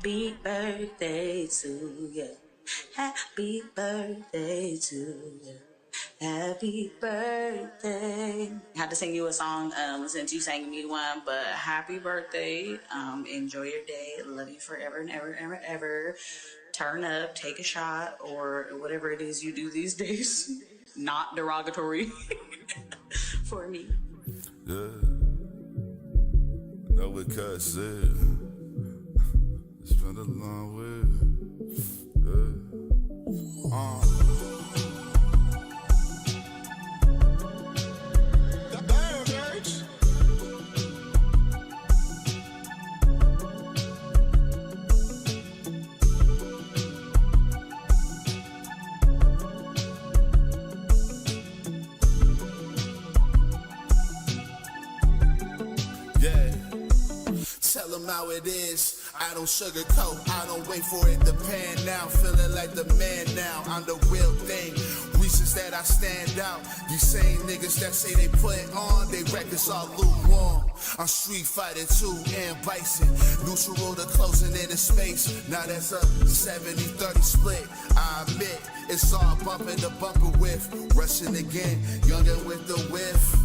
Happy birthday to you. Happy birthday to you. Happy birthday. I had to sing you a song since you sang me one, but happy birthday. Enjoy your day. Love you forever and ever, ever, ever. Turn up, take a shot, or whatever it is you do these days. Not derogatory for me. Yeah. Know what Cut said. It's been a long way. Yeah. Tell them how it is. I don't sugarcoat, I don't wait for it to pan now. Feeling like the man now, I'm the real thing. Reasons that I stand out. These same niggas that say they put it on, they records all lukewarm. I'm Street Fighter 2 and Bison. Neutral to closing in the space. Now that's a 70-30 split. I admit, it's all bumper to bumper with. Rushing again, younger with the whiff.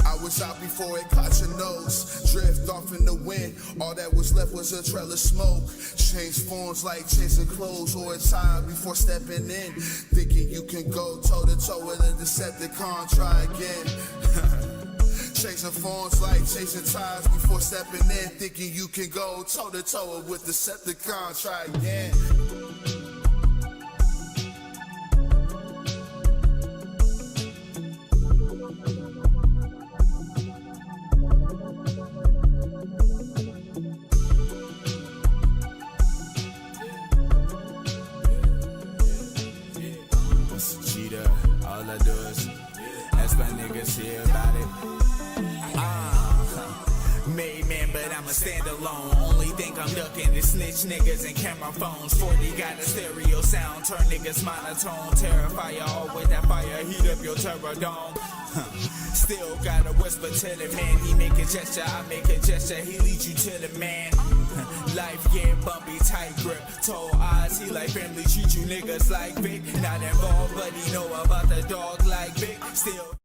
I was out before it caught your nose. Drift off in the wind. All that was left was a trail of smoke. Change forms like changing clothes or a time before stepping in. Thinking you can go toe to toe with a Decepticon. Try again. Changing forms like chasing ties before stepping in. Thinking you can go toe to toe with Decepticon. Try again. All I do is ask my niggas here about it. Made man, but I'm a standalone. Only think I'm ducking is snitch niggas and camera phones. 40 got a stereo sound, turn niggas monotone. Terrify y'all with that fire, heat up your terror dome. Still gotta whisper to the man. He make a gesture, I make a gesture. He lead you to the man. Life get bumpy, tight grip. Told eyes, he like family, treat you niggas like Vic. Not involved, but he know about the dog like Vic. Still.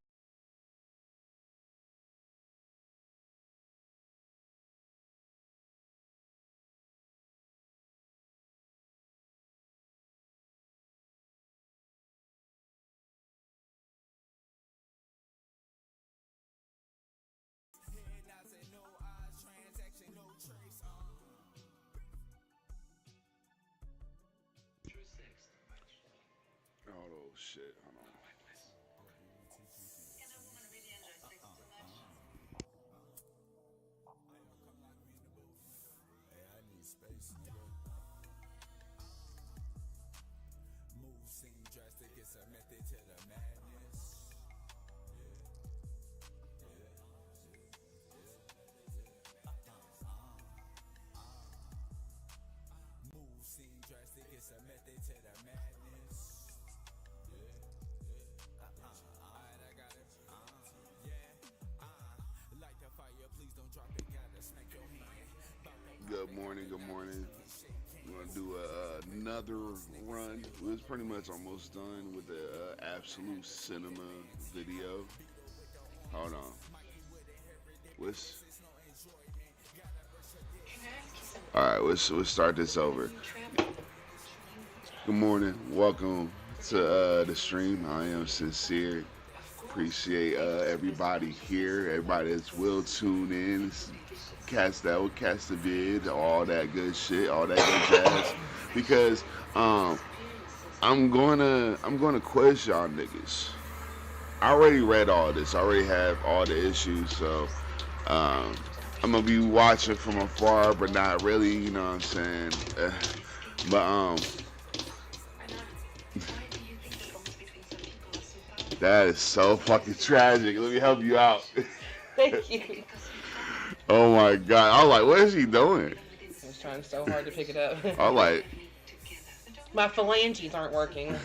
Oh shit, hold on. Moves seem drastic, it's a method to the madness. Moves seem drastic, it's a method to the madness. Alright, I got it. Light the fire, please don't drop it. Gotta smack your hand. Good morning, good morning. We're gonna do another run. We was pretty much almost done with the Absolute Cinema video. Hold on. Alright, let's start this over. Good morning. Welcome to the stream. I am sincere. Appreciate everybody here, everybody that's will tune in, cast the vid, all that good shit, all that good jazz. Because I'm gonna question y'all niggas. I already read all this. I already have all the issues, so I'm gonna be watching from afar, but not really. You know what I'm saying? But that is so fucking tragic. Let me help you out. Thank you. Oh my god! I was like, what is he doing? I was trying so hard to pick it up. I was like, my phalanges aren't working.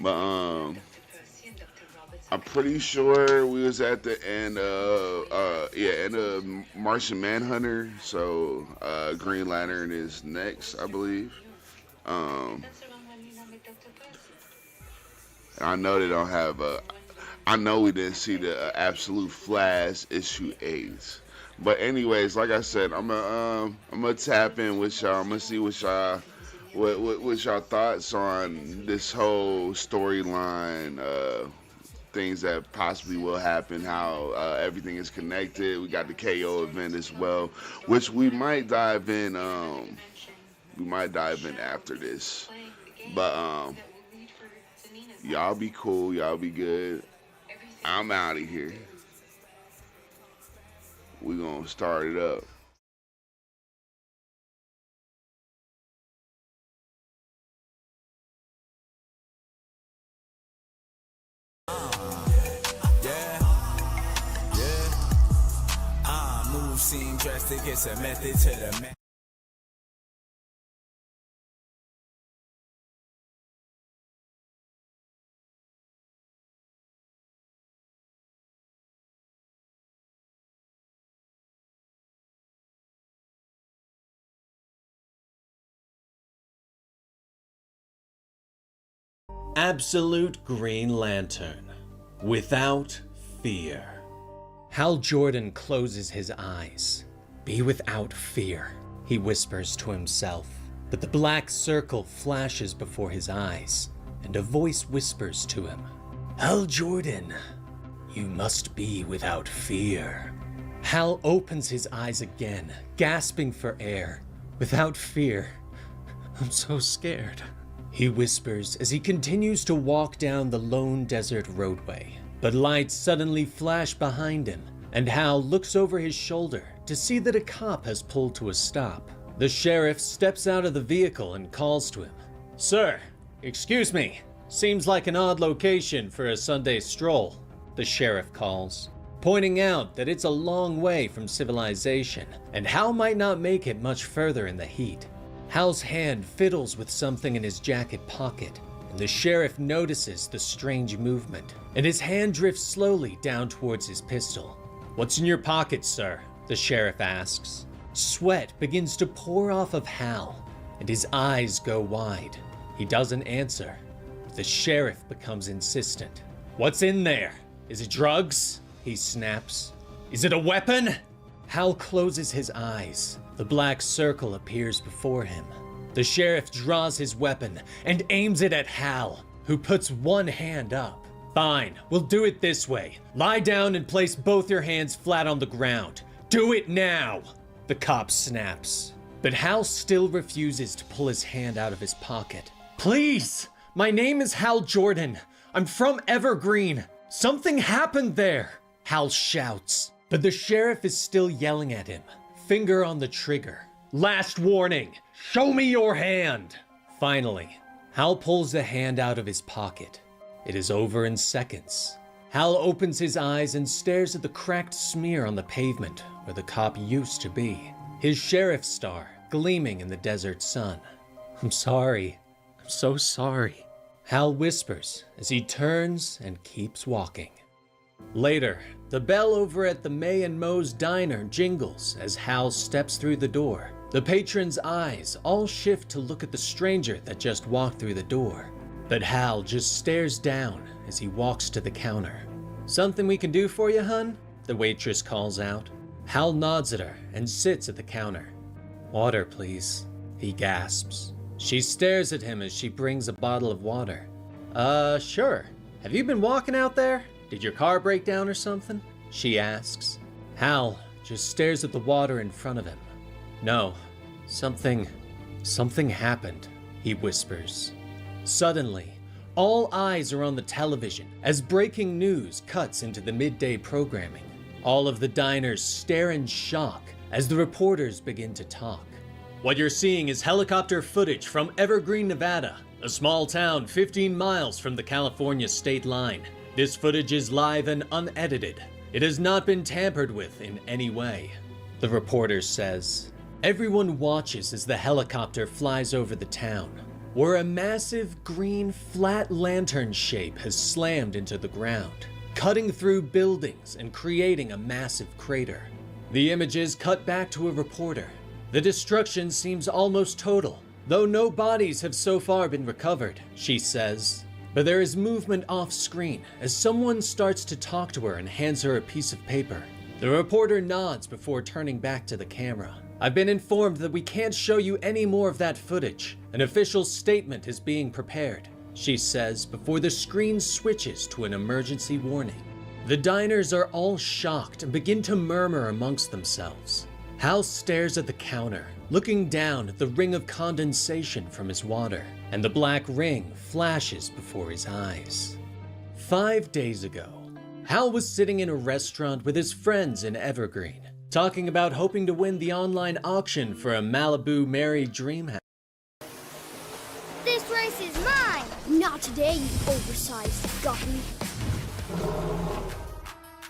but I'm pretty sure we was at the end of Martian Manhunter. So Green Lantern is next, I believe. I know they don't have I know we didn't see the Absolute Flash issue 8. But anyways, like I said, I'm gonna tap in with y'all. I'm gonna see what y'all thoughts on this whole storyline, things that possibly will happen, how everything is connected. We got the KO event as well, which we might dive in. We might dive in after this, but y'all be cool. Y'all be good. I'm out of here. We gonna start it up. Move seem drastic, it's a method to the man. Absolute Green Lantern. Without fear. Hal Jordan closes his eyes. Be without fear, he whispers to himself. But the black circle flashes before his eyes, and a voice whispers to him. Hal Jordan, you must be without fear. Hal opens his eyes again, gasping for air. Without fear. I'm so scared. He whispers as he continues to walk down the lone desert roadway. But lights suddenly flash behind him, and Hal looks over his shoulder to see that a cop has pulled to a stop. The sheriff steps out of the vehicle and calls to him. Sir, excuse me. Seems like an odd location for a Sunday stroll, the sheriff calls, pointing out that it's a long way from civilization, and Hal might not make it much further in the heat. Hal's hand fiddles with something in his jacket pocket, and the sheriff notices the strange movement, and his hand drifts slowly down towards his pistol. What's in your pocket, sir? The sheriff asks. Sweat begins to pour off of Hal, and his eyes go wide. He doesn't answer. The sheriff becomes insistent. What's in there? Is it drugs? He snaps. Is it a weapon? Hal closes his eyes. The black circle appears before him. The sheriff draws his weapon and aims it at Hal, who puts one hand up. Fine, we'll do it this way. Lie down and place both your hands flat on the ground. Do it now! The cop snaps. But Hal still refuses to pull his hand out of his pocket. Please! My name is Hal Jordan. I'm from Evergreen. Something happened there! Hal shouts. But the sheriff is still yelling at him. Finger on the trigger. Last warning! Show me your hand! Finally, Hal pulls the hand out of his pocket. It is over in seconds. Hal opens his eyes and stares at the cracked smear on the pavement where the cop used to be. His sheriff's star gleaming in the desert sun. I'm sorry. I'm so sorry. Hal whispers as he turns and keeps walking. Later, the bell over at the May and Mo's diner jingles as Hal steps through the door. The patron's eyes all shift to look at the stranger that just walked through the door. But Hal just stares down as he walks to the counter. Something we can do for you, hun? The waitress calls out. Hal nods at her and sits at the counter. Water, please, he gasps. She stares at him as she brings a bottle of water. Sure. Have you been walking out there? Did your car break down or something? She asks. Hal just stares at the water in front of him. No, something happened, he whispers. Suddenly, all eyes are on the television as breaking news cuts into the midday programming. All of the diners stare in shock as the reporters begin to talk. What you're seeing is helicopter footage from Evergreen, Nevada, a small town 15 miles from the California state line. This footage is live and unedited. It has not been tampered with in any way. The reporter says. Everyone watches as the helicopter flies over the town, where a massive green flat lantern shape has slammed into the ground. cutting through buildings and creating a massive crater. The images cut back to a reporter. The destruction seems almost total, though no bodies have so far been recovered, she says. But there is movement off-screen as someone starts to talk to her and hands her a piece of paper. The reporter nods before turning back to the camera. I've been informed that we can't show you any more of that footage. An official statement is being prepared, she says before the screen switches to an emergency warning. The diners are all shocked and begin to murmur amongst themselves. Hal stares at the counter, looking down at the ring of condensation from his water, and the black ring flashes before his eyes. 5 days ago, Hal was sitting in a restaurant with his friends in Evergreen, talking about hoping to win the online auction for a Malibu Mary dream house. This race is mine! Not today, you oversized guppy.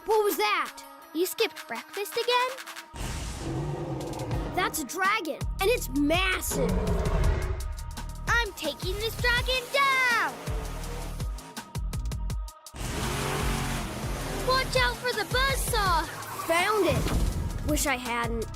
What was that? You skipped breakfast again? That's a dragon, and it's massive! I'm taking this dragon down! Watch out for the buzzsaw! Found it! Wish I hadn't.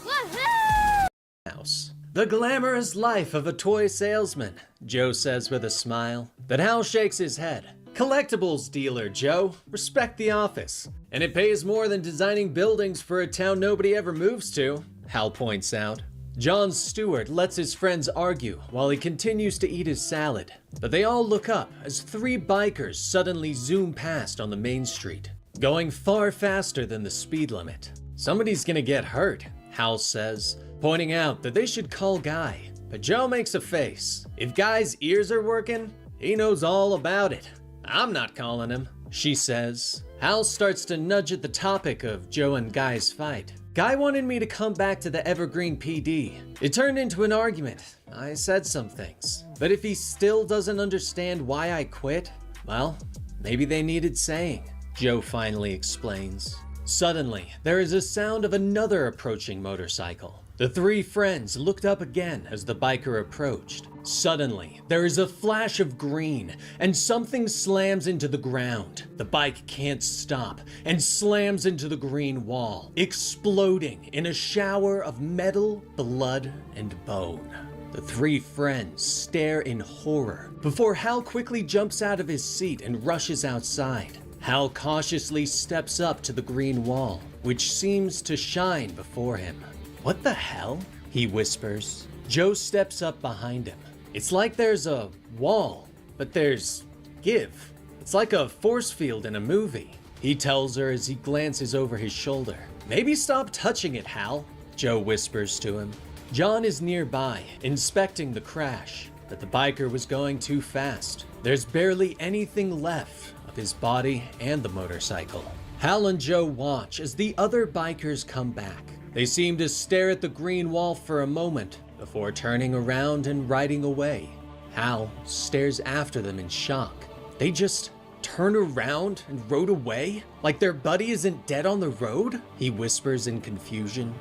Woohoo! House. The glamorous life of a toy salesman, Joe says with a smile. But Hal shakes his head. Collectibles dealer, Joe. Respect the office. And it pays more than designing buildings for a town nobody ever moves to, Hal points out. Jon Stewart lets his friends argue while he continues to eat his salad. But they all look up as 3 bikers suddenly zoom past on the main street, going far faster than the speed limit. Somebody's gonna get hurt, Hal says, pointing out that they should call Guy. But Joe makes a face. If Guy's ears are working, he knows all about it. I'm not calling him, she says. Hal starts to nudge at the topic of Joe and Guy's fight. Guy wanted me to come back to the Evergreen PD. It turned into an argument. I said some things. But if he still doesn't understand why I quit, well, maybe they needed saying, Joe finally explains. Suddenly, there is a sound of another approaching motorcycle. The 3 friends looked up again as the biker approached. Suddenly, there is a flash of green, and something slams into the ground. The bike can't stop, and slams into the green wall, exploding in a shower of metal, blood, and bone. The 3 friends stare in horror before Hal quickly jumps out of his seat and rushes outside. Hal cautiously steps up to the green wall, which seems to shine before him. What the hell? He whispers. Joe steps up behind him. It's like there's a wall, but there's give. It's like a force field in a movie, he tells her as he glances over his shoulder. Maybe stop touching it, Hal, Joe whispers to him. John is nearby, inspecting the crash, but the biker was going too fast. There's barely anything left of his body and the motorcycle. Hal and Joe watch as the other bikers come back. They seem to stare at the green wall for a moment before turning around and riding away. Hal stares after them in shock. They just turned around and rode away? Like their buddy isn't dead on the road? He whispers in confusion.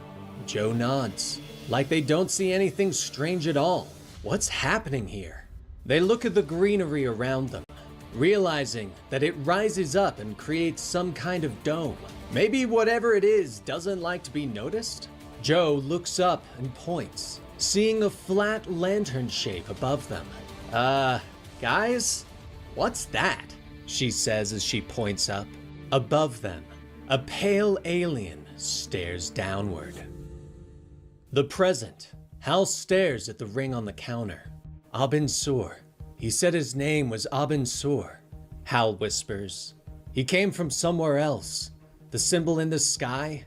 Joe nods, like they don't see anything strange at all. What's happening here? They look at the greenery around them, realizing that it rises up and creates some kind of dome. Maybe whatever it is doesn't like to be noticed? Joe looks up and points, seeing a flat lantern shape above them. Guys? What's that? She says as she points up. Above them, a pale alien stares downward. The present. Hal stares at the ring on the counter. Abin Sur. He said his name was Abin Sur. Hal whispers. He came from somewhere else. The symbol in the sky,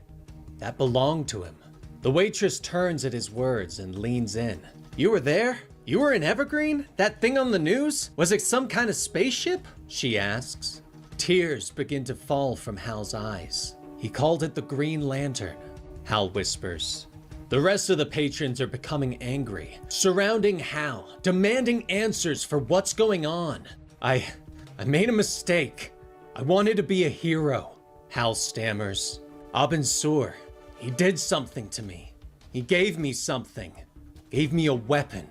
that belonged to him. The waitress turns at his words and leans in. You were there? You were in Evergreen? That thing on the news? Was it some kind of spaceship? She asks. Tears begin to fall from Hal's eyes. He called it the Green Lantern, Hal whispers. The rest of the patrons are becoming angry, surrounding Hal, demanding answers for what's going on. I made a mistake. I wanted to be a hero, Hal stammers. Abin Sur, he did something to me. He gave me something. Gave me a weapon,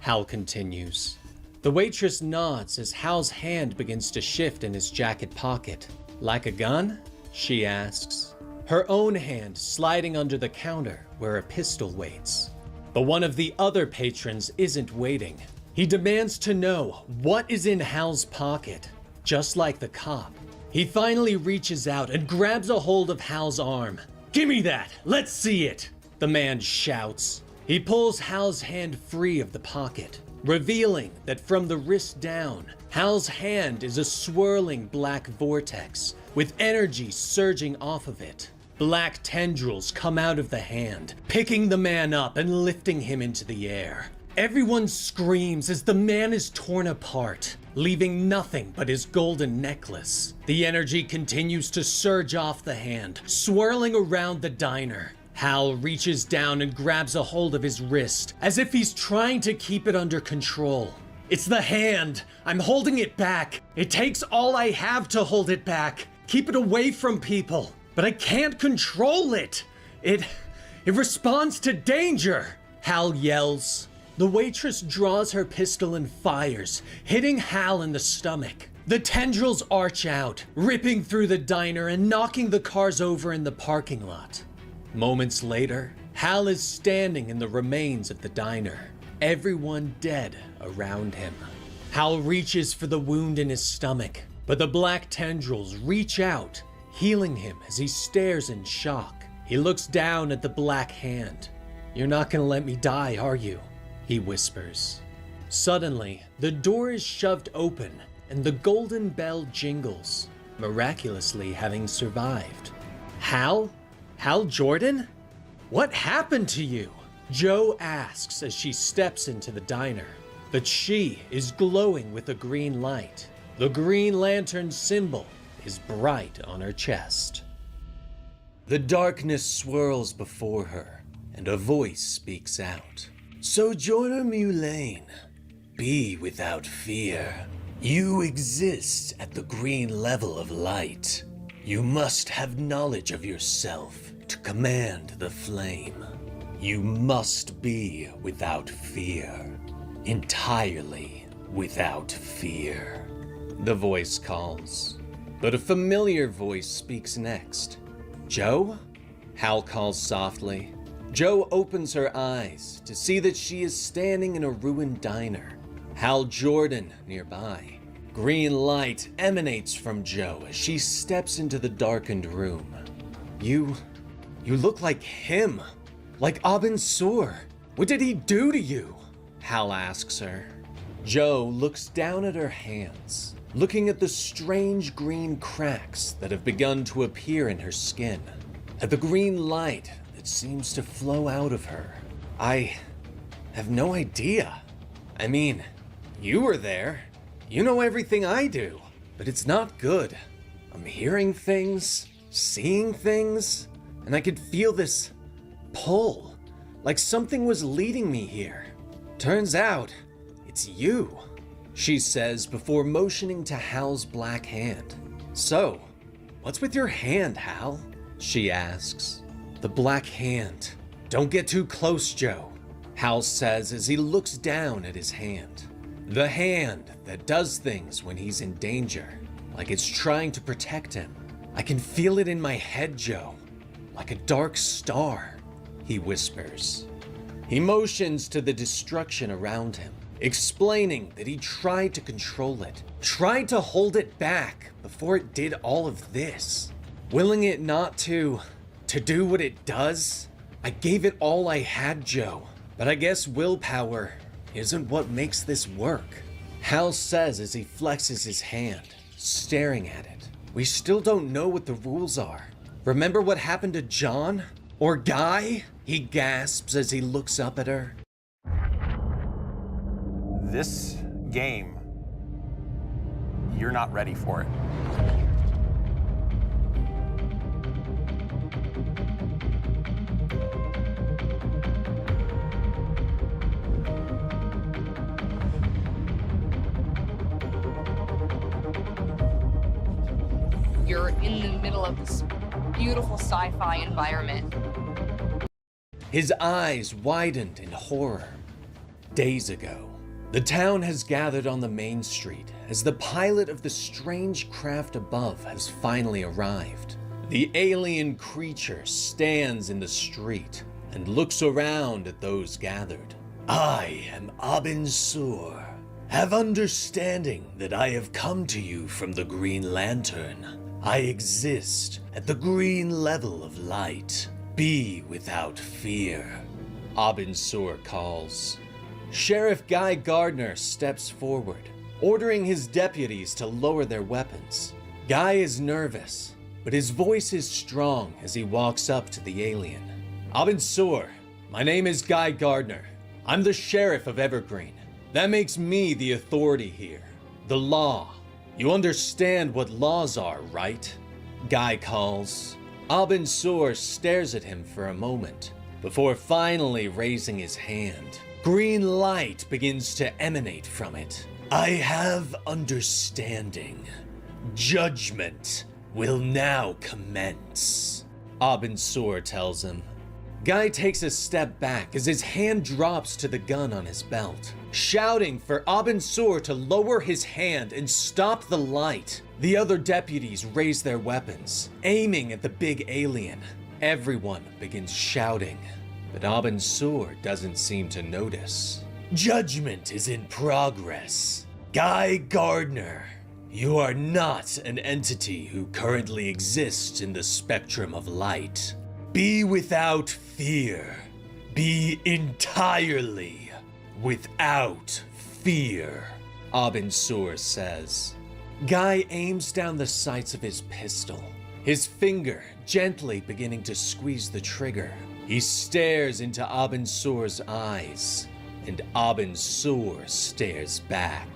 Hal continues. The waitress nods as Hal's hand begins to shift in his jacket pocket. Like a gun? She asks, her own hand sliding under the counter where a pistol waits. But one of the other patrons isn't waiting. He demands to know what is in Hal's pocket, just like the cop. He finally reaches out and grabs a hold of Hal's arm. "Give me that! Let's see it!" the man shouts. He pulls Hal's hand free of the pocket, revealing that from the wrist down, Hal's hand is a swirling black vortex with energy surging off of it. Black tendrils come out of the hand, picking the man up and lifting him into the air. Everyone screams as the man is torn apart, leaving nothing but his golden necklace. The energy continues to surge off the hand, swirling around the diner. Hal reaches down and grabs a hold of his wrist, as if he's trying to keep it under control. "It's the hand! I'm holding it back! It takes all I have to hold it back! Keep it away from people! But I can't control it! It responds to danger!" Hal yells. The waitress draws her pistol and fires, hitting Hal in the stomach. The tendrils arch out, ripping through the diner and knocking the cars over in the parking lot. Moments later, Hal is standing in the remains of the diner, everyone dead around him. Hal reaches for the wound in his stomach, but the black tendrils reach out, healing him as he stares in shock. He looks down at the black hand. "You're not gonna let me die, are you?" he whispers. Suddenly, the door is shoved open and the golden bell jingles, miraculously having survived. "Hal? Hal Jordan? What happened to you?" Joe asks as she steps into the diner. But she is glowing with a green light. The Green Lantern symbol is bright on her chest. The darkness swirls before her, and a voice speaks out. "Sojourner Mulane, be without fear. You exist at the green level of light. You must have knowledge of yourself to command the flame. You must be without fear. Entirely without fear." The voice calls, but a familiar voice speaks next. "Joe?" Hal calls softly. Joe opens her eyes to see that she is standing in a ruined diner. Hal Jordan nearby. Green light emanates from Joe as she steps into the darkened room. You look like him. Like Abin Sur. What did he do to you?" Hal asks her. Joe looks down at her hands, looking at the strange green cracks that have begun to appear in her skin, at the green light that seems to flow out of her. "I have no idea. I mean, you were there. You know everything I do, but it's not good. I'm hearing things, seeing things, and I could feel this pull, like something was leading me here. Turns out, it's you," she says before motioning to Hal's black hand. "So, what's with your hand, Hal?" she asks. "The black hand. Don't get too close, Joe," Hal says as he looks down at his hand. The hand that does things when he's in danger, like it's trying to protect him. "I can feel it in my head, Joe, like a dark star," he whispers. He motions to the destruction around him, explaining that he tried to control it, tried to hold it back before it did all of this, willing it not to do what it does. "I gave it all I had, Joe, but I guess willpower isn't what makes this work," Hal says as he flexes his hand, staring at it. "We still don't know what the rules are. Remember what happened to John? Or Guy?" he gasps as he looks up at her. This game, you're not ready for it. You're in the middle of this beautiful sci-fi environment. His eyes widened in horror. Days ago, The town has gathered on the main street as the pilot of the strange craft above has finally arrived. The alien creature stands in the street and looks around at those gathered. I am Abin Sur. Have understanding that I have come to you from the Green Lantern. I exist at the green level of light. Be without fear. Abin Sur calls. Sheriff Guy Gardner steps forward, ordering his deputies to lower their weapons. Guy is nervous, but his voice is strong as he walks up to the alien. Abin Sur, my name is Guy Gardner. I'm the sheriff of Evergreen. That makes me the authority here. The law. You understand what laws are, right? Guy calls. Abin Sur stares at him for a moment, before finally raising his hand. Green light begins to emanate from it. I have understanding. Judgment will now commence, Abin Sur tells him. Guy takes a step back as his hand drops to the gun on his belt, shouting for Abin Sur to lower his hand and stop the light. The other deputies raise their weapons, aiming at the big alien. Everyone begins shouting, but Abin Sur doesn't seem to notice. Judgment is in progress. Guy Gardner, you are not an entity who currently exists in the spectrum of light. Be without fear. Be entirely without fear, Abin Sur says. Guy aims down the sights of his pistol, his finger gently beginning to squeeze the trigger. He stares into Abin Sur's eyes, and Abin Sur stares back.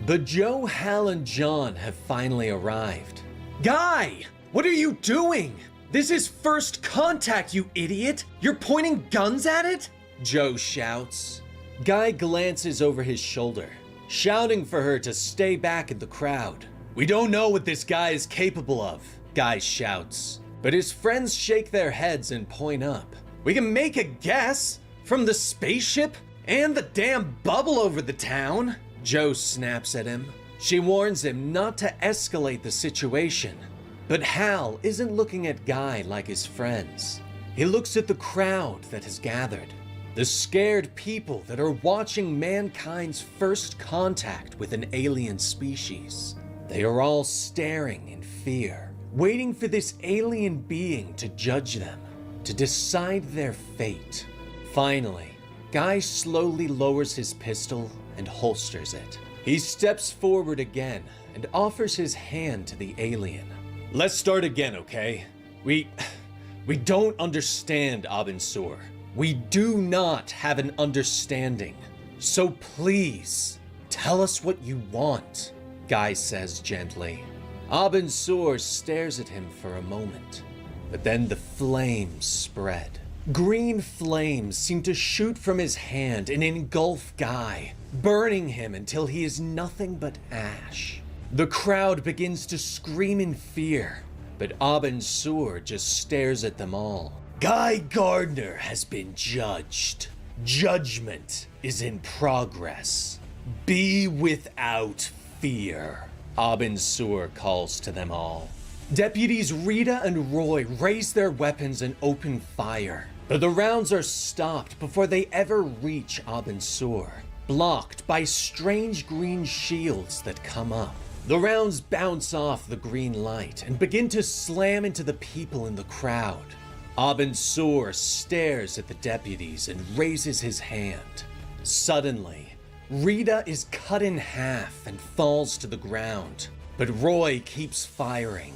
But Joe, Hal, and John have finally arrived. Guy, what are you doing? This is first contact, you idiot! You're pointing guns at it? Joe shouts. Guy glances over his shoulder, shouting for her to stay back in the crowd. We don't know what this guy is capable of, Guy shouts. But his friends shake their heads and point up. We can make a guess from the spaceship and the damn bubble over the town. Joe snaps at him. She warns him not to escalate the situation. But Hal isn't looking at Guy like his friends. He looks at the crowd that has gathered. The scared people that are watching mankind's first contact with an alien species. They are all staring in fear, waiting for this alien being to judge them, to decide their fate. Finally, Guy slowly lowers his pistol and holsters it. He steps forward again and offers his hand to the alien. Let's start again, okay? We don't understand, Abin Sur. We do not have an understanding. So please, tell us what you want, Guy says gently. Abin Sur stares at him for a moment, but then the flames spread. Green flames seem to shoot from his hand and engulf Guy, burning him until he is nothing but ash. The crowd begins to scream in fear, but Abin Sur just stares at them all. Guy Gardner has been judged. Judgment is in progress. Be without fear, Abin Sur calls to them all. Deputies Rita and Roy raise their weapons and open fire, but the rounds are stopped before they ever reach Abin Sur, blocked by strange green shields that come up. The rounds bounce off the green light and begin to slam into the people in the crowd. Abin Sur stares at the deputies and raises his hand. Suddenly, Rita is cut in half and falls to the ground, but Roy keeps firing.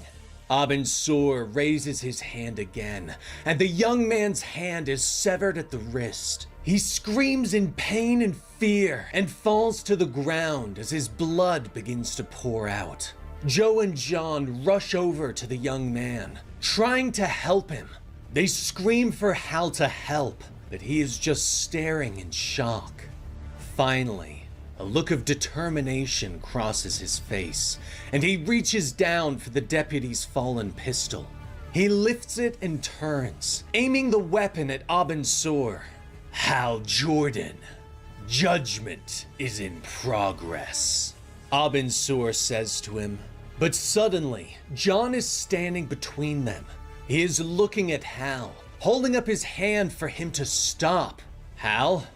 Abin Sur raises his hand again, and the young man's hand is severed at the wrist. He screams in pain and fear and falls to the ground as his blood begins to pour out. Joe and John rush over to the young man, trying to help him. They scream for Hal to help, but he is just staring in shock. Finally, a look of determination crosses his face, and he reaches down for the deputy's fallen pistol. He lifts it and turns, aiming the weapon at Abin Sur. Hal Jordan, Judgment is in progress, Abin Sur says to him. But suddenly, John is standing between them. He is looking at Hal, holding up his hand for him to stop. Hal,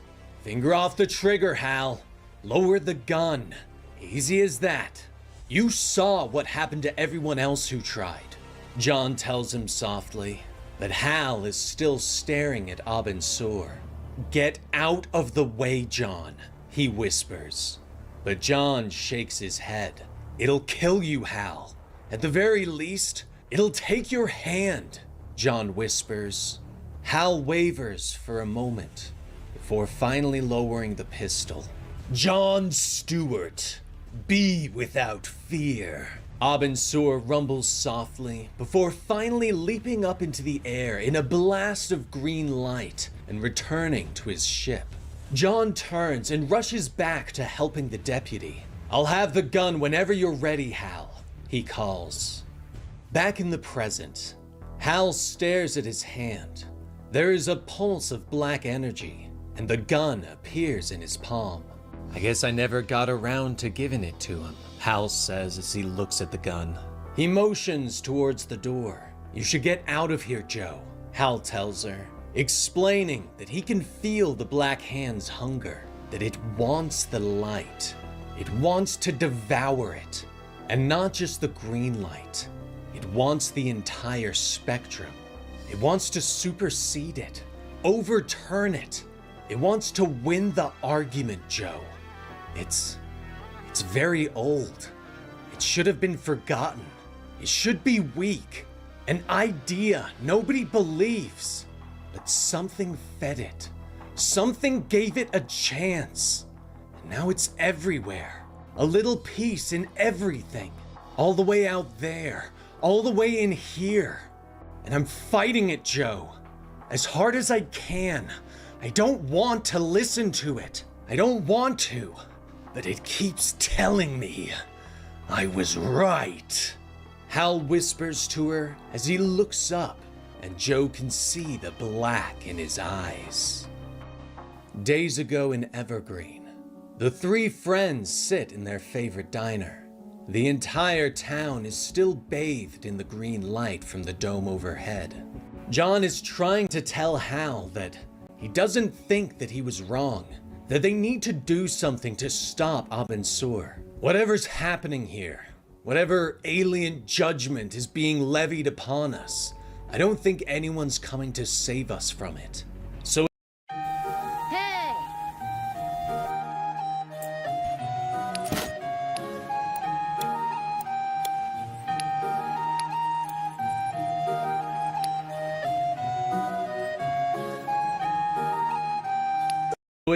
finger off the trigger, Hal. Lower the gun. Easy as that. You saw what happened to everyone else who tried. John tells him softly, but Hal is still staring at Abin Sur. Get out of the way, John, he whispers. But John shakes his head. It'll kill you, Hal. At the very least, it'll take your hand, John whispers. Hal wavers for a moment before finally lowering the pistol. John Stewart, be without fear. Abin Sur rumbles softly before finally leaping up into the air in a blast of green light and returning to his ship. John turns and rushes back to helping the deputy. I'll have the gun whenever you're ready, Hal, he calls. Back in the present, Hal stares at his hand. There is a pulse of black energy, and the gun appears in his palm. I guess I never got around to giving it to him, Hal says as he looks at the gun. He motions towards the door. You should get out of here, Joe, Hal tells her, explaining that he can feel the black hand's hunger, that it wants the light. It wants to devour it, and not just the green light. It wants the entire spectrum. It wants to supersede it, overturn it. It wants to win the argument, Joe. It's very old. It should have been forgotten. It should be weak. An idea nobody believes. But something fed it. Something gave it a chance. And now it's everywhere. A little piece in everything. All the way out there. All the way in here. And I'm fighting it, Joe. As hard as I can. I don't want to listen to it. I don't want to. But it keeps telling me I was right. Hal whispers to her as he looks up, and Joe can see the black in his eyes. Days ago in Evergreen, the three friends sit in their favorite diner. The entire town is still bathed in the green light from the dome overhead. John is trying to tell Hal that he doesn't think that he was wrong, that they need to do something to stop Abin Sur. Whatever's happening here, whatever alien judgment is being levied upon us, I don't think anyone's coming to save us from it. So Hey!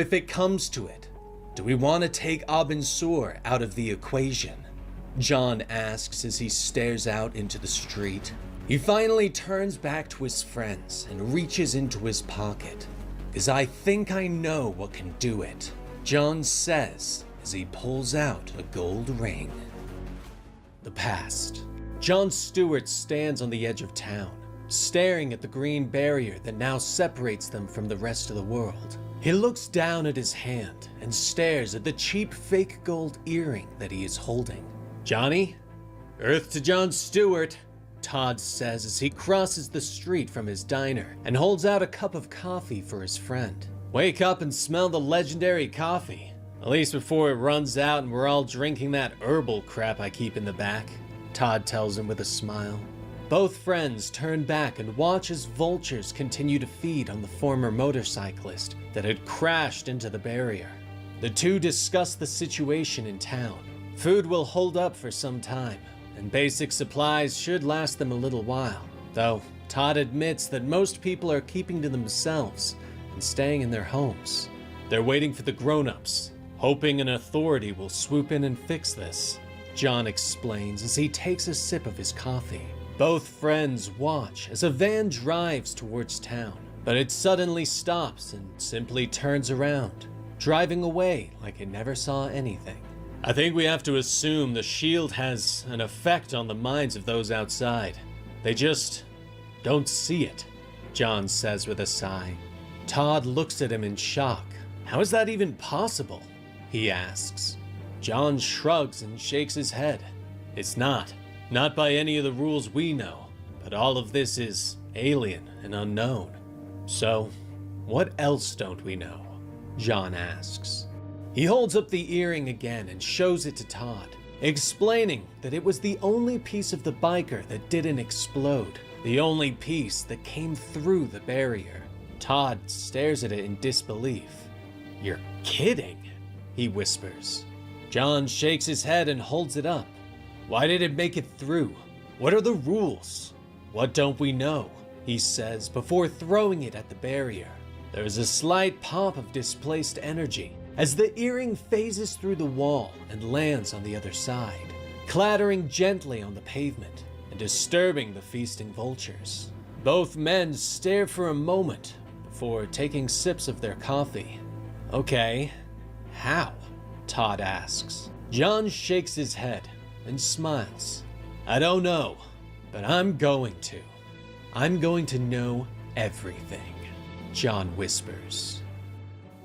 if it comes to it, do we want to take Abin Sur out of the equation? John asks as he stares out into the street. He finally turns back to his friends and reaches into his pocket. "'Cause I think I know what can do it," John says as he pulls out a gold ring. The past. John Stewart stands on the edge of town, staring at the green barrier that now separates them from the rest of the world. He looks down at his hand and stares at the cheap fake gold earring that he is holding. "Johnny? Earth to John Stewart," Todd says as he crosses the street from his diner and holds out a cup of coffee for his friend. "Wake up and smell the legendary coffee. At least before it runs out and we're all drinking that herbal crap I keep in the back," Todd tells him with a smile. Both friends turn back and watch as vultures continue to feed on the former motorcyclist that had crashed into the barrier. The two discuss the situation in town. Food will hold up for some time, and basic supplies should last them a little while, though Todd admits that most people are keeping to themselves and staying in their homes. They're waiting for the grown-ups, hoping an authority will swoop in and fix this, John explains as he takes a sip of his coffee. Both friends watch as a van drives towards town, but it suddenly stops and simply turns around, driving away like it never saw anything. "I think we have to assume the shield has an effect on the minds of those outside. They just don't see it," John says with a sigh. Todd looks at him in shock. How is that even possible? He asks. John shrugs and shakes his head. It's not. Not by any of the rules we know. But all of this is alien and unknown. So, what else don't we know? John asks. He holds up the earring again and shows it to Todd, explaining that it was the only piece of the biker that didn't explode, the only piece that came through the barrier. Todd stares at it in disbelief. You're kidding, he whispers. John shakes his head and holds it up. Why did it make it through? What are the rules? What don't we know? He says before throwing it at the barrier. There's a slight pop of displaced energy as the earring phases through the wall and lands on the other side, clattering gently on the pavement and disturbing the feasting vultures. Both men stare for a moment before taking sips of their coffee. Okay, how? Todd asks. John shakes his head and smiles. I don't know, but I'm going to. I'm going to know everything, John whispers.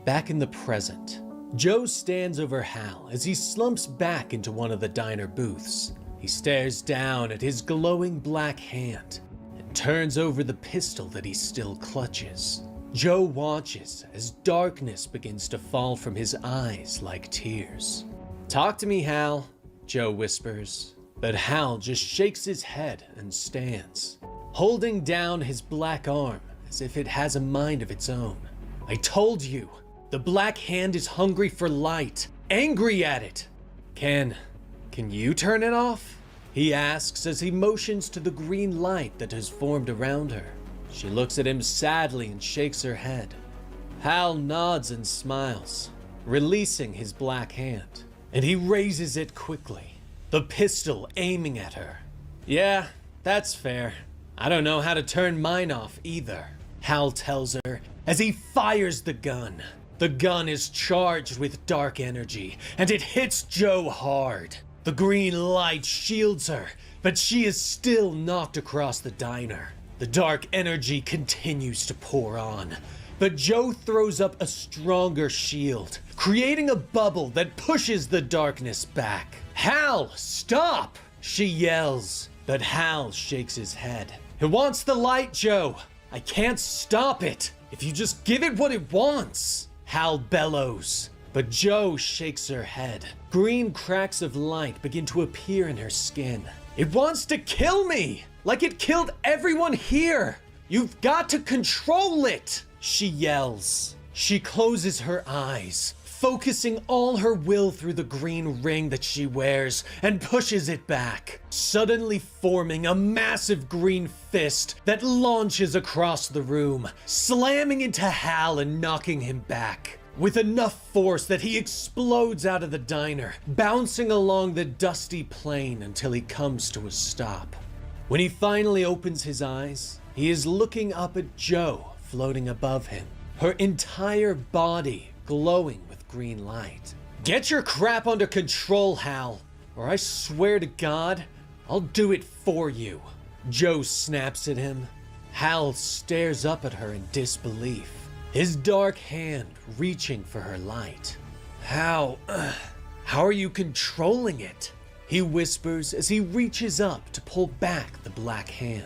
Back in the present, Joe stands over Hal as he slumps back into one of the diner booths. He stares down at his glowing black hand and turns over the pistol that he still clutches. Joe watches as darkness begins to fall from his eyes like tears. Talk to me, Hal, Joe whispers, but Hal just shakes his head and stands, holding down his black arm as if it has a mind of its own. I told you, the black hand is hungry for light, angry at it. Can you turn it off? He asks as he motions to the green light that has formed around her. She looks at him sadly and shakes her head. Hal nods and smiles, releasing his black hand, and he raises it quickly, the pistol aiming at her. Yeah, that's fair. I don't know how to turn mine off either, Hal tells her as he fires the gun. The gun is charged with dark energy, and it hits Joe hard. The green light shields her, but she is still knocked across the diner. The dark energy continues to pour on, but Joe throws up a stronger shield, creating a bubble that pushes the darkness back. Hal, stop! She yells, but Hal shakes his head. It wants the light, Joe. I can't stop it if you just give it what it wants. Hal bellows, but Joe shakes her head. Green cracks of light begin to appear in her skin. It wants to kill me, like it killed everyone here. You've got to control it, she yells. She closes her eyes, focusing all her will through the green ring that she wears, and pushes it back, suddenly forming a massive green fist that launches across the room, slamming into Hal and knocking him back, with enough force that he explodes out of the diner, bouncing along the dusty plain until he comes to a stop. When he finally opens his eyes, he is looking up at Joe floating above him, her entire body glowing with green light. Get your crap under control, Hal, or I swear to God, I'll do it for you. Joe snaps at him. Hal stares up at her in disbelief, his dark hand reaching for her light. How are you controlling it? He whispers as he reaches up to pull back the black hand.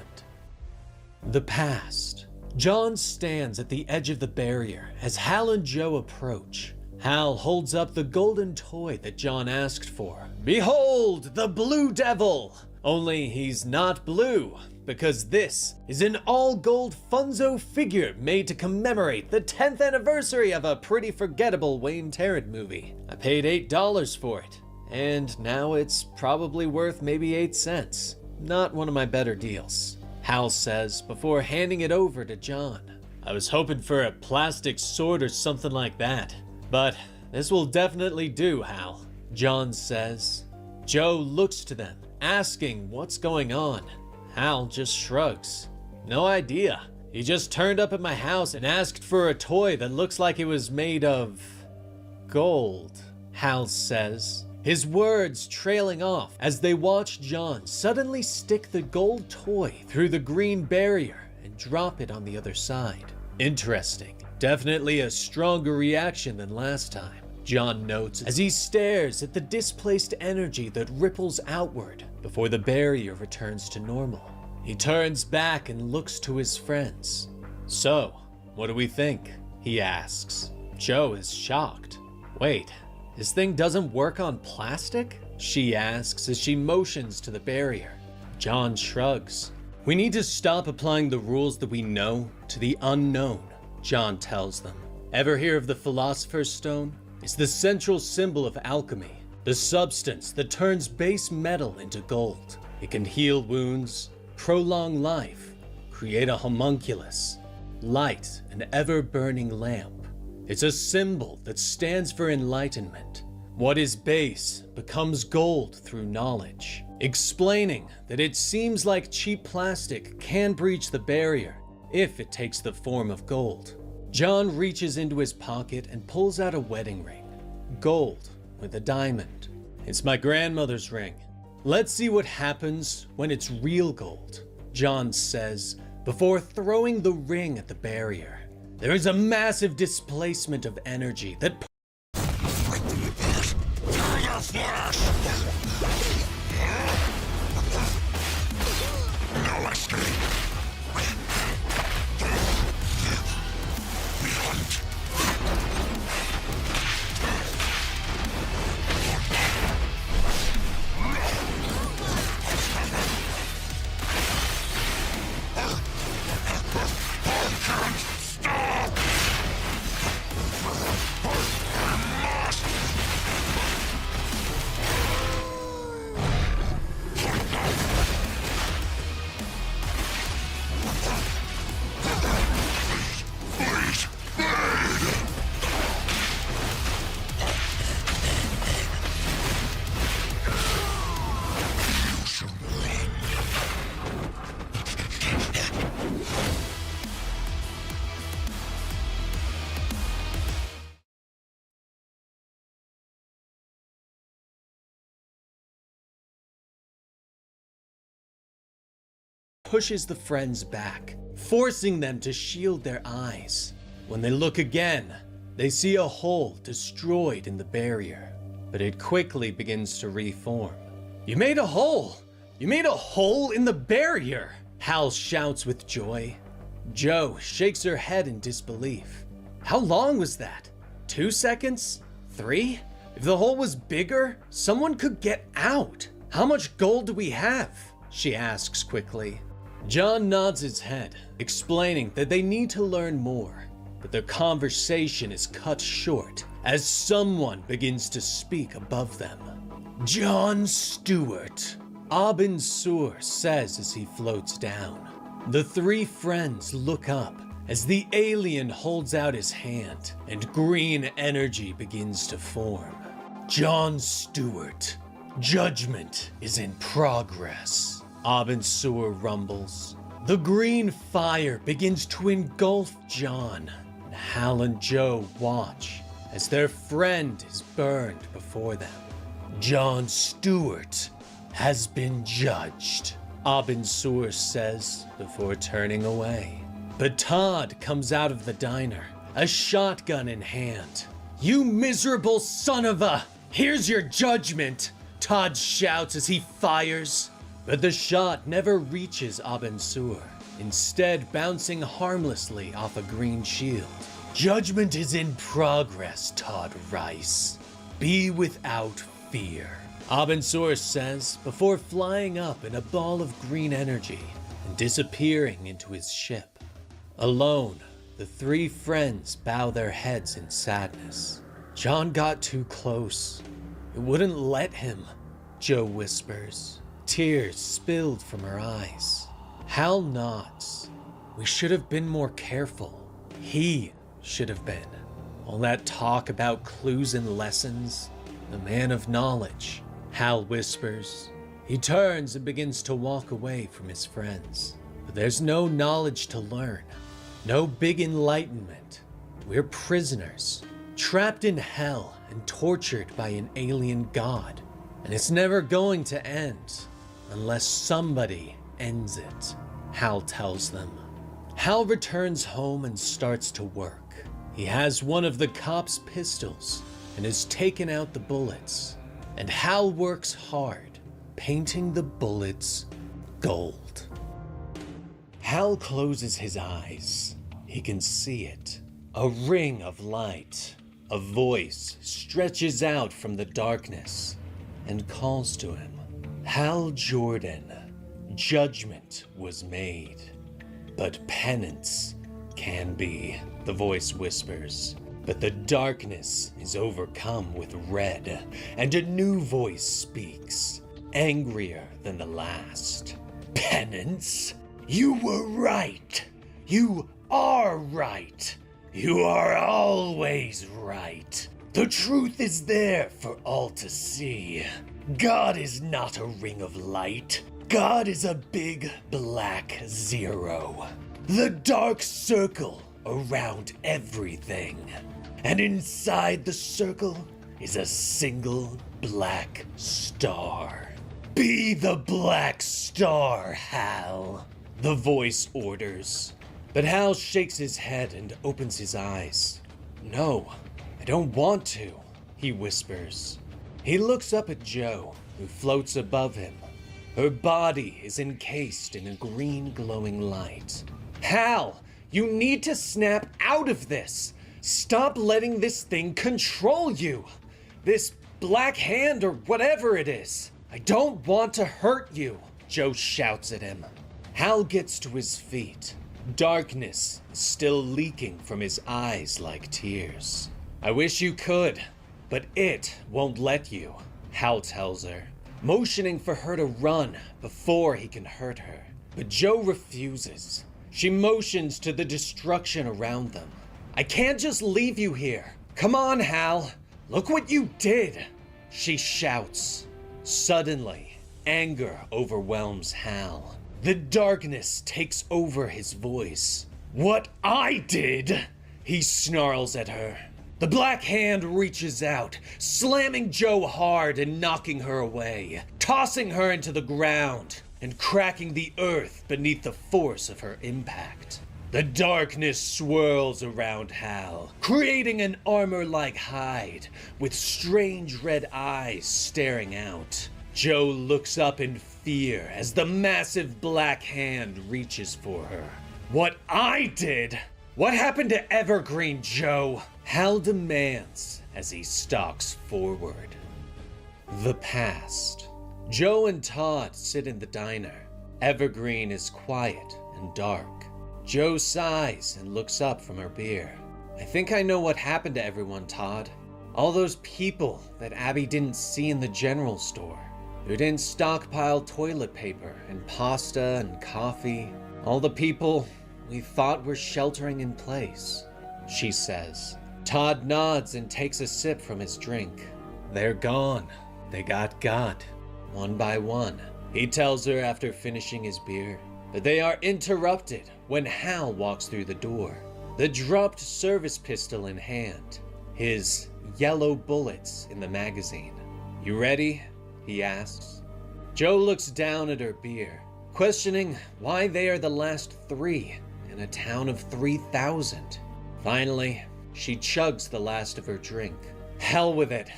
The past. John stands at the edge of the barrier as Hal and Joe approach. Hal holds up the golden toy that John asked for. Behold, the Blue Devil! Only he's not blue, because this is an all-gold Funzo figure made to commemorate the 10th anniversary of a pretty forgettable Wayne Tarrant movie. I paid $8 for it, and now it's probably worth maybe 8 cents. Not one of my better deals, Hal says before handing it over to John. I was hoping for a plastic sword or something like that, but this will definitely do, Hal, John says. Joe looks to them, asking what's going on. Hal just shrugs. No idea. He just turned up at my house and asked for a toy that looks like it was made of gold, Hal says, his words trailing off as they watch John suddenly stick the gold toy through the green barrier and drop it on the other side. Interesting. Definitely a stronger reaction than last time, John notes as he stares at the displaced energy that ripples outward before the barrier returns to normal. He turns back and looks to his friends. "So, what do we think?" he asks. Joe is shocked. "Wait, this thing doesn't work on plastic?" she asks as she motions to the barrier. John shrugs. "We need to stop applying the rules that we know to the unknown," John tells them. "Ever hear of the Philosopher's Stone? It's the central symbol of alchemy, the substance that turns base metal into gold. It can heal wounds, prolong life, create a homunculus, light an ever-burning lamp. It's a symbol that stands for enlightenment. What is base becomes gold through knowledge," explaining that it seems like cheap plastic can breach the barrier if it takes the form of gold. John reaches into his pocket and pulls out a wedding ring. Gold with a diamond. "It's my grandmother's ring. Let's see what happens when it's real gold," John says before throwing the ring at the barrier. There is a massive displacement of energy that pushes the friends back, forcing them to shield their eyes. When they look again, they see a hole destroyed in the barrier, but it quickly begins to reform. "You made a hole! You made a hole in the barrier!" Hal shouts with joy. Joe shakes her head in disbelief. "How long was that? 2 seconds? 3? If the hole was bigger, someone could get out. How much gold do we have?" she asks quickly. John nods his head, explaining that they need to learn more, but their conversation is cut short as someone begins to speak above them. "John Stewart," Abin Sur says as he floats down. The three friends look up as the alien holds out his hand and green energy begins to form. "John Stewart, judgment is in progress," Abin Sur rumbles. The green fire begins to engulf John, and Hal and Joe watch as their friend is burned before them. "John Stewart has been judged," Abin Sur says before turning away. But Todd comes out of the diner, a shotgun in hand. "You miserable son of a... Here's your judgment," Todd shouts as he fires. But the shot never reaches Abin Sur, instead bouncing harmlessly off a green shield. "Judgment is in progress, Todd Rice. Be without fear," Abin Sur says before flying up in a ball of green energy and disappearing into his ship. Alone, the three friends bow their heads in sadness. "John got too close. It wouldn't let him," Joe whispers. Tears spilled from her eyes. Hal nods. "We should have been more careful. He should have been. All that talk about clues and lessons. The man of knowledge," Hal whispers. He turns and begins to walk away from his friends. But there's no knowledge to learn. No big enlightenment. We're prisoners, trapped in hell and tortured by an alien god. And it's never going to end. Unless somebody ends it, Hal tells them. Hal returns home and starts to work. He has one of the cop's pistols and has taken out the bullets. And Hal works hard, painting the bullets gold. Hal closes his eyes. He can see it. A ring of light. A voice stretches out from the darkness and calls to him. Hal Jordan, judgment was made, but penance can be, the voice whispers. But the darkness is overcome with red, and a new voice speaks, angrier than the last. Penance? You were right. You are right. You are always right. The truth is there for all to see. God is not a ring of light. God is a big black zero. The dark circle around everything. And inside the circle is a single black star. Be the black star, Hal, the voice orders. But Hal shakes his head and opens his eyes. No, I don't want to, he whispers. He looks up at Jo, who floats above him. Her body is encased in a green glowing light. Hal, you need to snap out of this. Stop letting this thing control you. This black hand or whatever it is. I don't want to hurt you, Jo shouts at him. Hal gets to his feet. Darkness is still leaking from his eyes like tears. I wish you could, but it won't let you, Hal tells her, motioning for her to run before he can hurt her. But Jo refuses. She motions to the destruction around them. I can't just leave you here. Come on, Hal. Look what you did, she shouts. Suddenly, anger overwhelms Hal. The darkness takes over his voice. What I did, he snarls at her. The black hand reaches out, slamming Jo hard and knocking her away, tossing her into the ground and cracking the earth beneath the force of her impact. The darkness swirls around Hal, creating an armor-like hide with strange red eyes staring out. Jo looks up in fear as the massive black hand reaches for her. What I did? What happened to Evergreen, Jo? Hal demands as he stalks forward. The past. Jo and Todd sit in the diner. Evergreen is quiet and dark. Jo sighs and looks up from her beer. I think I know what happened to everyone, Todd. All those people that Abby didn't see in the general store. Who didn't stockpile toilet paper and pasta and coffee. All the people we thought were sheltering in place, she says. Todd nods and takes a sip from his drink. They're gone. They got one by one, he tells her after finishing his beer. But they are interrupted when Hal walks through the door, the dropped service pistol in hand, his yellow bullets in the magazine. You ready? He asks. Jo looks down at her beer, questioning why they are the last 3 in a town of 3,000. Finally, she chugs the last of her drink. Hell with it.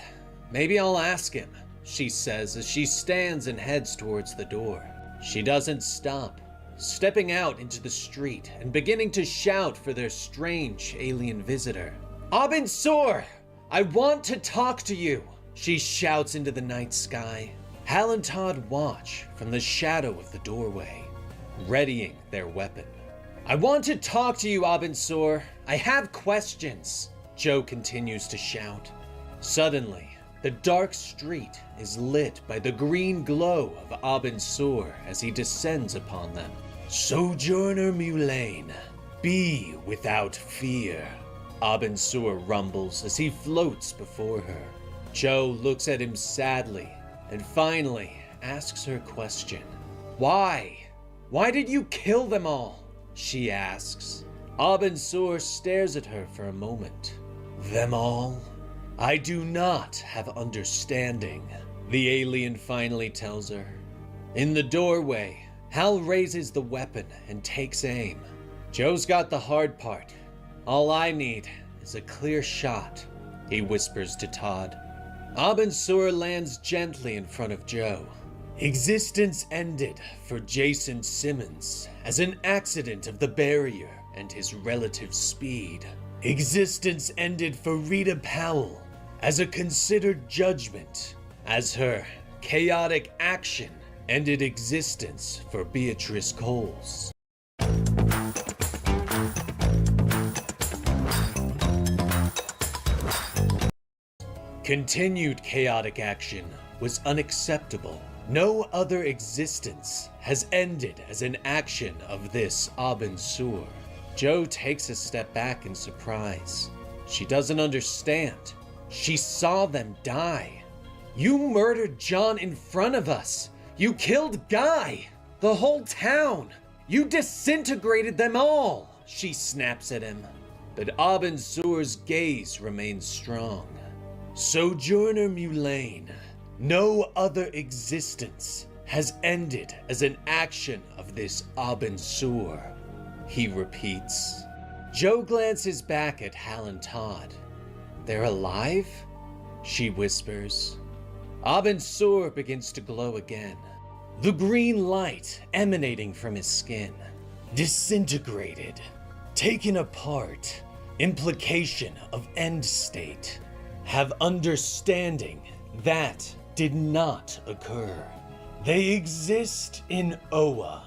Maybe I'll ask him, she says as she stands and heads towards the door. She doesn't stop, stepping out into the street and beginning to shout for their strange alien visitor. Abin Sur! I want to talk to you! She shouts into the night sky. Hal and Todd watch from the shadow of the doorway, readying their weapon. I want to talk to you, Abin Sur. I have questions, Jo continues to shout. Suddenly, the dark street is lit by the green glow of Abin Sur as he descends upon them. Sojourner Mulane, be without fear, Abin Sur rumbles as he floats before her. Jo looks at him sadly and finally asks her question. Why? Why did you kill them all? She asks. Abin Sur stares at her for a moment. Them all? I do not have understanding, the alien finally tells her. In the doorway, Hal raises the weapon and takes aim. Jo's got the hard part. All I need is is a clear shot, he whispers to Todd. Abin Sur lands gently in front of Joe. Existence ended for Jason Simmons as an accident of the barrier and his relative speed. Existence ended for Rita Powell as a considered judgment, as her chaotic action ended existence for Beatrice Coles. Continued chaotic action was unacceptable. No other existence has ended as an action of this Abin Sur. Joe takes a step back in surprise. She doesn't understand. She saw them die. You murdered John in front of us. You killed Guy. The whole town. You disintegrated them all, she snaps at him. But Abin Sur's gaze remains strong. Sojourner Mulane, no other existence has ended as an action of this Abin Sur, he repeats. Joe glances back at Hal and Todd. They're alive? She whispers. Abin Sur begins to glow again. The green light emanating from his skin. Disintegrated. Taken apart. Implication of end state. Have understanding that did not occur. They exist in Oa.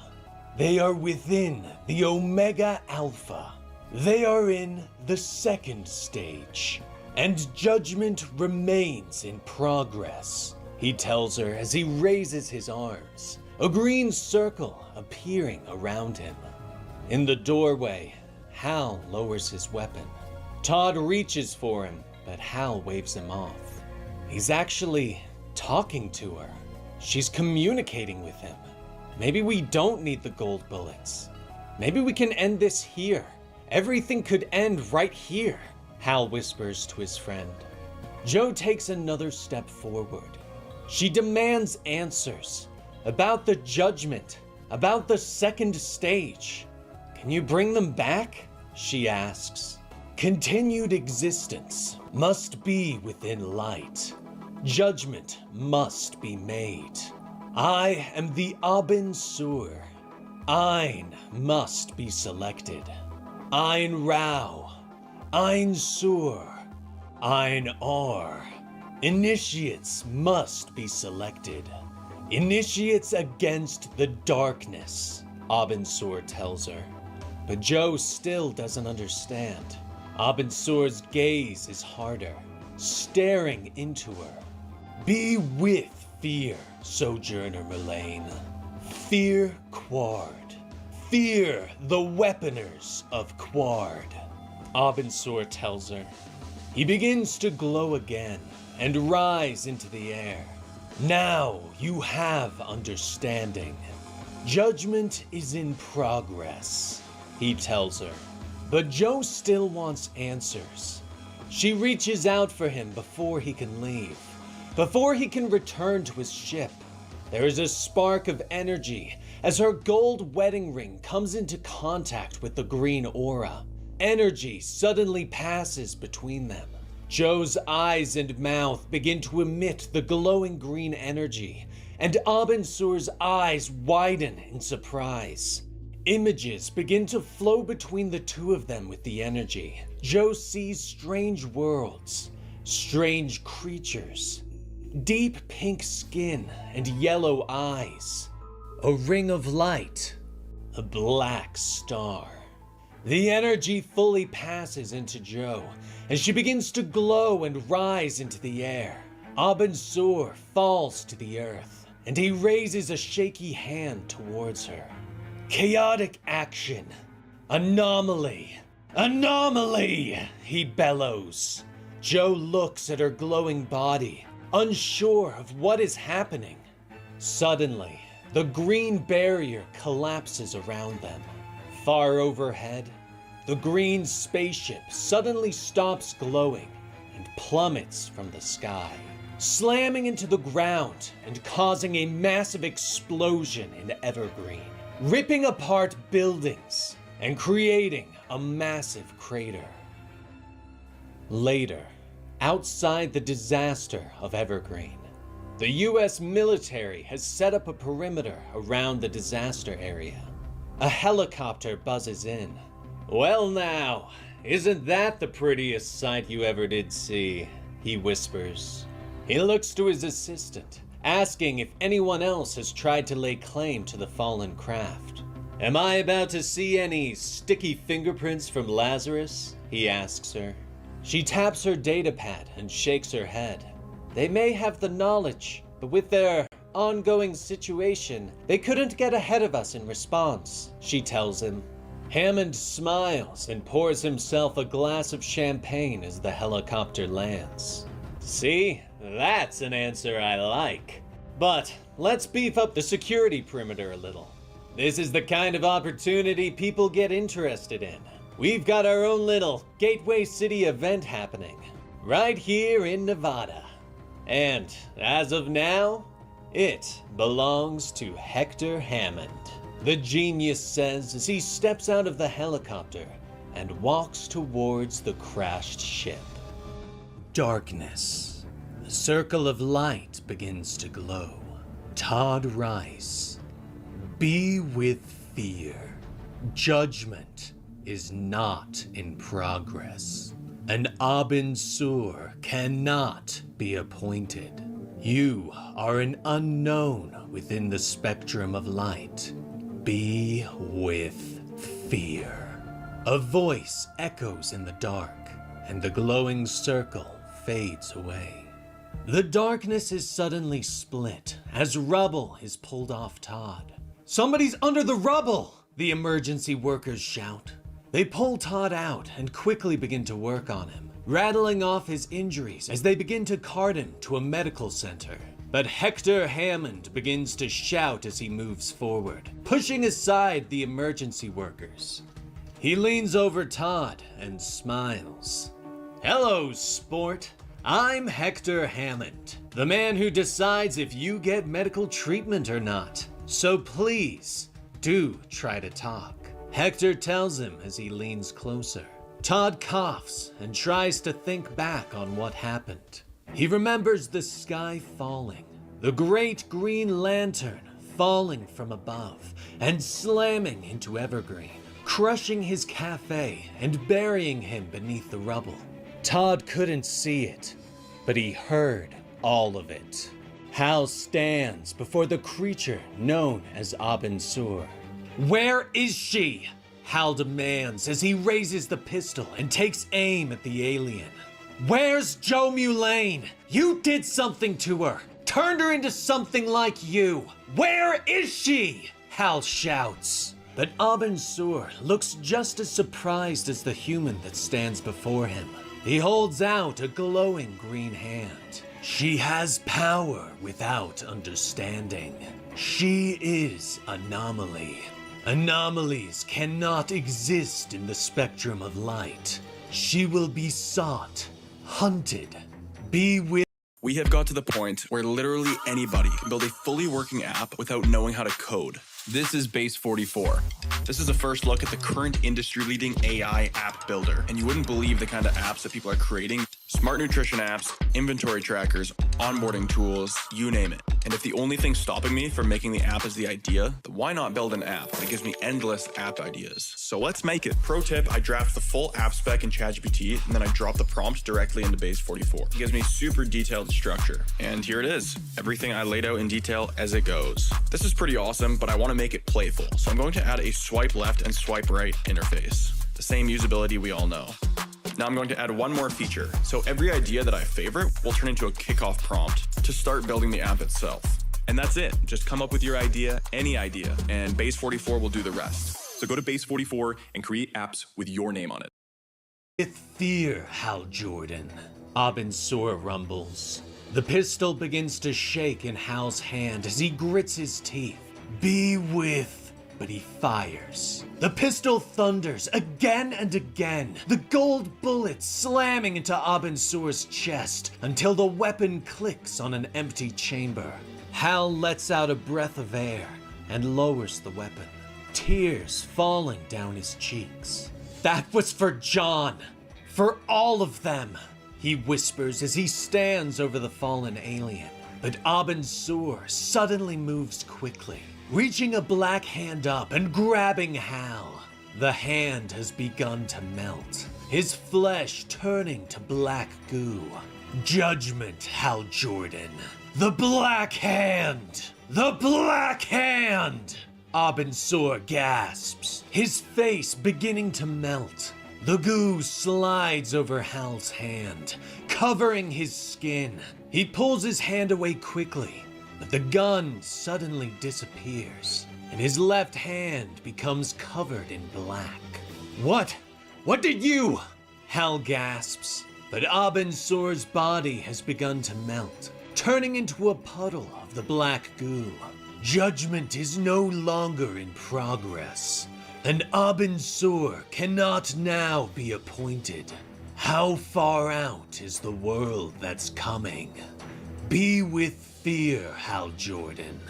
They are within the Omega Alpha. They are in the second stage, and judgment remains in progress, he tells her as he raises his arms, a green circle appearing around him. In the doorway, Hal lowers his weapon. Todd reaches for him, but Hal waves him off. He's actually talking to her. She's communicating with him. Maybe we don't need the gold bullets. Maybe we can end this here. Everything could end right here, Hal whispers to his friend. Joe takes another step forward. She demands answers about the judgment, about the second stage. Can you bring them back? She asks. Continued existence must be within light. Judgment must be made. I am the Abin Sur. Ein must be selected. Ein Rao. Ein Sur. Ein Ar. Initiates must be selected. Initiates against the darkness, Abin Sur tells her. But Joe still doesn't understand. Abin Sur's gaze is harder, staring into her. Be with fear, Sojourner Mulane. Fear Quard. Fear the weaponers of Quard, Abin Sur tells her. He begins to glow again and rise into the air. Now you have understanding. Judgment is in progress, he tells her. But Joe still wants answers. She reaches out for him before he can leave, before he can return to his ship. There is a spark of energy as her gold wedding ring comes into contact with the green aura. Energy suddenly passes between them. Joe's eyes and mouth begin to emit the glowing green energy, and Abin Sur's eyes widen in surprise. Images begin to flow between the two of them with the energy. Joe sees strange worlds, strange creatures, deep pink skin and yellow eyes, a ring of light, a black star. The energy fully passes into Joe, and she begins to glow and rise into the air. Abin Sur falls to the earth, and he raises a shaky hand towards her. Chaotic action. Anomaly. Anomaly, he bellows. Joe looks at her glowing body, unsure of what is happening. Suddenly, the green barrier collapses around them. Far overhead, the green spaceship suddenly stops glowing and plummets from the sky, slamming into the ground and causing a massive explosion in Evergreen, ripping apart buildings and creating a massive crater. Later, outside the disaster of Evergreen, the US military has set up a perimeter around the disaster area. A helicopter buzzes in. "Well now, isn't that the prettiest sight you ever did see?" he whispers. He looks to his assistant, asking if anyone else has tried to lay claim to the fallen craft. "Am I about to see any sticky fingerprints from Lazarus?" he asks her. She taps her datapad and shakes her head. "They may have the knowledge, but with their ongoing situation, they couldn't get ahead of us in response," she tells him. Hammond smiles and pours himself a glass of champagne as the helicopter lands. "See, that's an answer I like. But let's beef up the security perimeter a little. This is the kind of opportunity people get interested in. We've got our own little Gateway City event happening, right here in Nevada. And as of now, it belongs to Hector Hammond," the genius says as he steps out of the helicopter and walks towards the crashed ship. Darkness. The circle of light begins to glow. Todd Rice. Be with fear. Judgment is not in progress. An Abin Sur cannot be appointed. You are an unknown within the spectrum of light. Be with fear. A voice echoes in the dark, and the glowing circle fades away. The darkness is suddenly split as rubble is pulled off Todd. "Somebody's under the rubble!" the emergency workers shout. They pull Todd out and quickly begin to work on him, rattling off his injuries as they begin to cart him to a medical center. But Hector Hammond begins to shout as he moves forward, pushing aside the emergency workers. He leans over Todd and smiles. "Hello, sport. I'm Hector Hammond, the man who decides if you get medical treatment or not. So please, do try to talk," Hector tells him as he leans closer. Todd coughs and tries to think back on what happened. He remembers the sky falling, the great green lantern falling from above and slamming into Evergreen, crushing his cafe and burying him beneath the rubble. Todd couldn't see it, but he heard all of it. Hal stands before the creature known as Abin Sur. "Where is she?" Hal demands as he raises the pistol and takes aim at the alien. "Where's Jo Mulane? You did something to her. Turned her into something like you. Where is she?" Hal shouts. But Abin Sur looks just as surprised as the human that stands before him. He holds out a glowing green hand. "She has power without understanding. She is Anomaly. Anomalies cannot exist in the spectrum of light. She will be sought, hunted, be with..." We have got to the point where literally anybody can build a fully working app without knowing how to code. This is Base 44. This is a first look at the current industry-leading AI app builder, and you wouldn't believe the kind of apps that people are creating. Smart nutrition apps, inventory trackers, onboarding tools, you name it. And if the only thing stopping me from making the app is the idea, then why not build an app that gives me endless app ideas? So let's make it. Pro tip, I draft the full app spec in ChatGPT, and then I drop the prompt directly into Base 44. It gives me super detailed structure. And here it is. Everything I laid out in detail as it goes. This is pretty awesome, but I want to make it playful. So I'm going to add a swipe left and swipe right interface. The same usability we all know. Now I'm going to add one more feature. So every idea that I favorite will turn into a kickoff prompt to start building the app itself. And that's it. Just come up with your idea, any idea, and Base 44 will do the rest. So go to Base 44 and create apps with your name on it. "With fear, Hal Jordan," Abin Sur rumbles. The pistol begins to shake in Hal's hand as he grits his teeth. "Be with..." But he fires. The pistol thunders again and again, the gold bullet slamming into Abin Sur's chest until the weapon clicks on an empty chamber. Hal lets out a breath of air and lowers the weapon, tears falling down his cheeks. That was for John. For all of them, he whispers as he stands over the fallen alien. But Abin Sur suddenly moves quickly, reaching a black hand up and grabbing Hal. The hand has begun to melt, his flesh turning to black goo. Judgment, Hal Jordan. The Black Hand! The Black Hand! Abin Sur gasps, his face beginning to melt. The goo slides over Hal's hand, covering his skin. He pulls his hand away quickly, but the gun suddenly disappears, and his left hand becomes covered in black. What? What did you? Hal gasps, but Abin Sur's body has begun to melt, turning into a puddle of the black goo. Judgment is no longer in progress, and Abin Sur cannot now be appointed. How far out is the world that's coming? Be with fear, Hal Jordan.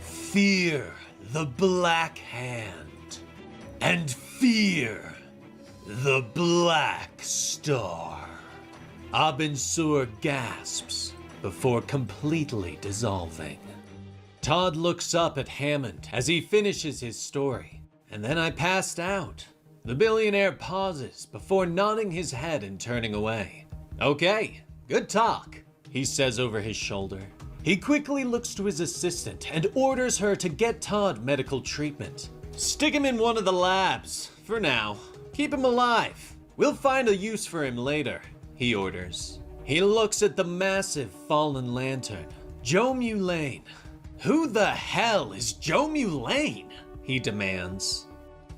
Fear the Black Hand. And fear the Black Star. Abin Sur gasps before completely dissolving. Todd looks up at Hammond as he finishes his story, and then I passed out. The billionaire pauses before nodding his head and turning away. Okay, good talk, he says over his shoulder. He quickly looks to his assistant and orders her to get Todd medical treatment. Stick him in one of the labs, for now. Keep him alive. We'll find a use for him later, he orders. He looks at the massive fallen lantern. Joe Mulane. Who the hell is Joe Mulane? He demands.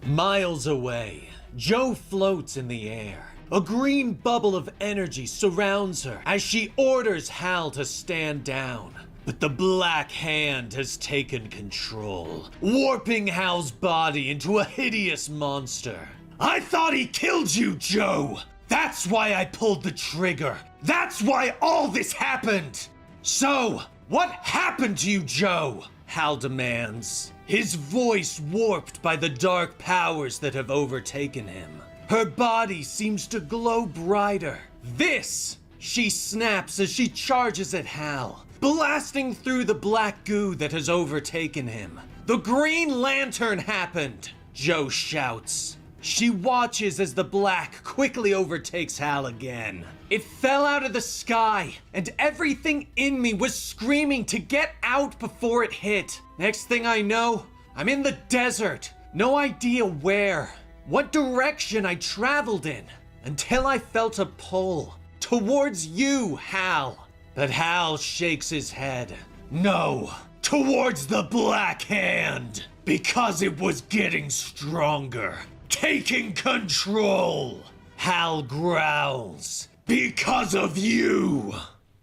Miles away, Joe floats in the air. A green bubble of energy surrounds her as she orders Hal to stand down. But the Black Hand has taken control, warping Hal's body into a hideous monster. I thought he killed you, Joe! That's why I pulled the trigger. That's why all this happened! So, what happened to you, Joe? Hal demands, his voice warped by the dark powers that have overtaken him. Her body seems to glow brighter. This, she snaps as she charges at Hal, blasting through the black goo that has overtaken him. The Green Lantern happened, Joe shouts. She watches as the black quickly overtakes Hal again. It fell out of the sky, and everything in me was screaming to get out before it hit. Next thing I know, I'm in the desert. No idea where, what direction I traveled in, until I felt a pull towards you, Hal. But Hal shakes his head. No, towards the Black Hand, because it was getting stronger. Taking control! Hal growls. Because of you!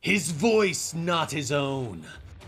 His voice not his own.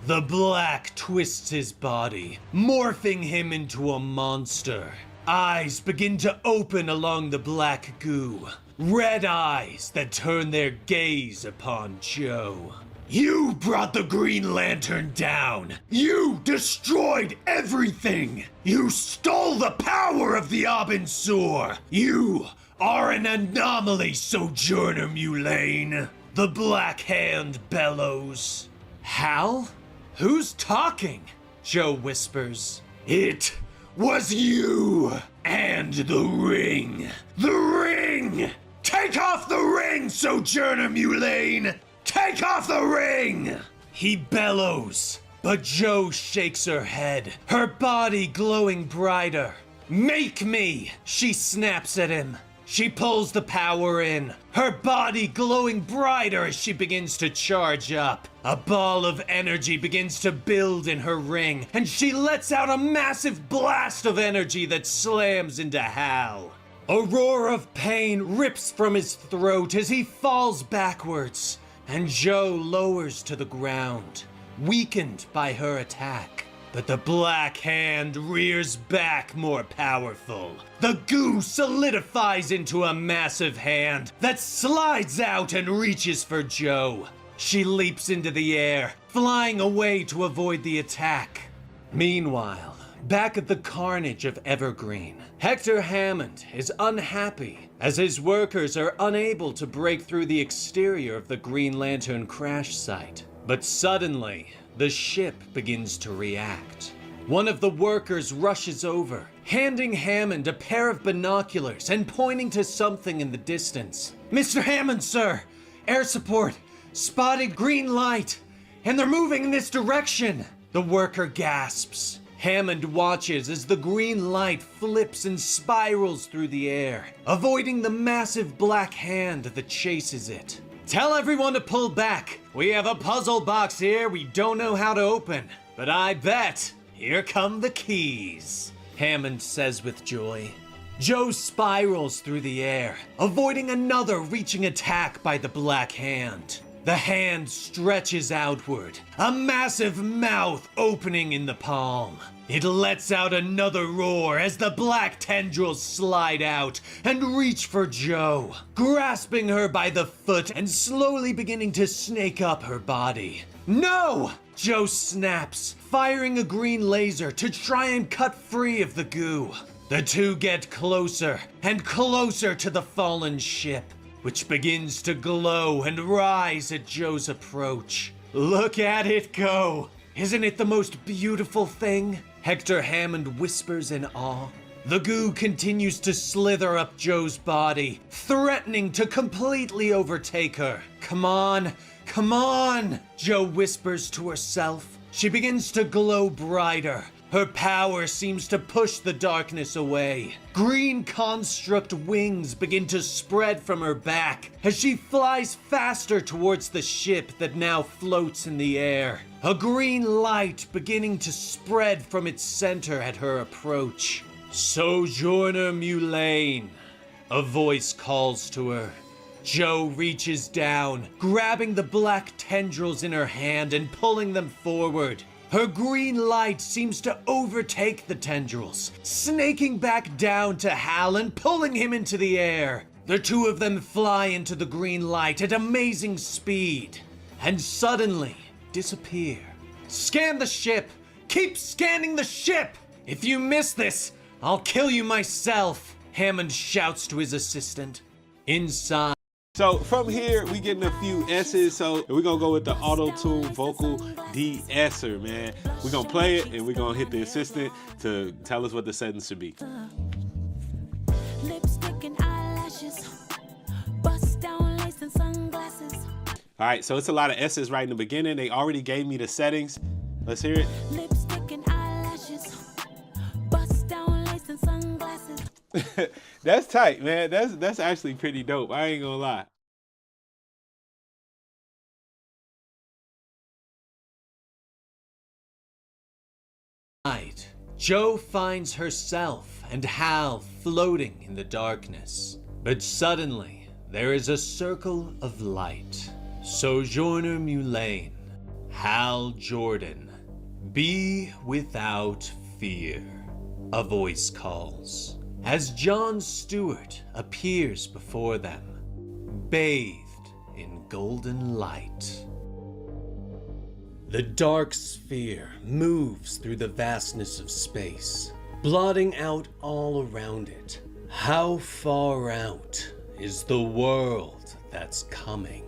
The black twists his body, morphing him into a monster. Eyes begin to open along the black goo. Red eyes that turn their gaze upon Joe. You brought the Green Lantern down! You destroyed everything! You stole the power of the Abin Sur! You are an anomaly, Sojourner Mulane! The Black Hand bellows. Hal? Who's talking? Joe whispers. It was you! And the ring! The ring! Take off the ring, Sojourner Mulane! Take off the ring! He bellows, but Joe shakes her head, her body glowing brighter. Make me! She snaps at him. She pulls the power in, her body glowing brighter as she begins to charge up. A ball of energy begins to build in her ring, and she lets out a massive blast of energy that slams into Hal. A roar of pain rips from his throat as he falls backwards. And Joe lowers to the ground, weakened by her attack. But the Black Hand rears back more powerful. The goo solidifies into a massive hand that slides out and reaches for Joe. She leaps into the air, flying away to avoid the attack. Meanwhile, back at the carnage of Evergreen, Hector Hammond is unhappy as his workers are unable to break through the exterior of the Green Lantern crash site. But suddenly, the ship begins to react. One of the workers rushes over, handing Hammond a pair of binoculars and pointing to something in the distance. "Mr. Hammond, sir! Air support! Spotted green light! And they're moving in this direction!" The worker gasps. Hammond watches as the green light flips and spirals through the air, avoiding the massive black hand that chases it. "Tell everyone to pull back. We have a puzzle box here we don't know how to open. But I bet here come the keys," Hammond says with joy. Joe spirals through the air, avoiding another reaching attack by the black hand. The hand stretches outward, a massive mouth opening in the palm. It lets out another roar as the black tendrils slide out and reach for Joe, grasping her by the foot and slowly beginning to snake up her body. "No!" Joe snaps, firing a green laser to try and cut free of the goo. The two get closer and closer to the fallen ship, which begins to glow and rise at Joe's approach. "Look at it go! Isn't it the most beautiful thing?" Hector Hammond whispers in awe. The goo continues to slither up Joe's body, threatening to completely overtake her. "Come on, come on," Joe whispers to herself. She begins to glow brighter. Her power seems to push the darkness away. Green construct wings begin to spread from her back as she flies faster towards the ship that now floats in the air. A green light beginning to spread from its center at her approach. "Sojourner Mulane," a voice calls to her. Joe reaches down, grabbing the black tendrils in her hand and pulling them forward. Her green light seems to overtake the tendrils, snaking back down to Hal and pulling him into the air. The two of them fly into the green light at amazing speed, and suddenly disappear. "Scan the ship! Keep scanning the ship! If you miss this, I'll kill you myself," Hammond shouts to his assistant. Inside. So from here, we getting a few S's. So we're gonna go with the auto-tune vocal de-esser, man. We're gonna play it and we're gonna hit the assistant to tell us what the settings should be. Lipstick and eyelashes, bust down lace and sunglasses. All right, so it's a lot of S's right in the beginning. They already gave me the settings. Let's hear it. Lipstick and eyelashes, bust down lace and sunglasses. That's tight, man. That's actually pretty dope. I ain't gonna lie. Joe finds herself and Hal floating in the darkness. But suddenly, there is a circle of light. Sojourner Mulane, Hal Jordan, be without fear, a voice calls, as John Stewart appears before them, bathed in golden light. The dark sphere moves through the vastness of space, blotting out all around it. How far out is the world that's coming?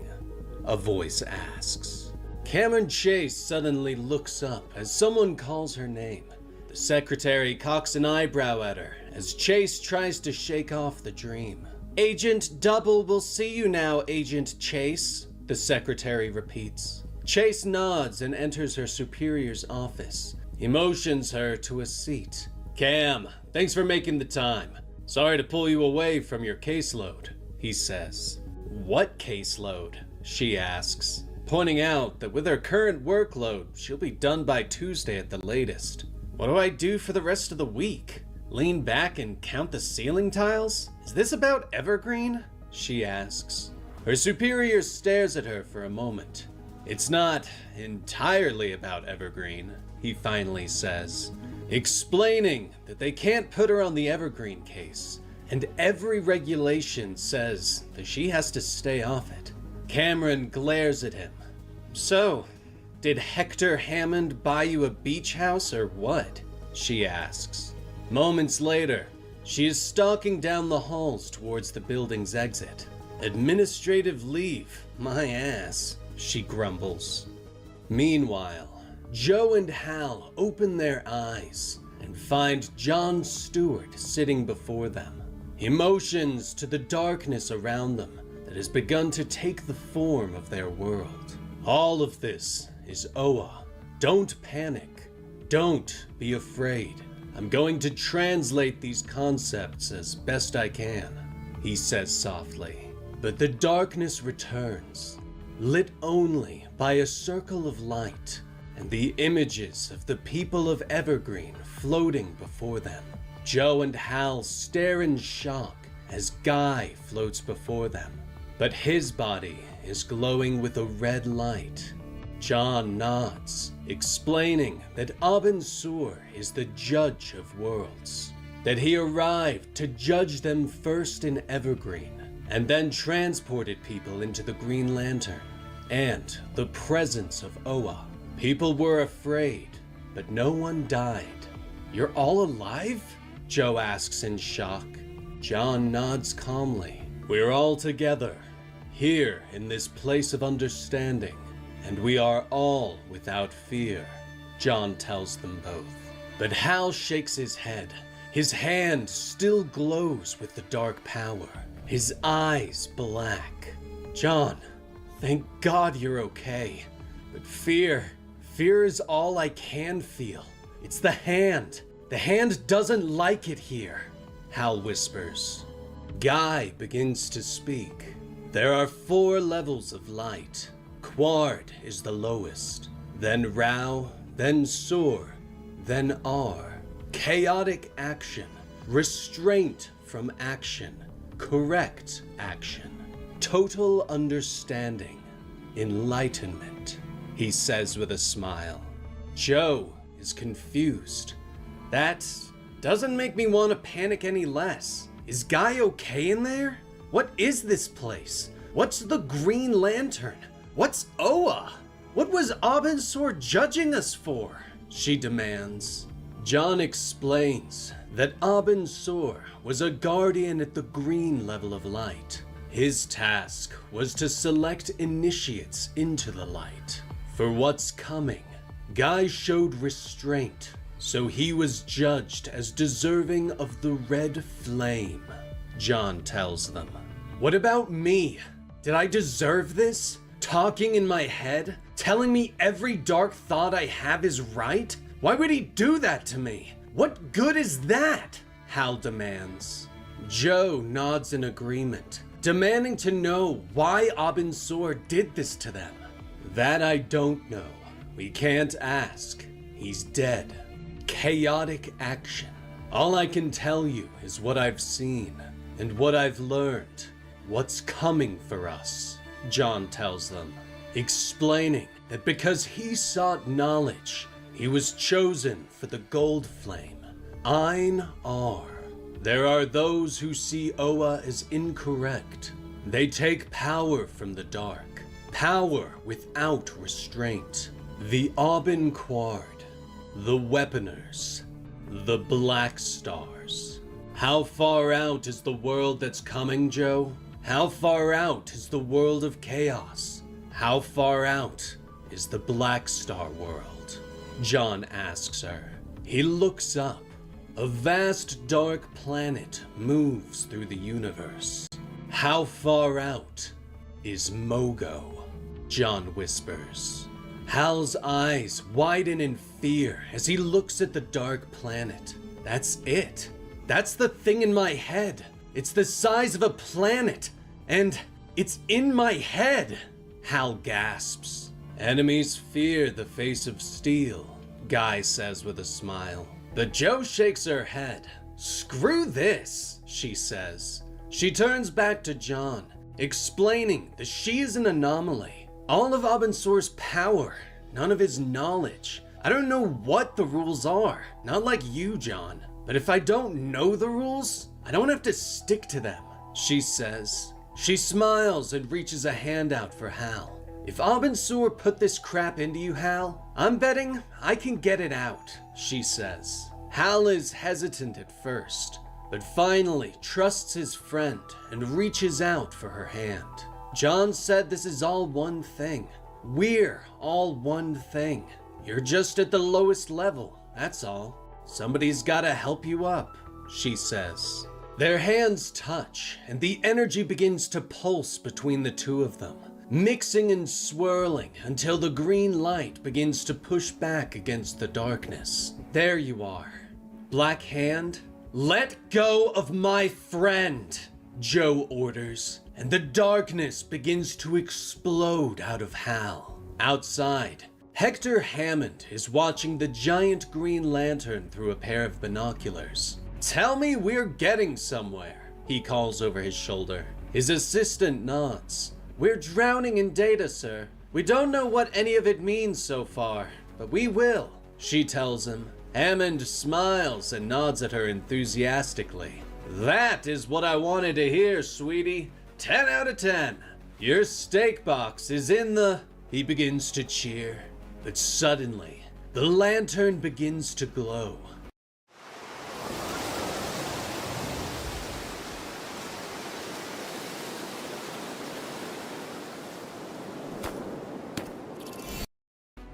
A voice asks. Cameron Chase suddenly looks up as someone calls her name. The secretary cocks an eyebrow at her as Chase tries to shake off the dream. "Agent Double will see you now, Agent Chase," the secretary repeats. Chase nods and enters her superior's office. He motions her to a seat. "Cam, thanks for making the time. Sorry to pull you away from your caseload," he says. "What caseload?" she asks, pointing out that with her current workload, she'll be done by Tuesday at the latest. "What do I do for the rest of the week? Lean back and count the ceiling tiles? Is this about Evergreen?" she asks. Her superior stares at her for a moment. "It's not entirely about Evergreen," he finally says, explaining that they can't put her on the Evergreen case, and every regulation says that she has to stay off it. Cameron glares at him. "So, did Hector Hammond buy you a beach house or what?" she asks. Moments later, she is stalking down the halls towards the building's exit. Administrative leave, my ass, she grumbles. Meanwhile, Joe and Hal open their eyes and find Jon Stewart sitting before them. He motions to the darkness around them that has begun to take the form of their world. All of this is Oa. Don't panic. Don't be afraid. I'm going to translate these concepts as best I can, he says softly. But the darkness returns, lit only by a circle of light and the images of the people of Evergreen floating before them. Joe and Hal stare in shock as Guy floats before them, but his body is glowing with a red light. Jon nods, explaining that Abin Sur is the judge of worlds, that he arrived to judge them first in Evergreen, and then transported people into the Green Lantern, and the presence of Oa. People were afraid, but no one died. You're all alive? Joe asks in shock. Jon nods calmly. We're all together, here in this place of understanding, and we are all without fear, Jon tells them both. But Hal shakes his head. His hand still glows with the dark power, his eyes black. Jon, thank God you're okay. But fear is all I can feel. It's the hand. The hand doesn't like it here, Hal whispers. Guy begins to speak. There are 4 levels of light. Quard is the lowest, then Rao, then Sur, then R. Chaotic action, restraint from action, correct action, total understanding, enlightenment, he says with a smile. Joe is confused. That doesn't make me want to panic any less. Is Guy okay in there? What is this place? What's the Green Lantern? What's Oa? What was Abin Sur judging us for? She demands. Jon explains that Abin Sur was a guardian at the green level of light. His task was to select initiates into the light. For what's coming, Guy showed restraint, so he was judged as deserving of the red flame, Jon tells them. What about me? Did I deserve this? Talking in my head? Telling me every dark thought I have is right? Why would he do that to me? What good is that? Hal demands. Joe nods in agreement, demanding to know why Abin Sur did this to them. That I don't know. We can't ask. He's dead. Chaotic action. All I can tell you is what I've seen and what I've learned. What's coming for us, Jon tells them, explaining that because he sought knowledge, he was chosen for the Gold Flame, Ein-Ar. There are those who see Oa as incorrect. They take power from the dark, power without restraint. The Abin Quard, the Weaponers, the Black Stars. How far out is the world that's coming, Joe? How far out is the world of chaos? How far out is the Black Star world? Jon asks her. He looks up. A vast dark planet moves through the universe. How far out is Mogo? Jon whispers. Hal's eyes widen in fear as he looks at the dark planet. That's it. That's the thing in my head. It's the size of a planet. And it's in my head. Hal gasps. Enemies fear the face of steel, Guy says with a smile. But Joe shakes her head. Screw this, she says. She turns back to Jon, explaining that she is an anomaly. All of Abin Sur's power, none of his knowledge. I don't know what the rules are, not like you, Jon. But if I don't know the rules, I don't have to stick to them, she says. She smiles and reaches a hand out for Hal. If Abin Sur put this crap into you, Hal, I'm betting I can get it out, she says. Hal is hesitant at first, but finally trusts his friend and reaches out for her hand. John said this is all one thing. We're all one thing. You're just at the lowest level, that's all. Somebody's gotta help you up, she says. Their hands touch, and the energy begins to pulse between the two of them, mixing and swirling until the green light begins to push back against the darkness. There you are. Black Hand, let go of my friend, Joe orders, and the darkness begins to explode out of Hal. Outside, Hector Hammond is watching the giant Green Lantern through a pair of binoculars. Tell me we're getting somewhere, he calls over his shoulder. His assistant nods. We're drowning in data, sir. We don't know what any of it means so far, but we will, she tells him. Hammond smiles and nods at her enthusiastically. That is what I wanted to hear, sweetie. 10 out of 10. Your steak box is in the... He begins to cheer, but suddenly, the lantern begins to glow.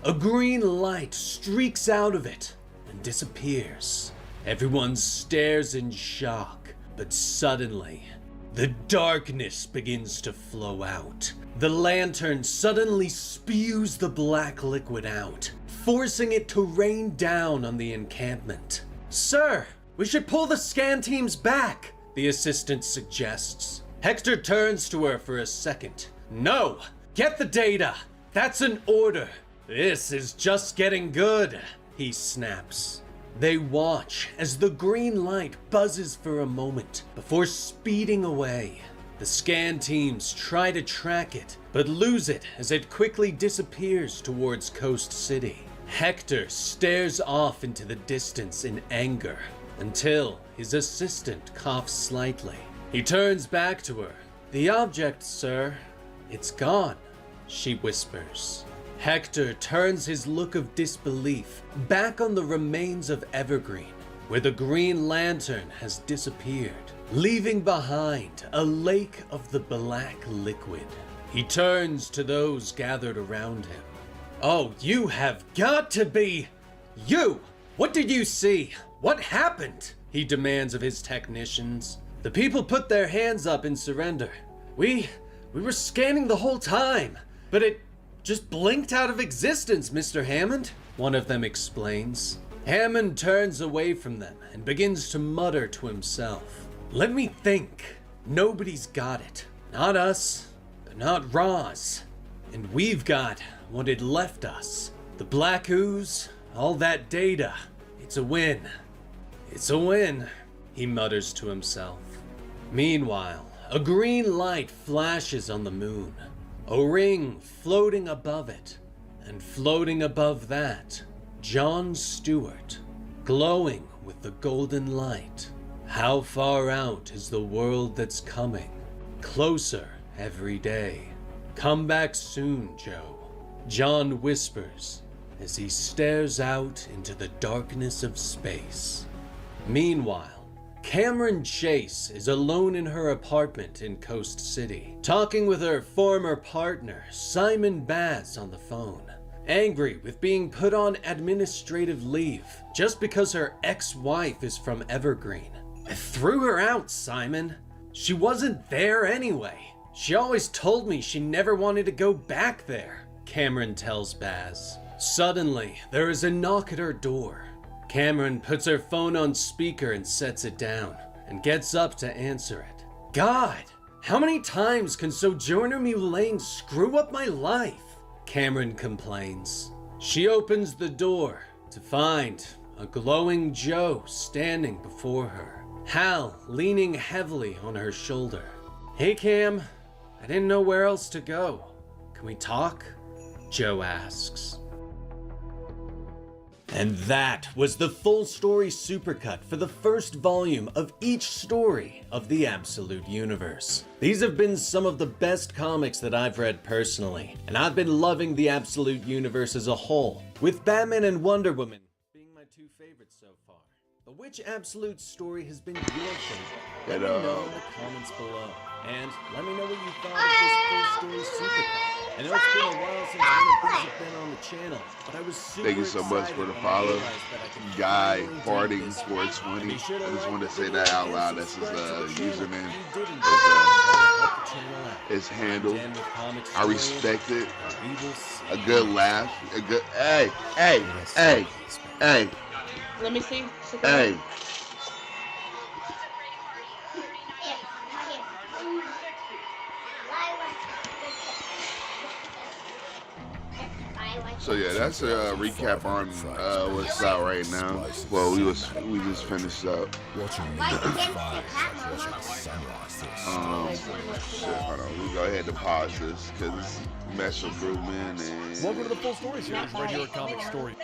A green light streaks out of it and disappears. Everyone stares in shock, but suddenly, the darkness begins to flow out. The lantern suddenly spews the black liquid out, forcing it to rain down on the encampment. Sir, we should pull the scan teams back, the assistant suggests. Hector turns to her for a second. No, get the data. That's an order. This is just getting good, he snaps. They watch as the green light buzzes for a moment before speeding away. The scan teams try to track it, but lose it as it quickly disappears towards Coast City. Hector stares off into the distance in anger until his assistant coughs slightly. He turns back to her. The object, sir, it's gone, she whispers. Hector turns his look of disbelief back on the remains of Evergreen, where the Green Lantern has disappeared, leaving behind a lake of the black liquid. He turns to those gathered around him. Oh, you have got to be... You! What did you see? What happened? He demands of his technicians. The people put their hands up in surrender. We were scanning the whole time, but it just blinked out of existence, Mr. Hammond, one of them explains. Hammond turns away from them and begins to mutter to himself. Let me think. Nobody's got it. Not us, but not Roz. And we've got what it left us. The black ooze, all that data. It's a win. It's a win, he mutters to himself. Meanwhile, a green light flashes on the moon. A ring floating above it, and floating above that, John Stewart, glowing with the golden light. How far out is the world that's coming? Closer every day. Come back soon, Joe, John whispers as he stares out into the darkness of space. Meanwhile, Cameron Chase is alone in her apartment in Coast City, talking with her former partner, Simon Baz, on the phone, angry with being put on administrative leave just because her ex-wife is from Evergreen. I threw her out, Simon. She wasn't there anyway. She always told me she never wanted to go back there, Cameron tells Baz. Suddenly, there is a knock at her door. Cameron puts her phone on speaker and sets it down, and gets up to answer it. God, how many times can Sojourner Mulane screw up my life? Cameron complains. She opens the door to find a glowing Joe standing before her, Hal leaning heavily on her shoulder. Hey Cam, I didn't know where else to go. Can we talk? Joe asks. And that was the full story supercut for the first volume of each story of the Absolute Universe. These have been some of the best comics that I've read personally, and I've been loving the Absolute Universe as a whole, with Batman and Wonder Woman being my two favorites so far. But which Absolute story has been your favorite? Let And, me know in the comments below. And let me know what you thought of this full story supercut. I know it's been a while since one of these have been on the channel, but I was super Thank you so much for the follow. Guy Farting 420. I just want to say that out loud. That's his username. His handle. I respect it. A good laugh. A good hey. Let me see. Hey. So yeah, that's a recap on what's out right now. Well, we just finished up. Shit, hold on. We go ahead and pause this because Metro Boomin and Welcome to the Full Story Series, right here at Comic Story.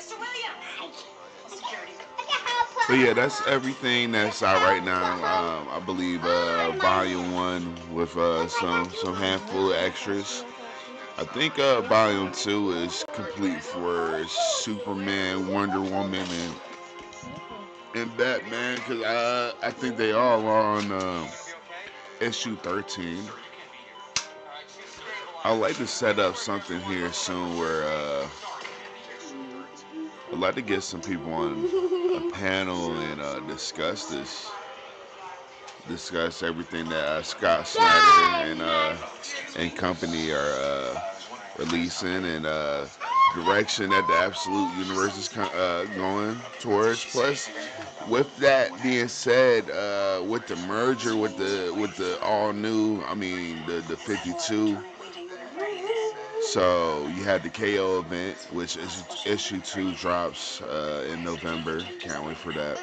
But yeah, that's everything that's out right now. I believe Volume 1 with some handful of extras. I think Volume 2 is complete for Superman, Wonder Woman, and Batman, because I think they all are on issue 13. I'd like to set up something here soon where I'd like to get some people on a panel and discuss everything that Scott Snyder and company are releasing, and direction that the Absolute Universe is going towards. Plus, with that being said, with the merger with the all new, the 52. So you had the KO event, which is issue 2 drops in November. Can't wait for that.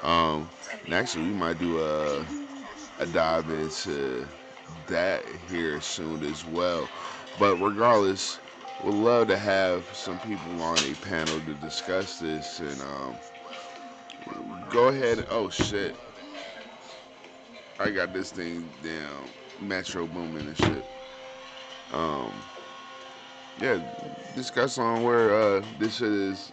And actually, we might do a dive into that here soon as well. But regardless, we'd love to have some people on a panel to discuss this. And go ahead. Oh shit! I got this thing down. Metro Boomin and shit. Yeah, discuss on where this shit is,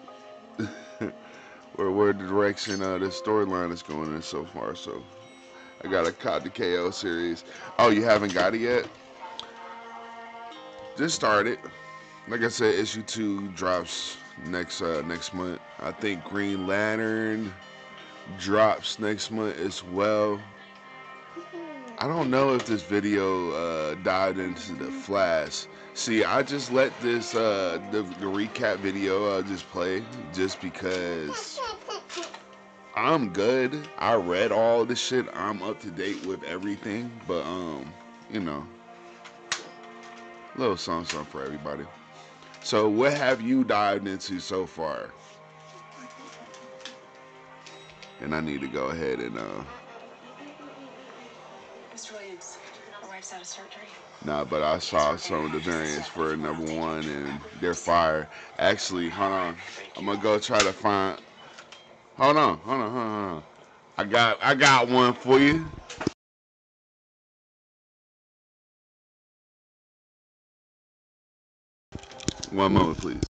where the direction the storyline is going in so far. So I got a caught the KO series. Oh, you haven't got it yet? Just started. Like I said, issue 2 drops next month. I think Green Lantern drops next month as well. I don't know if this video dived into the Flash. See, I just let this the recap video just play just because I'm good. I read all this shit. I'm up to date with everything. But you know, little something for everybody. So what have you dived into so far? And I need to go ahead and Mr. Williams, my wife's out of surgery. Nah, but I saw some of the variants for #1 and they're fire. Actually, hold on. I'm gonna go try to find. Hold on. I got one for you. One moment, please.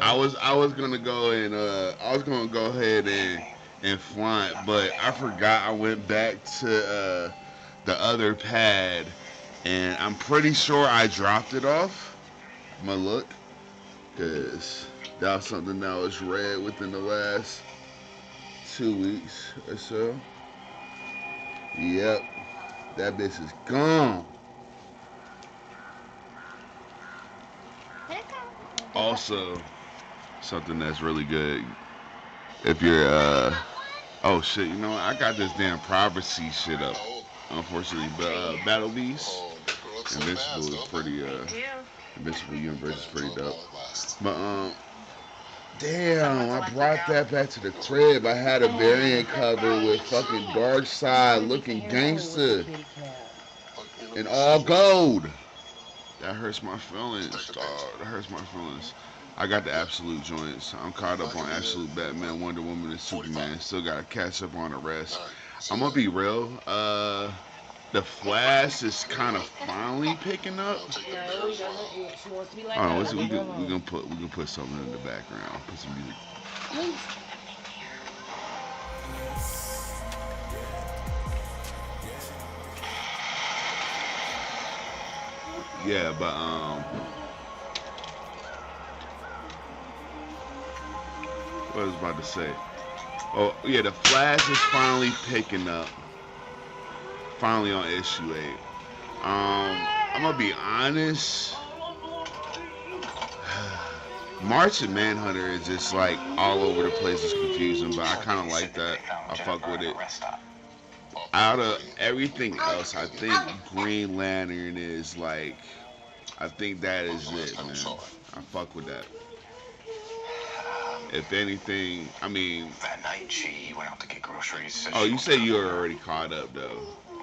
I was gonna go and go ahead and flaunt, but I forgot I went back to the other pad, and I'm pretty sure I dropped it off. I'm gonna look, cause that was something that was read within the last 2 weeks or so. Yep, that bitch is gone. Also, something that's really good. If you're, oh shit, you know what? I got this damn privacy shit up. unfortunately. But Battle Beast, Invincible is pretty. Invincible Universe is pretty dope. But damn, I brought that back to the crib. I had a variant cover with fucking Darkseid looking gangster in all gold. That hurts my feelings, dog. That hurts my feelings. I got the absolute joints. I'm caught up on Absolute Batman, Wonder Woman, and Superman. Still gotta catch up on the rest. I'm gonna be real. The Flash is kind of finally picking up. Oh, we can put something in the background. Put some music. Yeah, but what I was about to say. Oh yeah, the Flash is finally picking up. Finally on issue 8. I'm gonna be honest. Martian Manhunter is just like all over the place. It's confusing, but I kind of like that. I fuck with it. Out of everything else, I think Green Lantern is like, I think that is it, man. I fuck with that. If anything, I mean. That night she went out to get groceries. Oh, you said you were already caught up though.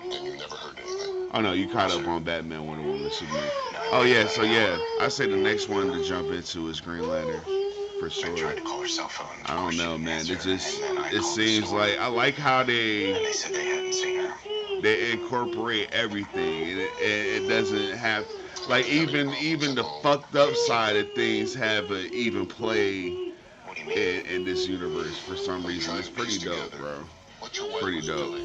Then you never heard anything. Oh no, you caught up on Batman, Wonder Woman, Superman. Oh yeah, so yeah, I say the next one to jump into is Green Lantern, for sure. I tried to call her cell phone. I don't know, man. It seems like I like how they said they hadn't seen her. They incorporate everything. It doesn't have like even the fucked up side of things have an even play in this universe for some reason. It's pretty dope, bro. Pretty dope.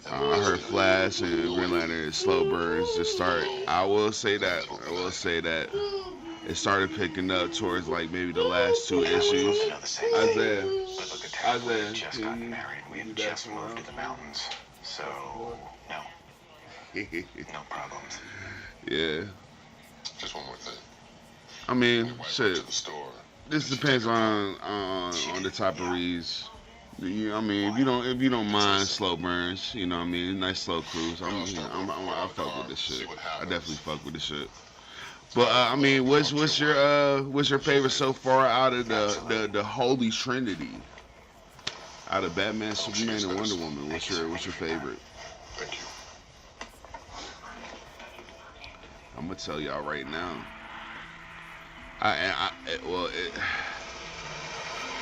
I heard Flash and Green Lantern slow burns to start. I will say that it started picking up towards like maybe the last 2 issues. Isaiah, just gotten married. We have just moved to the mountains, so no problems. Yeah. Just one more thing. I mean, shit. This depends on the type of reads. I mean, if you don't mind slow burns, you know what I mean, nice slow cruise. I fuck with this shit. I definitely fuck with this shit. But I mean, what's your favorite so far out of the Holy Trinity? Out of Batman, Superman, and Wonder Woman, what's your favorite? Thank you. I'm gonna tell y'all right now.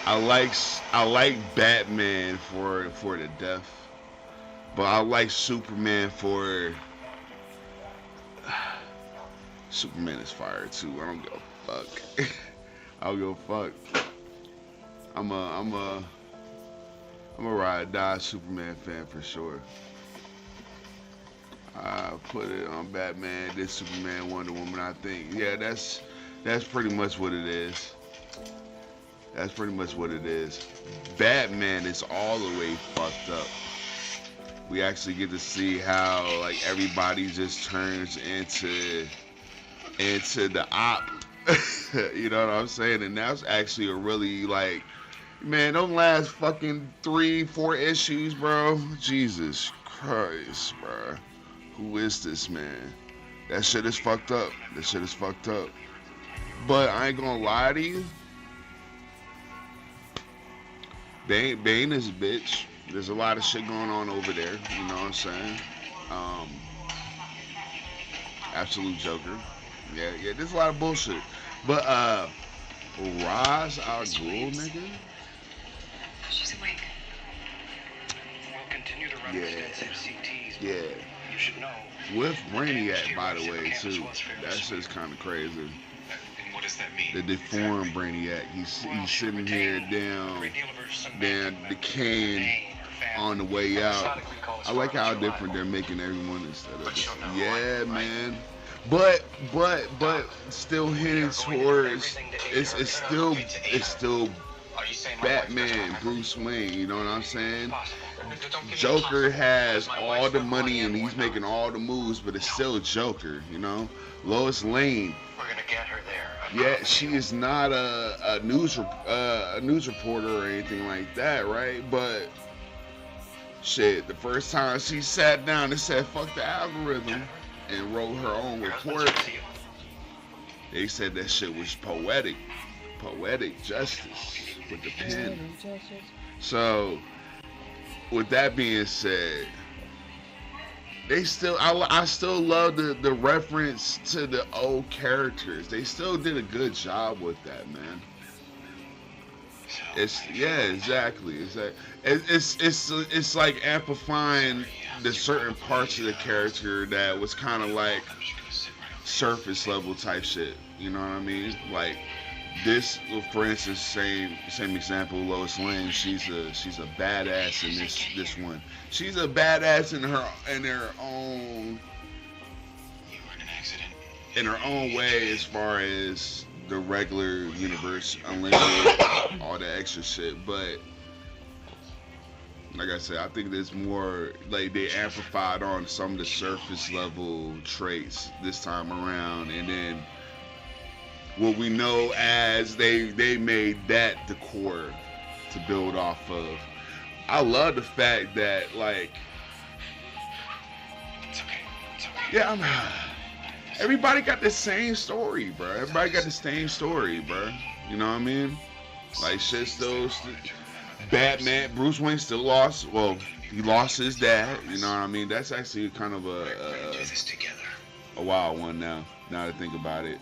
I like Batman for the death, but I like Superman for Superman is fire too. I don't give a fuck. I don't give a fuck. I'm a ride or die Superman fan for sure. I put it on Batman, this Superman, Wonder Woman. I think that's pretty much what it is. That's pretty much what it is. Batman is all the way fucked up. We actually get to see how like everybody just turns into the op. You know what I'm saying? And that's actually a really like, man, those last fucking 3-4 issues, bro. Jesus Christ, bro. Who is this man? That shit is fucked up. That shit is fucked up. But I ain't gonna lie to you. Bane is a bitch. There's a lot of shit going on over there. You know what I'm saying? Absolute Joker. Yeah, there's a lot of bullshit. But Ra's al Ghul, nigga. She's awake. We'll continue to run CTs. Yeah. You should know. With Brainiac, by the way, too. That shit's kind of crazy. And what does that mean? The deformed Brainiac. He's sitting here down decaying on the way out. I like how different they're making everyone instead of this. Yeah, man. But still heading towards it's still Batman, Bruce Wayne, you know what I'm saying? Joker has all the money and he's making all the moves, but it's still Joker, you know? Lois Lane. We're gonna get her there. Yeah, she is not a news reporter or anything like that, right? But shit, the first time she sat down and said fuck the algorithm and wrote her own report, they said that shit was poetic justice with the pen. So with that being said, they still, I still love the reference to the old characters. They still did a good job with that, man. It's exactly. It's like amplifying the certain parts of the character that was kind of like surface level type shit. You know what I mean? Like this, for instance, same example. Lois Lane. She's a badass in this one. She's a badass in her own way as far as the regular universe, unlimited, all the extra shit. But like I said, I think there's more, like they amplified on some of the surface level traits this time around, and then what we know as they made that the core to build off of. I love the fact that, like, yeah, everybody got the same story, bro. Everybody got the same story, bro. You know what I mean? Like, shit still, Batman, Bruce Wayne still lost. Well, he lost his dad. You know what I mean? That's actually kind of a wild one now to think about it.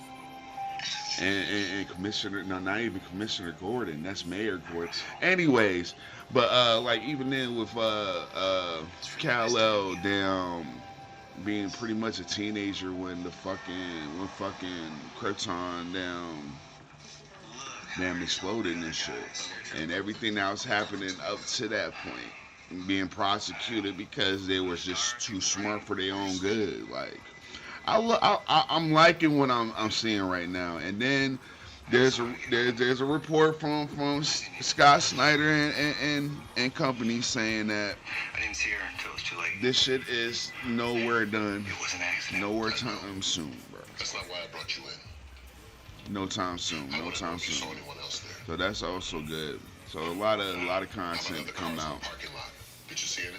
And Commissioner, no, not even Commissioner Gordon. That's Mayor Gordon. Anyways, but like even then with Kal-El down being pretty much a teenager when fucking Krypton damn exploded and shit, and everything that was happening up to that point, being prosecuted because they was just too smart for their own good, like. I'm liking what I'm seeing right now, and then there's a report from Scott Snyder and company saying that I didn't see her until it was too late. This shit is nowhere done, It was an accident. nowhere time soon, bro. That's not why I brought you in. No time soon. So that's also good. So a lot of content to come out. Did you see it?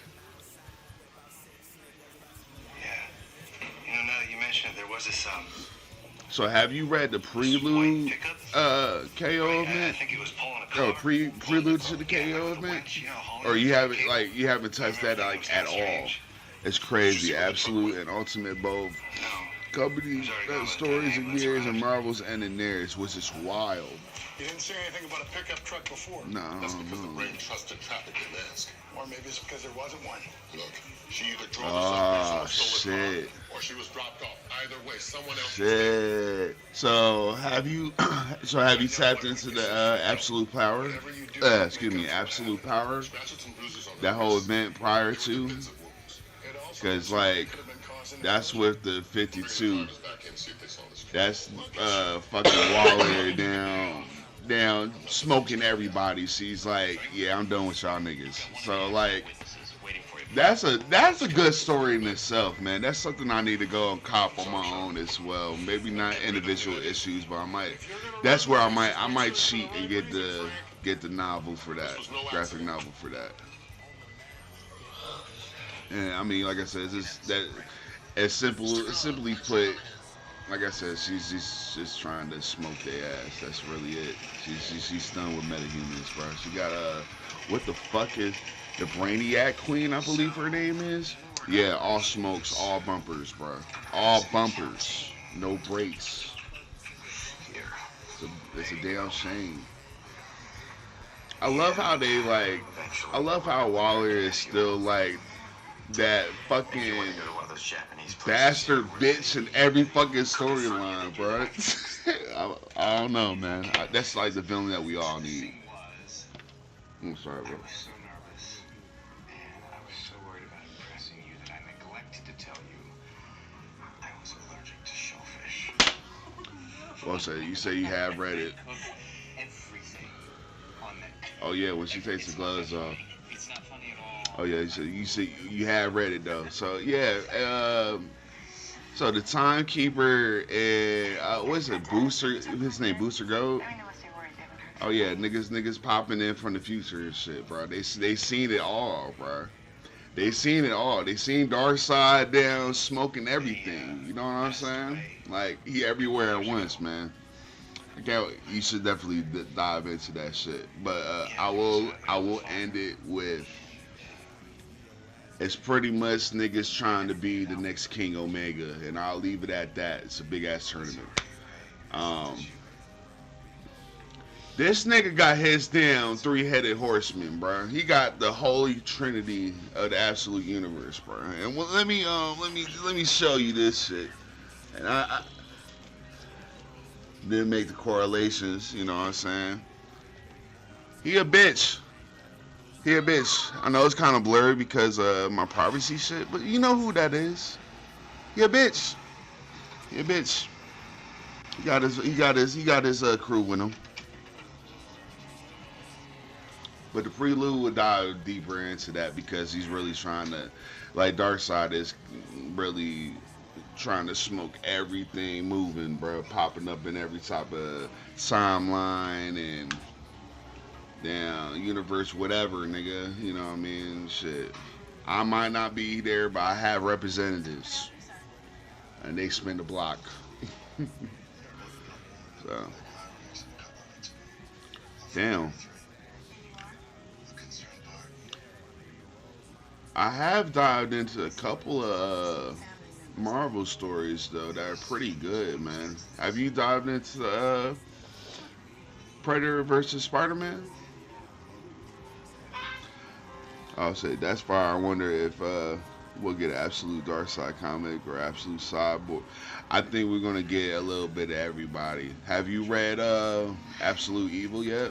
Now that you mention it, there was this So have you read the prelude KO event? I think he was pulling a car. Prelude to the KO event? Or you haven't touched that like at all? It's crazy. Absolute and Ultimate both company stories and years and Marvel's ending theirs, which is wild. You didn't say anything about a pickup truck before. No. That's because the brain trusted traffic didn't ask. Or maybe it's because there wasn't one. Look, she either drove herself or stole a car, or she was dropped off. Either way, someone else. Shit. So have you tapped into the Absolute Power? Absolute Power. That whole event prior to, because like that's with the 52. That's fucking Waller down smoking everybody. She's like, yeah, I'm done with y'all niggas. So like, that's a good story in itself, man. That's something I need to go and cop on my own as well. Maybe not individual issues, but that's where I might cheat and get the novel for that, graphic novel for that. And I mean, like I said, simply put, like I said, she's just trying to smoke their ass. That's really it. She's done with metahumans, bro. She got what the fuck is the Brainiac Queen? I believe her name is. Yeah, all smokes, all bumpers, bro. All bumpers, no brakes. It's a damn shame. I love how I love how Waller is still like that fucking bastard bitch in every fucking storyline, bro. I don't know, man. That's like the villain that we all need. I'm sorry, bro. Well, so you say you have read it. Oh yeah, when she takes the gloves off. Oh yeah, so you see you have read it though. So yeah, so the Timekeeper and what's it, Booster? His name Booster Gold. Oh yeah, niggas popping in from the future and shit, bro. They seen it all, bro. They seen it all. They seen Darkseid down smoking everything. You know what I'm saying? Like, he everywhere at once, man. You should definitely dive into that shit. But I will end it with, it's pretty much niggas trying to be the next King Omega, and I'll leave it at that. It's a big ass tournament. This nigga got his damn three-headed horseman, bro. He got the holy trinity of the absolute universe, bro. And let me show you this shit. And I then make the correlations, you know what I'm saying? He a bitch. He a bitch. I know it's kind of blurry because of my privacy shit, but you know who that is. He a bitch. He a bitch. He got his crew with him. But the prelude would dive deeper into that because he's really trying to, like, Darkseid is really trying to smoke everything moving, bro, popping up in every type of timeline and damn universe, whatever, nigga. You know what I mean? Shit. I might not be there, but I have representatives, and they spin the block. So, damn. I have dived into a couple of Marvel stories though that are pretty good, man. Have you dived into Predator versus Spider-Man? I'll say that's fire. I wonder if we'll get an Absolute Darkseid comic or Absolute Cyborg. I think we're gonna get a little bit of everybody. Have you read Absolute Evil yet?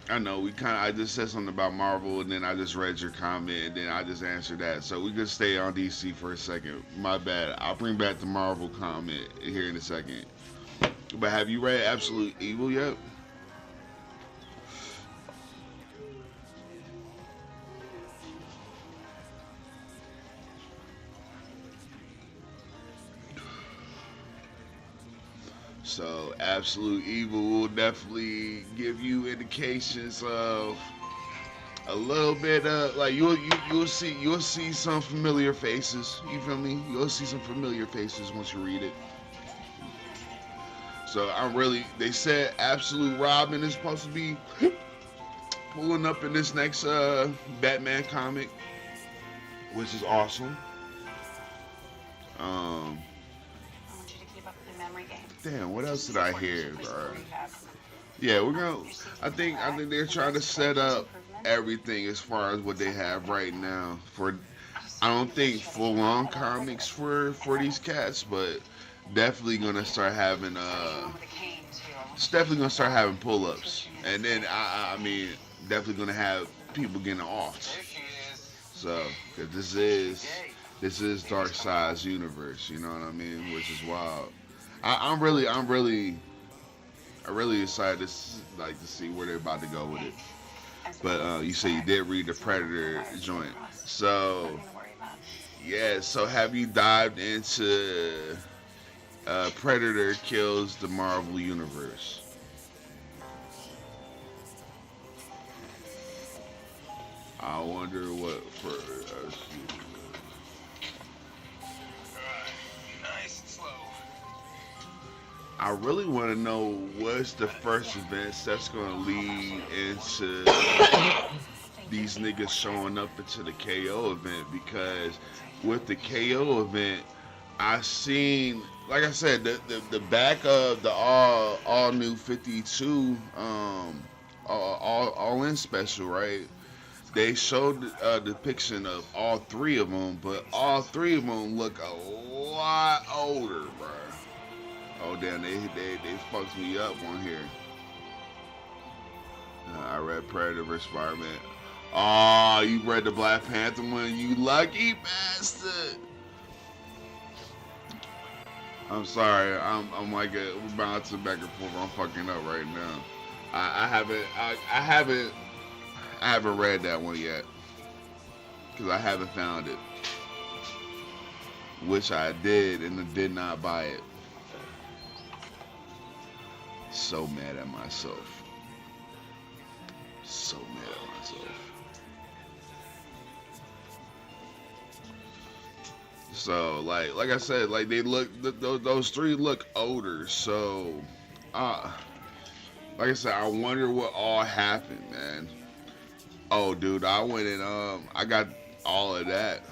I know I just said something about Marvel, and then I just read your comment, and then I just answered that. So we could stay on DC for a second. My bad. I'll bring back the Marvel comment here in a second. But have you read Absolute Evil yet? So Absolute Evil will definitely give you indications of a little bit of, like, you'll see some familiar faces. You feel me? You'll see some familiar faces once you read it. So they said Absolute Robin is supposed to be pulling up in this next Batman comic, which is awesome. Damn, what else did I hear, bro? Yeah, I think they're trying to set up everything as far as what they have right now. I don't think full-on comics for these cats, but definitely gonna start having pull-ups, and then I mean definitely gonna have people getting off. So, cause this is Darkseid's universe, you know what I mean? Which is wild. I'm really excited to see where they're about to go with it. But you say you did read the Predator joint, so yeah. So have you dived into Predator Kills the Marvel Universe? I wonder what for. I really want to know what's the first events that's going to lead into these niggas showing up into the KO event, because with the KO event, I seen, like I said, the back of the all new 52 all in special, right? They showed a depiction of all three of them, but all three of them look a lot older, bro. Oh damn, they fucked me up on here. I read Predator vs. Spider-Man. Oh, you read the Black Panther one, you lucky bastard. I'm sorry, I'm like we're bouncing back and forth. I'm fucking up right now. I haven't read that one yet, because I haven't found it. Which I did, and I did not buy it. So mad at myself. So mad at myself. So like I said, like they look, those three look older. So, like I said, I wonder what all happened, man. Oh, dude, I went and I got all of that.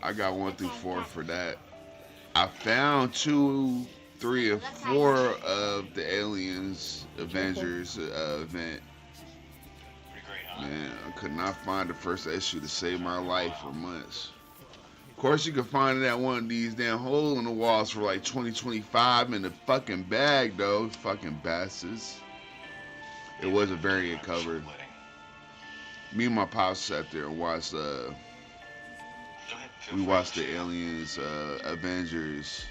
I got 1 through 4 for that. I found 2, 3, and 4 of the Aliens Avengers event. Man, I could not find the first issue to save my life for months. Of course, you can find it at one of these damn hole in the walls for like $20-$25 in the fucking bag, though. Fucking bastards. It was a variant cover. Me and my pops sat there and watched. We watched the Aliens Avengers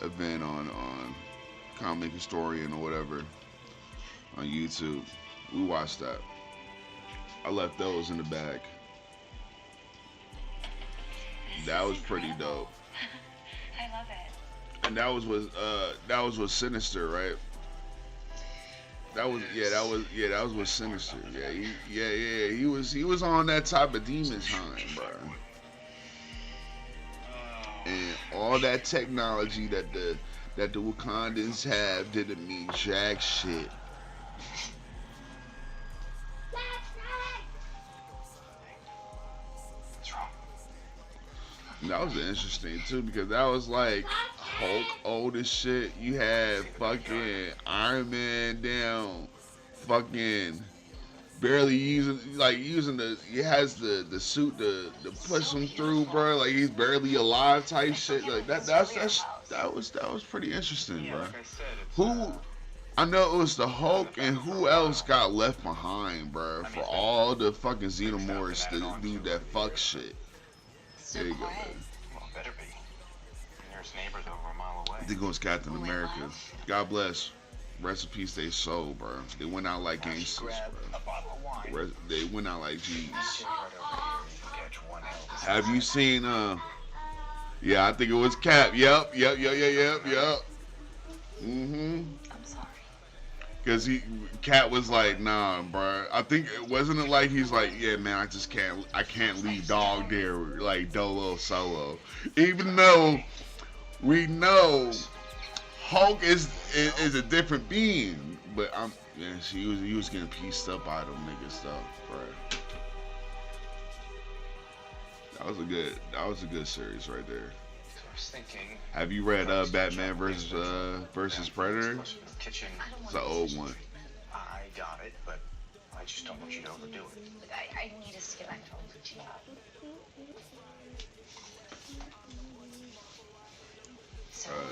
event on Comic Historian or whatever on YouTube. We watched that. I left those in the bag. That was pretty dope. I love it. And that was with Sinister, right? That was with Sinister. Yeah. He was on that type of demon time, bro. And all that technology that the Wakandans have didn't mean jack shit. That was interesting too, because that was like Hulk old as shit. You had fucking Iron Man down, fucking barely using the, he has the suit to push him through, bro. Like he's barely alive type shit. Like that was pretty interesting, bro. I know it was the Hulk, and who else got left behind, bro, for all the fucking Xenomorphs to do that fuck shit. There you go, man. Well, better be. The nearest neighbor's over a mile away. I think it was Captain America. God bless. Rest in peace, they soul, bro. They went out like gangsters, bro. They went out like G's. Have you seen, yeah, I think it was Cap. Yep. I'm sorry. Because Cat was like, nah, bro. I think, wasn't it like he's like, yeah, man, I can't leave Dog there, like Dolo solo. Even though we know Hulk is a different being, but he was getting pieced up by them niggas stuff, bro. That was a good series right there. Have you read Batman versus Predator? It's an old one. I got it, but I just don't want you to overdo it. But I need us to get back to home.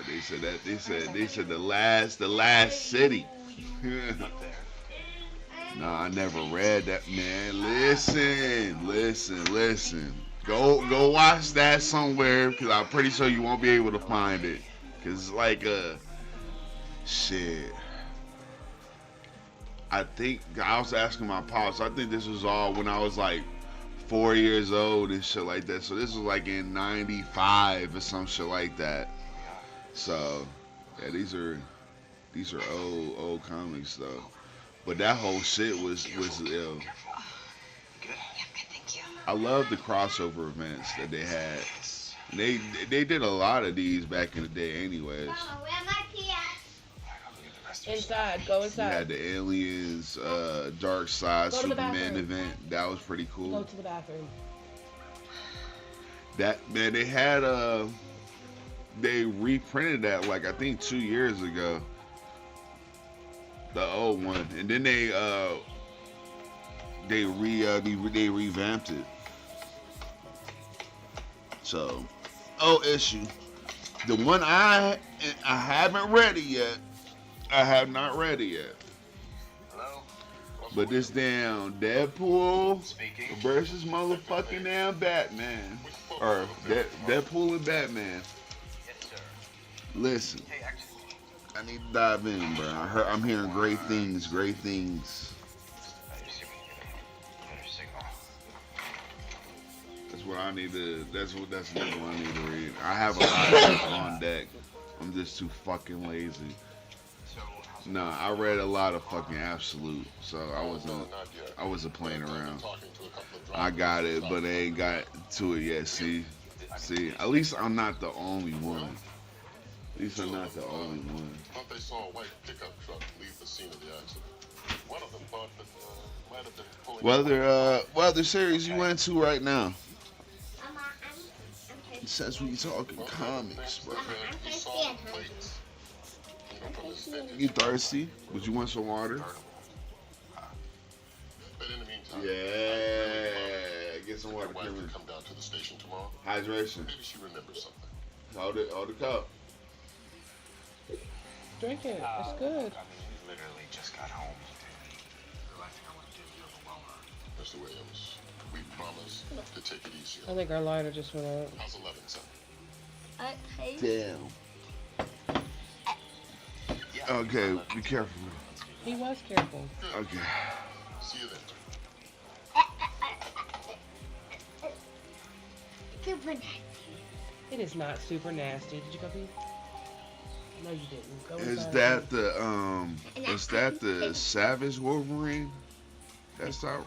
They said the last city. No, I never read that, man. Listen. Go watch that somewhere, because I'm pretty sure you won't be able to find it. Because it's like shit. I think, I was asking my pops, I think this was all when I was like 4 years old and shit like that. So this was like in 95 or some shit like that. So, yeah, these are old comics though. But that whole shit was ill. I love the crossover events that they had. They did a lot of these back in the day anyways. Inside, go inside. You had the Aliens, Dark Side, Superman event. That was pretty cool. Go to the bathroom. That, man, they had they reprinted that like I think 2 years ago. The old one, and then they revamped it. So, issue. The one I haven't read it yet. I have not read it yet. Hello? But this damn Deadpool versus motherfucking damn Batman. Or Deadpool and Batman. Listen. I need to dive in, bro. I'm hearing great things. That's what I need to. That's what I need to read. I have a lot on deck. I'm just too fucking lazy. Nah, I read a lot of fucking Absolute, so I wasn't playing around. I got it, but I ain't got to it yet. See, at least I'm not the only one. At least I'm not the only one. Thought they saw a white pickup truck leave the scene of the accident. One of them thought that might have been pulling. Weather series you into right now? Since we talking comics, bro. You thirsty? Would you want some water? Yeah, get some water. Come down to the station tomorrow. Hydration. Maybe she remembers something. Hold the cup. Drink it. It's good. I mean, we literally just got home. The last thing I want to do is feel alone. Mr. Williams, we promise to take it easy. I think our lighter just went out. How's 11, son? Damn. Okay, be careful. He was careful. Okay. See you then. Super nasty. It is not super nasty. Did you go pee? No, you didn't. Go Is inside. that the Savage Wolverine? That's not.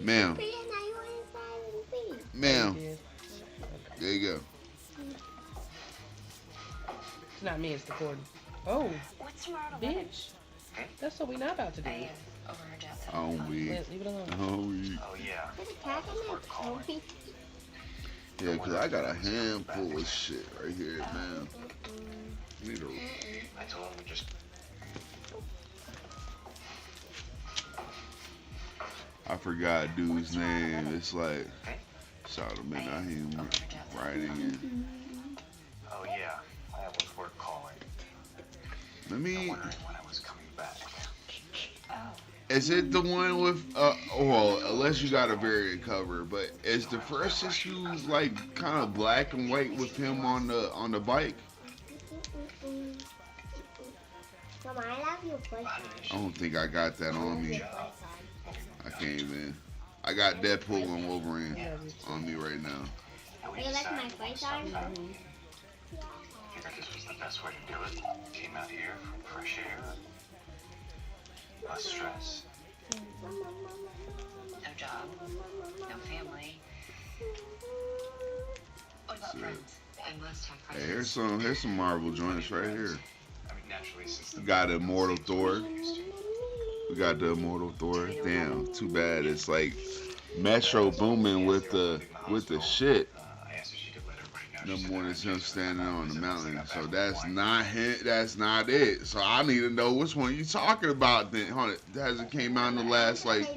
Ma'am. Ma'am. There you go. It's not me, it's the cord. Oh, What's tomorrow? bitch. That's what we not about to do. Oh, we. Leave it alone. Oh, we. Oh, yeah. Yeah, because I got a handful of shit right here, man. Need a. I told him we just. I forgot dude's name. It's like. Shout him in. I hear him writing in. Oh, yeah. I was work calling. Let me. Wondering when I was coming back. Is it the one with well, unless you got a variant cover, but is the first issue like kind of black and white with him on the bike? Mama, I love you, boyfriend. I don't think I got that on me. I can't even. I got Deadpool and Wolverine on me right now. You like my face on? Figured this was the best way to do it. Came out here for fresh air. Less stress. No job. No family. What about friends? And less time Hey, here's some Marvel joints right here. I mean, naturally, since We got the Immortal Thor. We got the Immortal Thor. Damn, too bad it's like Metro booming with the shit. Number one is him standing on the mountain. So that's not him. That's not it. So I need to know which one you talking about then. Hold it. Has it came out in the last like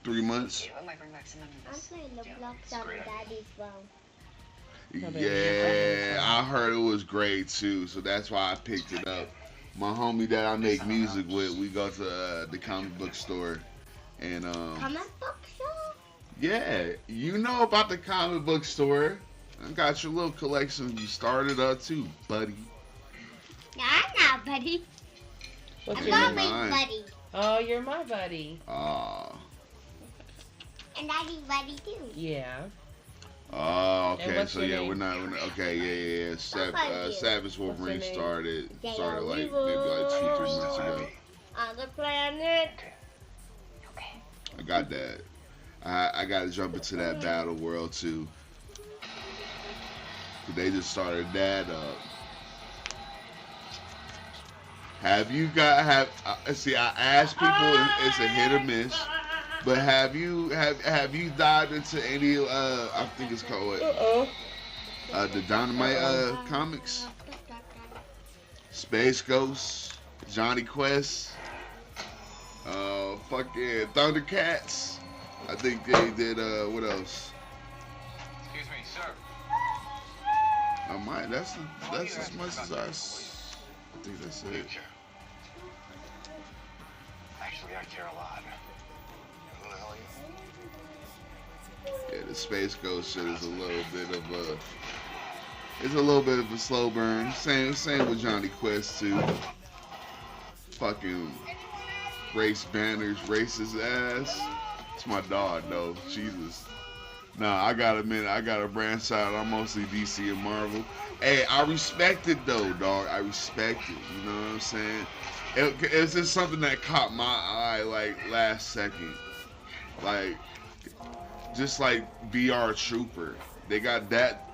3 months? I might bring back some I'm playing the blocks on Daddy's phone. Yeah, I heard it was great too. So that's why I picked it up. My homie that I make music with, we go to the comic book store, and Comic book store? yeah, you know about the comic book store. I got your little collection you started up too, buddy. No, I'm not, buddy. What's I'm your not name? my buddy. Oh, you're my buddy. And Daddy's buddy too. Yeah. Oh, And okay. what's So your yeah, name? we're not. Okay, yeah. Savage Wolverine name? started Yeah, like maybe we like 2-3 months ago. On the planet. I got that. I got to jump into that battle world too. They just started that up. See, I ask people, it's a hit or miss, but have you dived into any I think it's called the Dynamite comics? Space Ghost, Johnny Quest, fucking Thundercats. I think they did what else? Excuse me, sir. I might. That's as much as I think that's it. Actually, I care a lot. Who the hell are you? Yeah, the Space Ghost shit is a little bit of a slow burn. Same with Johnny Quest too. Fucking race banners, racist ass. It's my dog though. Jesus. Nah, I got a minute. I got a branch out. I'm mostly DC and Marvel. Hey, I respect it though, dog. I respect it. You know what I'm saying? It's just something that caught my eye like last second. Like, just like VR Trooper. They got that.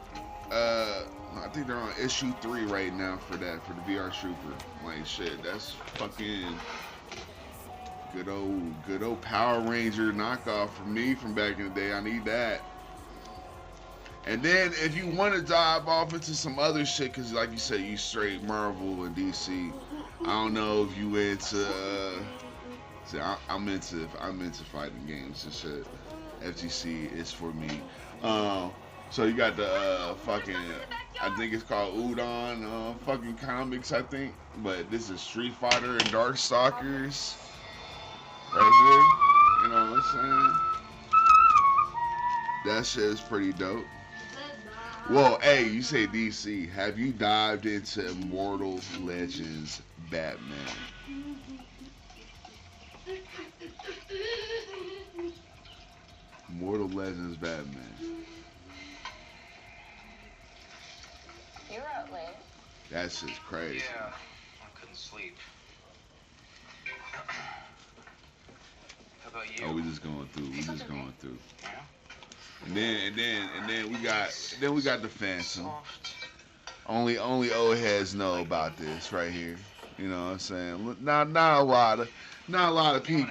I think they're on issue 3 right now for that, for the VR Trooper. Like, shit, that's fucking good old Power Ranger knockoff for me from back in the day. I need that. And then if you want to dive off into some other shit, because like you said, you straight Marvel and DC. I don't know if you into. See, I'm into fighting games and shit. FGC is for me. So you got the fucking, I think it's called Udon fucking comics, I think. But this is Street Fighter and Darkstalkers right here. You know what I'm saying? That shit is pretty dope. Well, hey, you say DC. Have you dived into Immortal Legends Batman? Immortal Legends Batman. You're out late. That shit's crazy. Yeah, I couldn't sleep. How about you? Oh, we just going through. Yeah? And then we got the Phantom. Only old heads know about this right here. You know what I'm saying? Not a lot of people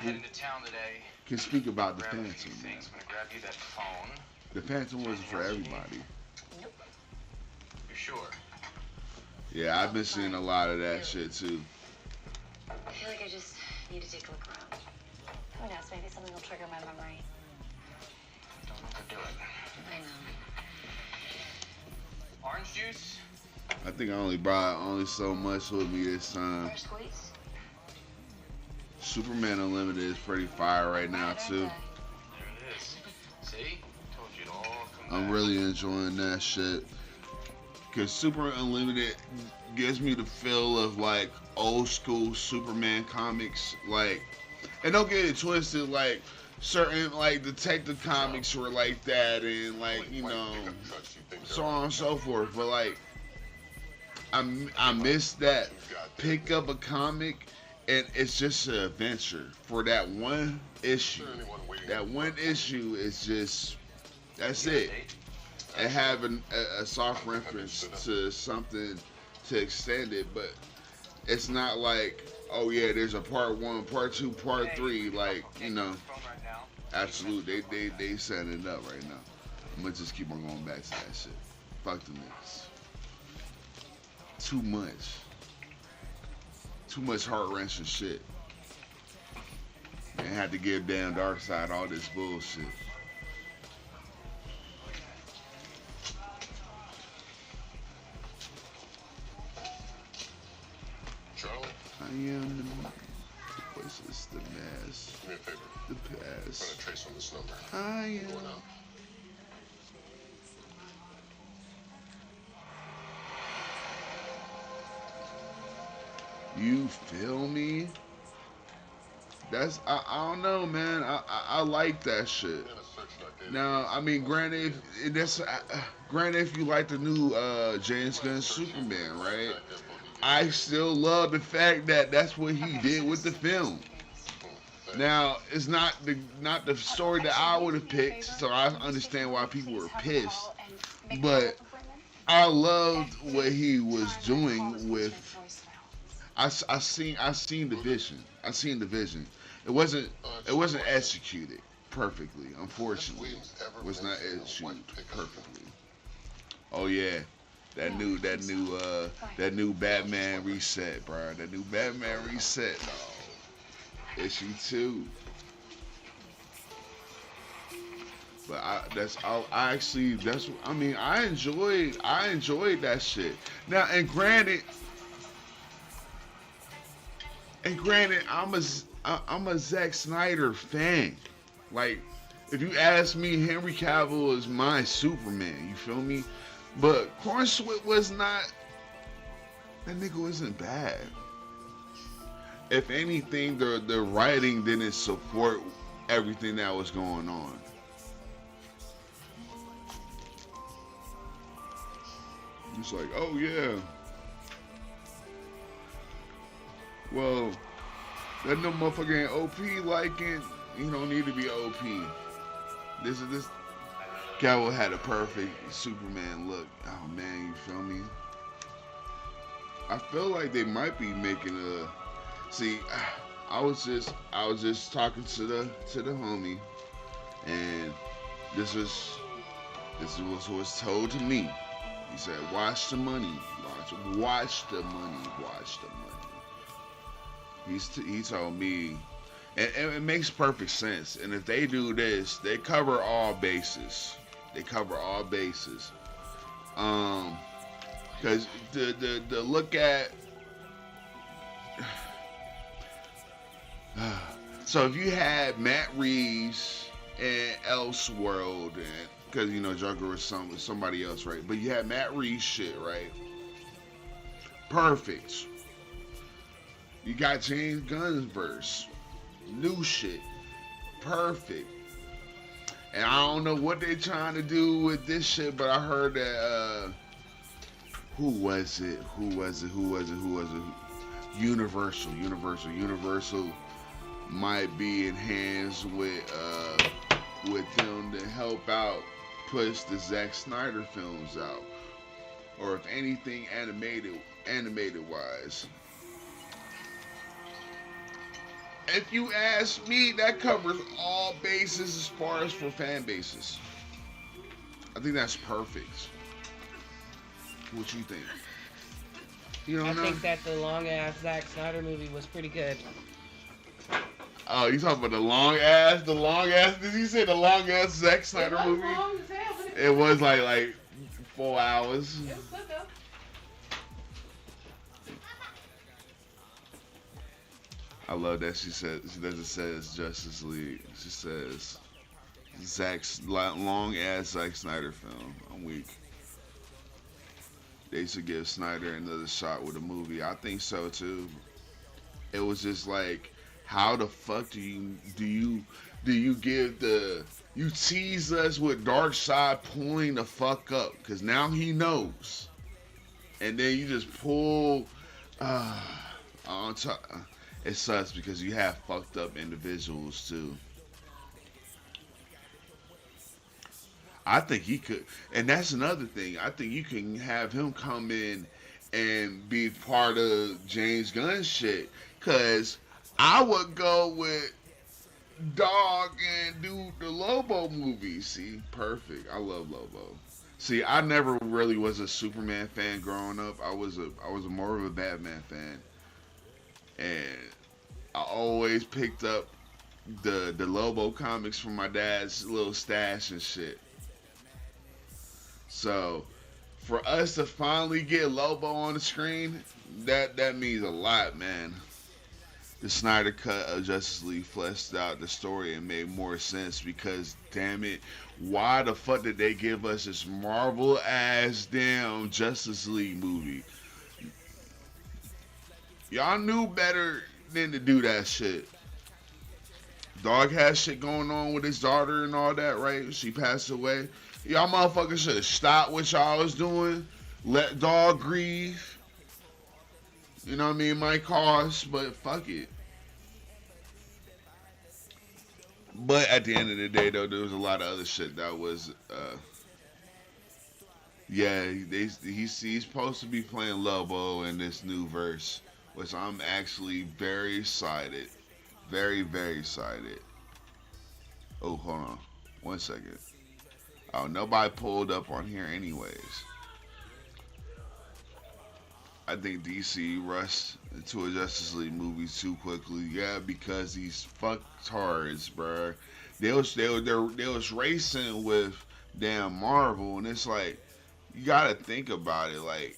can speak about the Phantom. Man. I'm gonna grab you that phone. The Phantom wasn't for everybody. You're sure? Yeah, I've been seeing a lot of that shit too. I feel like I just need to take a look around. Who knows? Maybe something will trigger my memory. Don't overdo it. I know. Orange juice? I think I only brought so much with me this time. Squeeze? Superman Unlimited is pretty fire right now too. There it is. See? Told you it all come I'm back. really enjoying that shit. Cause Super Unlimited gives me the feel of like old school Superman comics. Like, and don't get it twisted, like certain like detective comics were like that, and like, you know, so on and so forth. But like, I miss that. Pick up a comic and it's just an adventure for that one issue. That one issue is just, that's it. And having a soft reference to something to extend it, but it's not like, oh yeah, there's a part 1, part 2, part 3, like, you know. Absolutely, they setting it up right now. I'm gonna just keep on going back to that shit. Fuck the niggas. Too much heart wrenching shit. And had to give damn Darkseid all this bullshit. Charlie? I am the voice is the mask. Do me a favor. The past. Run a trace on this number. I am. Going out. You feel me? That's I don't know, man. I like that shit. Now, I mean, granted, if you like the new James Gunn Superman, right? I still love the fact that that's what he did with the film. Now, it's not the story that I would have picked, so I understand why people were pissed. But I loved what he was doing with. I seen the vision. I seen the vision. It wasn't executed perfectly. Unfortunately, it was not executed perfectly. Oh yeah, that new Batman reset, bro. That new Batman reset, dog. Issue 2. But I enjoyed that shit. Now, and granted, I'm a Zack Snyder fan. Like, if you ask me, Henry Cavill is my Superman. You feel me? But Cornswit was not. That nigga wasn't bad. If anything, the writing didn't support everything that was going on. It's like, oh yeah. Well, that no motherfucker ain't OP liking. You don't need to be OP. This Cavill had a perfect Superman look. Oh man, you feel me? I feel like they might be making a. See, I was just talking to the homie, and this was what's told to me. He said, "Watch the money, watch the money, watch the money." He told me, and it makes perfect sense. And if they do this, they cover all bases. They cover all bases. Because the look at. So if you had Matt Reeves and Elseworld, and because you know Joker was somebody else, right? But you had Matt Reeves shit, right? Perfect. You got James Gunn's verse, new shit, perfect. And I don't know what they trying to do with this shit, but I heard that who was it? Universal might be in hands with them to help out push the Zack Snyder films out, or if anything animated wise. If you ask me, that covers all bases as far as for fan bases. I think that's perfect. What you think? You don't know? I think that the long ass Zack Snyder movie was pretty good. Oh, you talking about the long ass? Did you say the long ass Zack Snyder movie? Long as hell, it was like 4 hours. It was good though. I love that she doesn't say Justice League. She says Zack's long ass Zack Snyder film. I'm weak. They should give Snyder another shot with a movie. I think so too. It was just like, how the fuck do you give you tease us with Darkseid pulling the fuck up, because now he knows, and then you just pull on top. It sucks because you have fucked up individuals too. I think he could, and that's another thing. I think you can have him come in and be part of James Gunn's shit. Cause I would go with Dog and do the Lobo movie. See, perfect. I love Lobo. See, I never really was a Superman fan growing up. I was more of a Batman fan, and I always picked up the Lobo comics from my dad's little stash and shit. So, for us to finally get Lobo on the screen, that means a lot, man. The Snyder cut of Justice League fleshed out the story and made more sense because, damn it, why the fuck did they give us this Marvel ass damn Justice League movie? Y'all knew better than to do that shit. Dog has shit going on with his daughter and all that, right? She passed away. Y'all motherfuckers should have stopped what y'all was doing. Let Dog grieve. You know what I mean? Might cost, but fuck it. But at the end of the day, though, there was a lot of other shit that was, he's supposed to be playing Lobo in this new verse, which I'm actually very excited. Very, very excited. Oh, hold on. 1 second. Oh, nobody pulled up on here anyways. I think DC rushed into a Justice League movie too quickly. Yeah, because these fucktards, bruh. They was racing with damn Marvel, and it's like, you gotta think about it, like,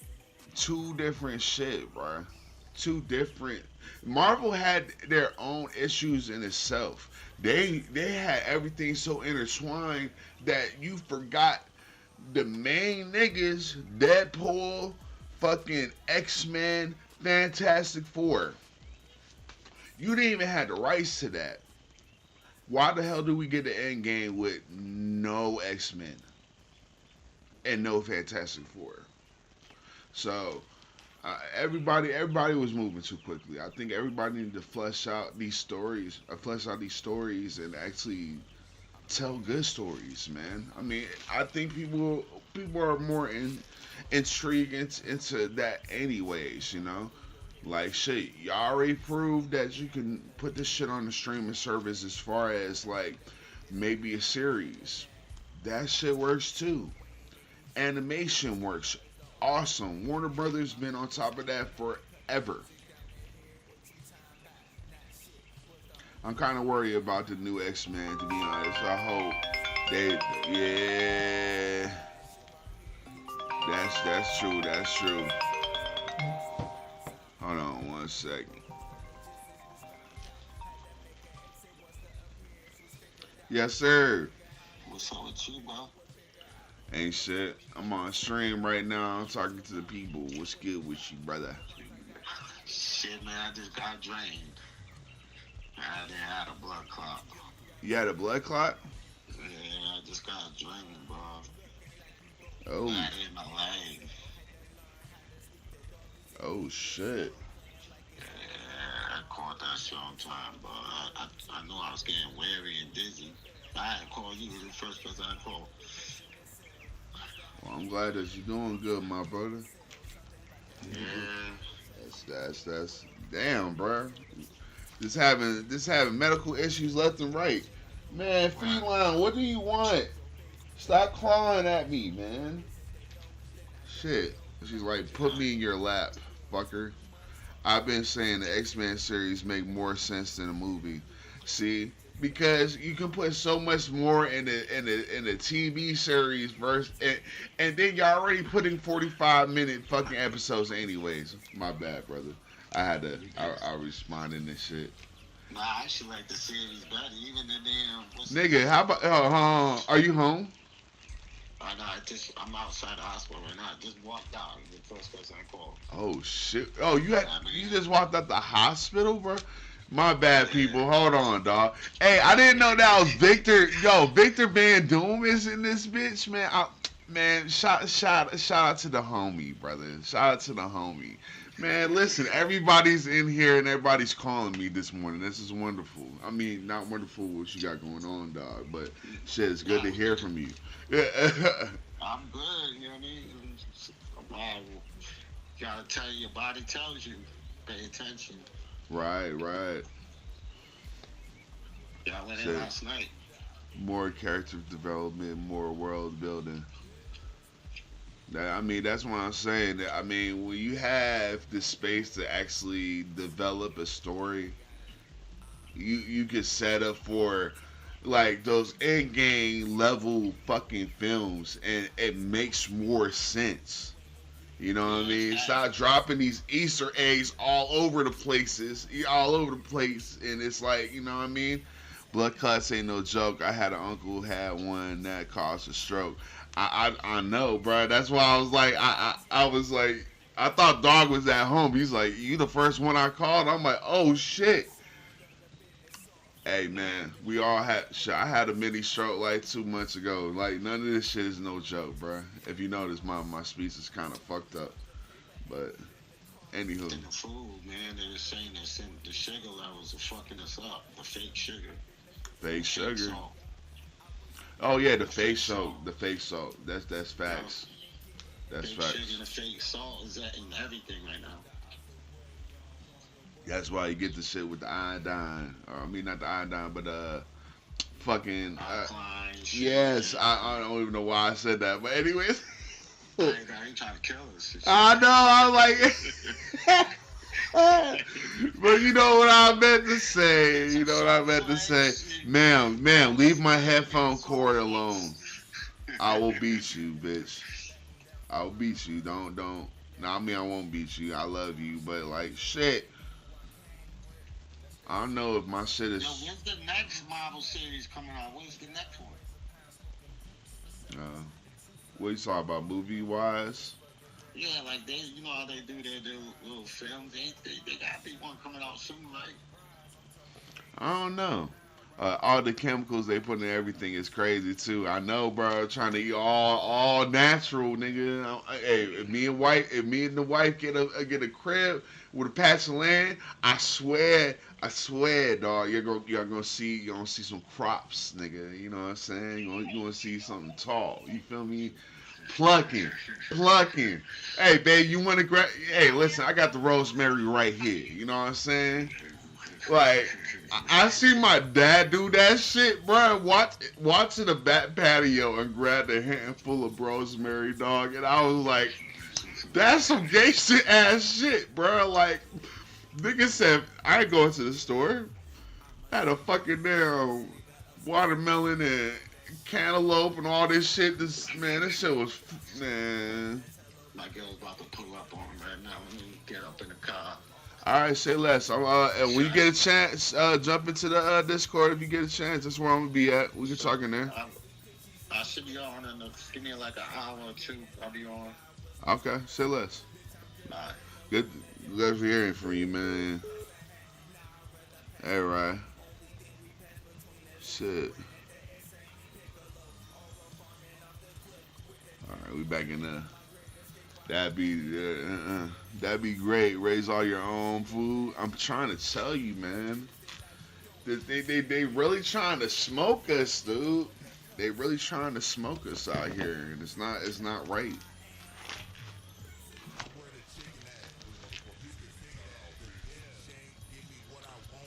two different shit, bruh. Two different. Marvel had their own issues in itself. They had everything so intertwined that you forgot the main niggas, Deadpool, fucking X-Men, Fantastic Four. You didn't even have the rights to that. Why the hell do we get the Endgame with no X-Men and no Fantastic Four? So everybody was moving too quickly. I think everybody needed to flesh out these stories, and actually tell good stories, man. I mean, I think people are more intrigued into that anyways, you know. Like shit, y'all already proved that you can put this shit on the streaming service as far as like maybe a series. That shit works too. Animation works awesome. Warner Brothers been on top of that forever. I'm kind of worried about the new X-Men, to be honest. I hope yeah. That's true. That's true. Hold on one second. Yes, sir. What's up with you, bro? Ain't shit. I'm on stream right now. I'm talking to the people. What's good with you, brother? Shit, man, I just got drained. I had a blood clot. You had a blood clot? Yeah, I just got drained, bro. Oh. I hit my leg. Oh, shit. Yeah, I caught that shit on time, bro. I knew I was getting weary and dizzy. I had to call you. You were the first person I called. Well, I'm glad that you're doing good, my brother. Yeah. That's damn, bro. Just having medical issues left and right. Man, Feline, what do you want? Stop clawing at me, man. Shit. She's like, put me in your lap, fucker. I've been saying the X-Men series make more sense than a movie. See? Because you can put so much more in the TV series versus, and then you're already putting 45-minute fucking episodes anyways. My bad, brother. I respond in this shit. Nah, I actually like the series better. Even the damn... Nigga, how about... are you home? I'm outside the hospital right now. I just walked out. The first person I called. Oh, shit. Oh, you just walked out the hospital, bro? My bad, people. Hold on, dog. Hey, I didn't know that was Victor. Yo, Victor Van Doom is in this bitch, man. Shout out to the homie, brother. Shout out to the homie. Man, listen, everybody's in here and everybody's calling me this morning. This is wonderful. I mean, not wonderful what you got going on, dog, but shit, it's good to hear from you. I'm good, you know what I mean? You gotta tell your body tells you. Pay attention. Right. Yeah, I went in last night. More character development, more world building. I mean, that's what I'm saying. I mean, when you have the space to actually develop a story, you can set up for like those end game level fucking films, and it makes more sense. You know what I mean? Stop dropping these Easter eggs all over the place, and it's like, you know what I mean? Blood clots ain't no joke. I had an uncle who had one that caused a stroke. I know, bro. That's why I was like, I was like, I thought dog was at home. He's like, you the first one I called? I'm like, oh shit. Hey man, we all had. I had a mini stroke like 2 months ago. Like none of this shit is no joke, bro. If you notice, my speech is kind of fucked up. But anywho. And the food, man, they were saying that the sugar levels are fucking us up. The fake sugar. Fake sugar. Salt. Oh yeah, the fake salt. The fake salt. That's facts. That's fake facts. Sugar and fake salt is that in everything right now. That's why you get the shit with the iodine. I mean, not the iodine, but fucking. Yes, I don't even know why I said that, but anyways. I ain't trying to kill us. I know. I was like. But you know what I meant to say. Ma'am, leave my headphone cord alone. I will beat you, bitch. I will beat you. Don't. No, I mean, I won't beat you. I love you, but like, shit. I don't know if my shit is. Yo, when's the next Marvel series coming out? When's the next one? What you talking about, movie wise? Yeah, like they, you know how they do their little films. They gotta be one coming out soon, right? I don't know. All the chemicals they put in everything is crazy too. I know, bro. Trying to eat all natural, nigga. Hey, if me and the wife get a crib with a patch of land, I swear, dog. You're gonna see some crops, nigga. You know what I'm saying? You're gonna see something tall. You feel me? Plucking. Hey, babe, you wanna grab? Hey, listen, I got the rosemary right here. You know what I'm saying? Like, I see my dad do that shit, bro. Watch in the back patio and grab a handful of rosemary, dog. And I was like, that's some gangsta ass shit, bro. Like, nigga said, I ain't going to the store. I had a fucking damn watermelon and cantaloupe and all this shit. This shit was, man. My girl's about to pull up on me right now. Let me get up in the car. All right, say less. And when you get a chance, jump into the Discord. If you get a chance, that's where I'm gonna be at. We can talk in there. I should be on in give me like an hour or two. I'll be on. Okay, say less. All right. Good hearing from you, man. All right. Shit. All right, we back in there. That'd be great. Raise all your own food. I'm trying to tell you, man. They really trying to smoke us, dude. They really trying to smoke us out here, and it's not right.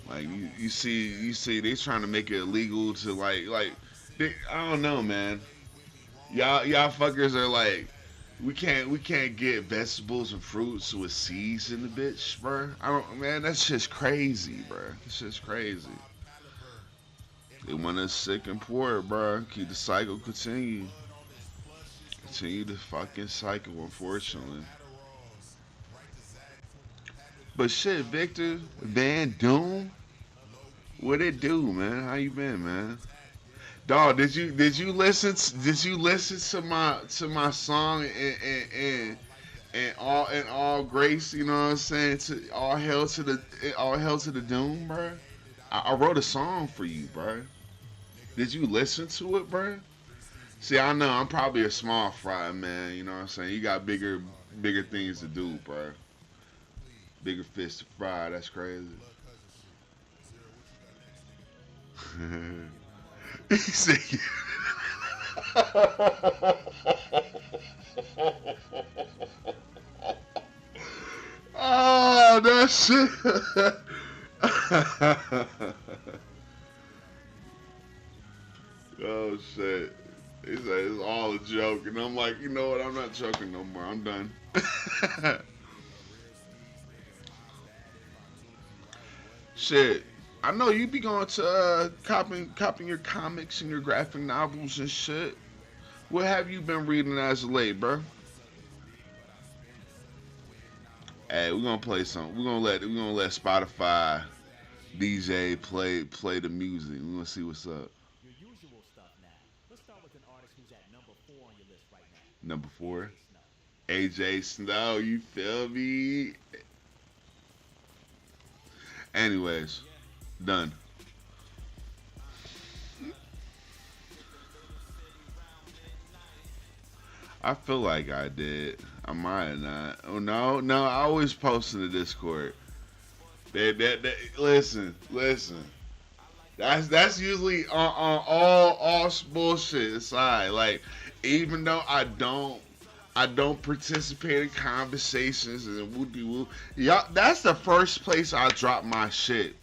Like you see, they trying to make it illegal to like I don't know, man. Y'all fuckers are like. We can't get vegetables and fruits with seeds in the bitch, bro. Man, that's just crazy, bro. It's just crazy. They want us sick and poor, bro. Keep the cycle continue. Continue the fucking cycle, unfortunately. But shit, Victor Van Doom, what it do, man? How you been, man? Dog, did you listen to my song and all grace, you know what I'm saying? To all hell to the doom, bro. I wrote a song for you, bro. Did you listen to it, bro? See, I know I'm probably a small fry, man. You know what I'm saying? You got bigger things to do, bro. Bigger fish to fry. That's crazy. He said, oh, that shit. Oh, shit. He said, it's all a joke. And I'm like, you know what? I'm not joking no more. I'm done. Shit. I know you be going to copying your comics and your graphic novels and shit. What have you been reading as of late, bro? Hey, we're gonna play something. We're gonna let Spotify DJ play the music. We're gonna see what's up. Your usual stuff now. Let's start with an artist who's at number 4 on your list right now. Number 4, AJ Snow. You feel me? Anyways. Done. I feel like I did. I might have not. Oh no, I always post in the Discord. Listen. That's usually on all bullshit aside. Like, even though I don't participate in conversations and woo-de-woo. Y'all, that's the first place I drop my shit.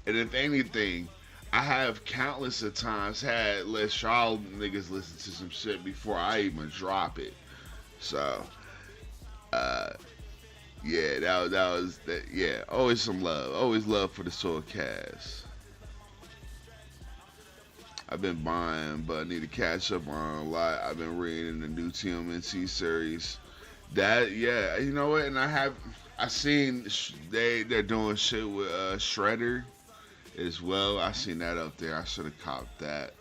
And if anything, I have countless of times had let y'all niggas listen to some shit before I even drop it. So, yeah, that was that. Yeah, always some love. Always love for the Soulcast. I've been buying, but I need to catch up on a lot. I've been reading the new TMNT series. That, yeah, you know what? And I seen they're doing shit with Shredder as well. I seen that up there. I should have copped that.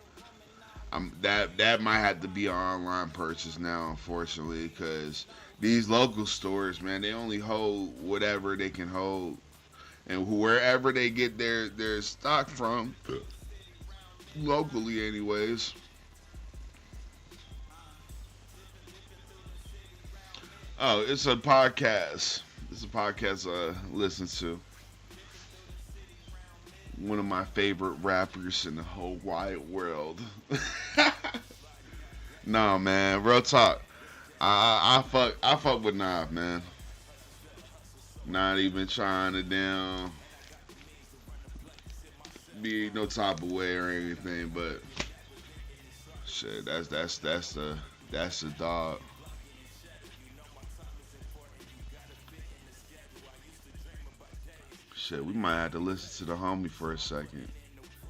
That might have to be an online purchase now, unfortunately, because these local stores, man, they only hold whatever they can hold, and wherever they get their stock from, locally anyways. Oh, it's a podcast. It's a podcast I listen to. One of my favorite rappers in the whole wide world. Nah, man, real talk. I fuck with Nav, man. Not even trying to damn be no type of way or anything, but shit, that's the dog. Shit, we might have to listen to the homie for a second.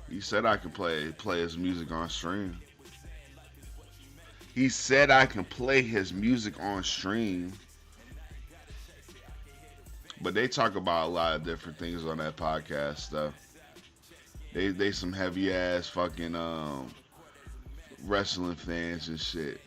He said I could play his music on stream. He said I can play his music on stream. But they talk about a lot of different things on that podcast stuff. They some heavy ass fucking wrestling fans and shit.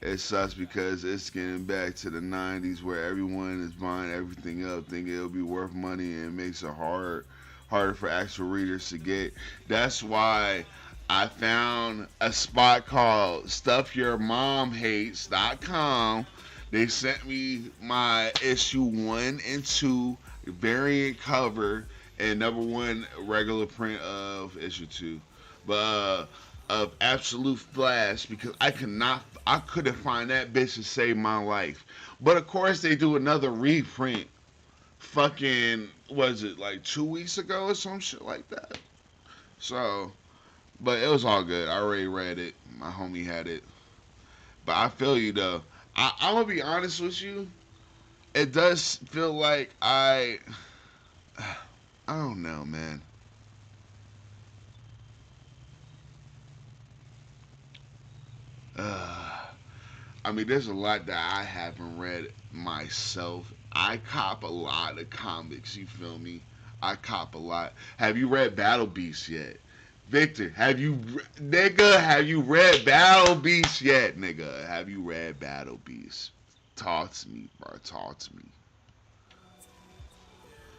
It sucks because it's getting back to the 90s where everyone is buying everything up, thinking it'll be worth money, and it makes it harder for actual readers to get. That's why I found a spot called StuffYourMomHates.com. They sent me my issue 1 and 2 variant cover and #1 regular print of issue 2. But of Absolute Flash, because I couldn't find that bitch to save my life. But of course they do another reprint fucking, was it like 2 weeks ago or some shit like that? So, but it was all good. I already read it. My homie had it. But I feel you though. I'm gonna be honest with you. It does feel like I don't know, man. I mean, there's a lot that I haven't read myself. I cop a lot of comics, you feel me? I cop a lot. Have you read Battle Beast yet? Victor, have you read Battle Beast yet, nigga? Have you read Battle Beast? Talk to me, bro. Talk to me.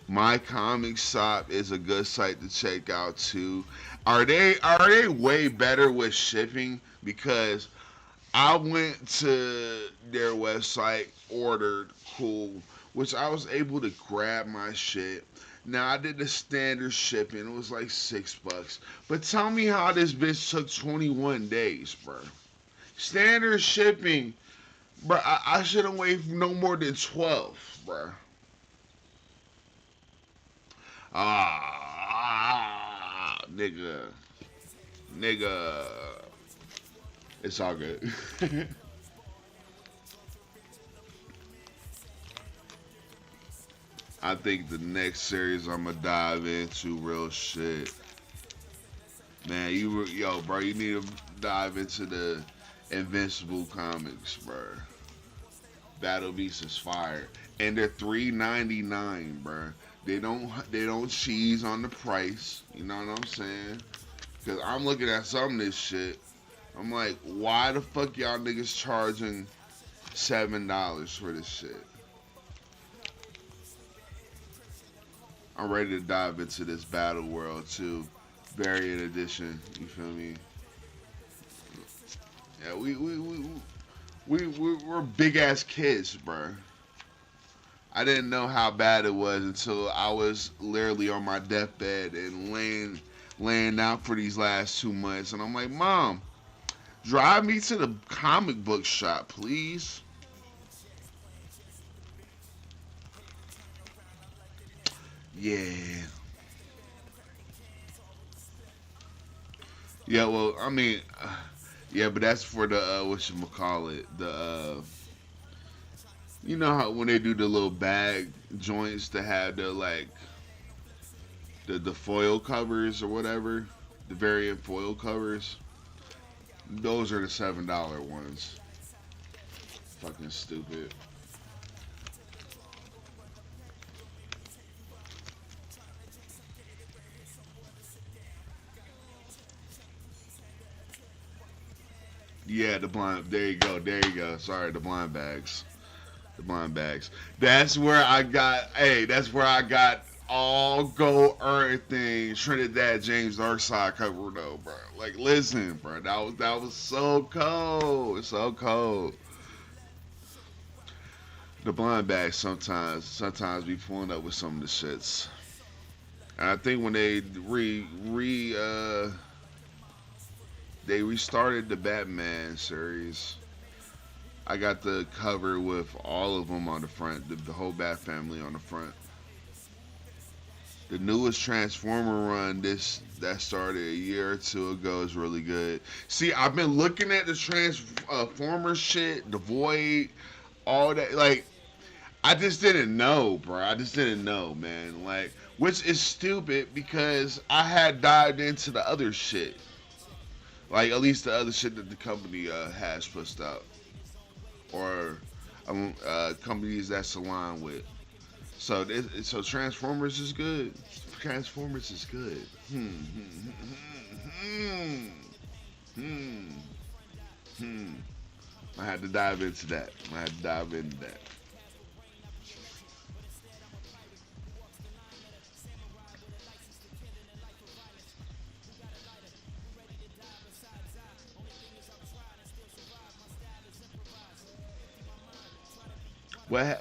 My Comic Shop is a good site to check out too. Are they way better with shipping? Because I went to their website, ordered, cool, which I was able to grab my shit. Now I did the standard shipping, it was like $6. But tell me how this bitch took 21 days, bro. Standard shipping, bro. I shouldn't wait for no more than 12, bro. Nigga. It's all good. I think the next series I'm gonna dive into real shit. Man, yo, bro, you need to dive into the Invincible comics, bro. Battle Beast is fire, and they're $3.99, bro. They don't cheese on the price. You know what I'm saying? Cause I'm looking at some of this shit. I'm like, why the fuck y'all niggas charging $7 for this shit? I'm ready to dive into this Battle World too, variant edition. You feel me? Yeah, we're big ass kids, bro. I didn't know how bad it was until I was literally on my deathbed and laying out for these last 2 months, and I'm like, Mom, drive me to the comic book shop, please. Yeah. Yeah, well, I mean, yeah, but that's for the, whatchamacallit, the, you know how when they do the little bag joints to have the, like, the foil covers or whatever, the variant foil covers, those are the $7 ones. Fucking stupid. Yeah, the blind. There you go. There you go. Sorry, the blind bags. The blind bags. That's where I got. Hey, that's where I got all gold everything Trinidad James Darkside cover though, bro. Like, listen, bro, that was so cold, so cold. The blind bag sometimes be pulling up with some of the shits. And I think when they restarted the Batman series, I got the cover with all of them on the front, the whole Bat family on the front. The newest Transformer run that started a year or two ago is really good. See, I've been looking at the Transformer shit, the Void, all that. Like, I just didn't know, bro. I just didn't know, man. Like, which is stupid because I had dived into the other shit. Like, at least the other shit that the company has pushed out. Or companies that's aligned with. So Transformers is good. Transformers is good. I had to dive into that.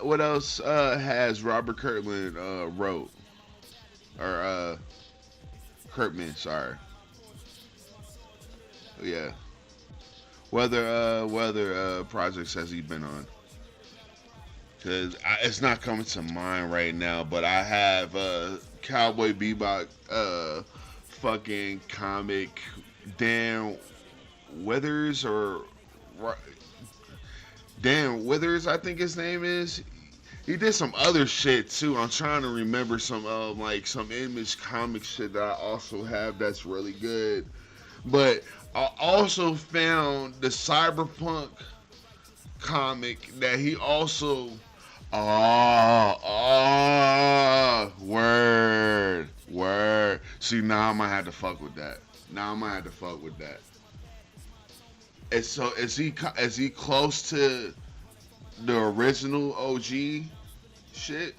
What else has Robert Kirkman wrote? Or Kirkman, sorry. Yeah. Whether projects has he been on? Cause it's not coming to mind right now, but I have Cowboy Bebop fucking comic, Dan Withers I think his name is. He did some other shit too. I'm trying to remember some Image comic shit that I also have that's really good. But I also found the Cyberpunk comic that he also word. See, now I might have to fuck with that. And so is he close to the original OG shit?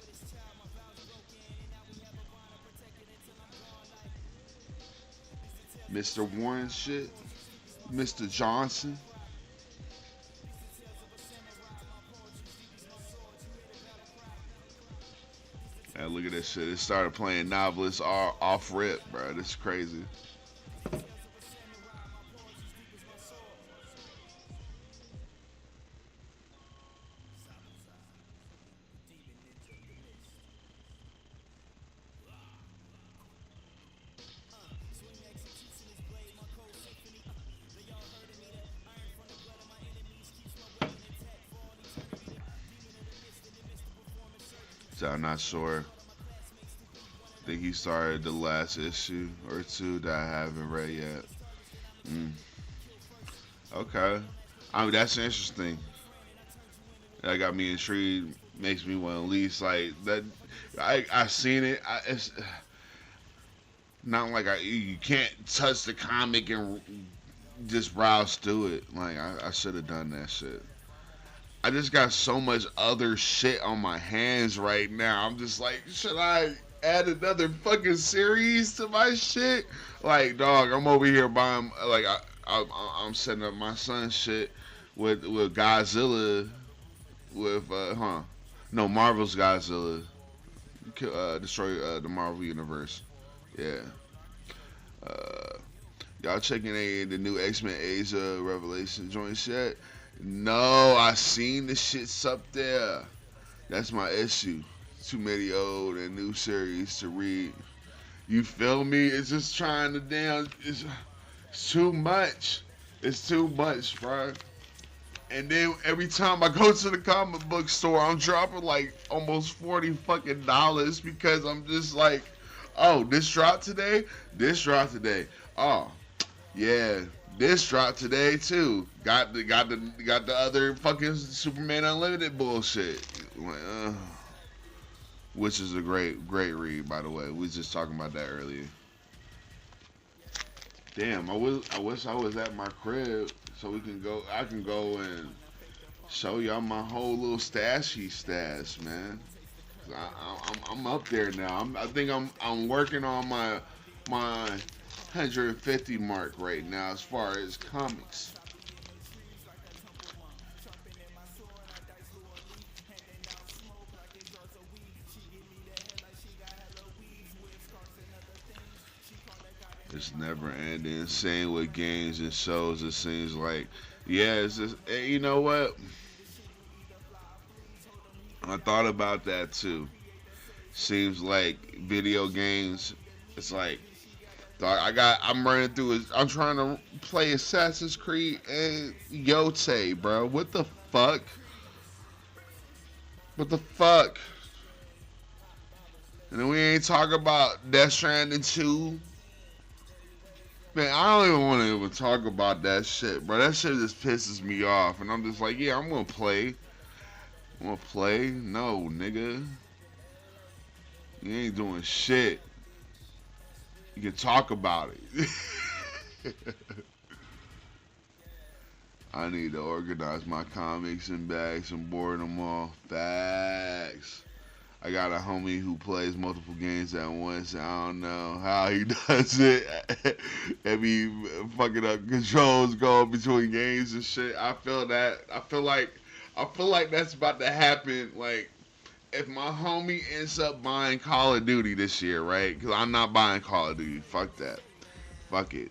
Mr. Warren shit? Mr. Johnson? Hey, look at this shit. It started playing Novelists off rip, bro. This is crazy. So I'm not sure. I think he started the last issue or two that I haven't read yet. Okay. I mean, that's interesting. That got me intrigued. Makes me want to at least like that. I've seen it. It's not like you can't touch the comic and just browse through it. Like I should have done that shit. I just got so much other shit on my hands right now. I'm just like, should I add another fucking series to my shit? Like, dog, I'm over here buying, like, I'm setting up my son's shit with Godzilla, with, Marvel's Godzilla, destroy the Marvel Universe. Yeah. Y'all checking the new X-Men Asia Revelation joints yet? No, I seen the shits up there. That's my issue. Too many old and new series to read. You feel me? It's just trying to it's too much. It's too much, bro. And then every time I go to the comic book store, I'm dropping like almost $40 fucking because I'm just like, oh, this dropped today? This dropped today. Oh, yeah. This dropped today too. Got the other fucking Superman Unlimited bullshit. Like, which is a great read, by the way. We was just talking about that earlier. Damn, I wish I was at my crib so I can go and show y'all my whole little stash, man. I'm up there now. I think I'm working on my 150 mark right now as far as comics. It's never ending. Same with games and shows. It seems like, yeah, it's just, you know what? I thought about that too. Seems like video games. It's like, dog, I'm running through. I'm trying to play Assassin's Creed and Yote, bro. What the fuck? What the fuck? And then we ain't talking about Death Stranding 2. Man, I don't even want to even talk about that shit, bro. That shit just pisses me off. And I'm just like, yeah, I'm going to play. I'm going to play. No, nigga. You ain't doing shit. You can talk about it. I need to organize my comics in bags and board them all. Facts. I got a homie who plays multiple games at once. I don't know how he does it. And be fucking up controls going between games and shit. I feel that. I feel like that's about to happen. Like, if my homie ends up buying Call of Duty this year, right? Because I'm not buying Call of Duty. Fuck that. Fuck it.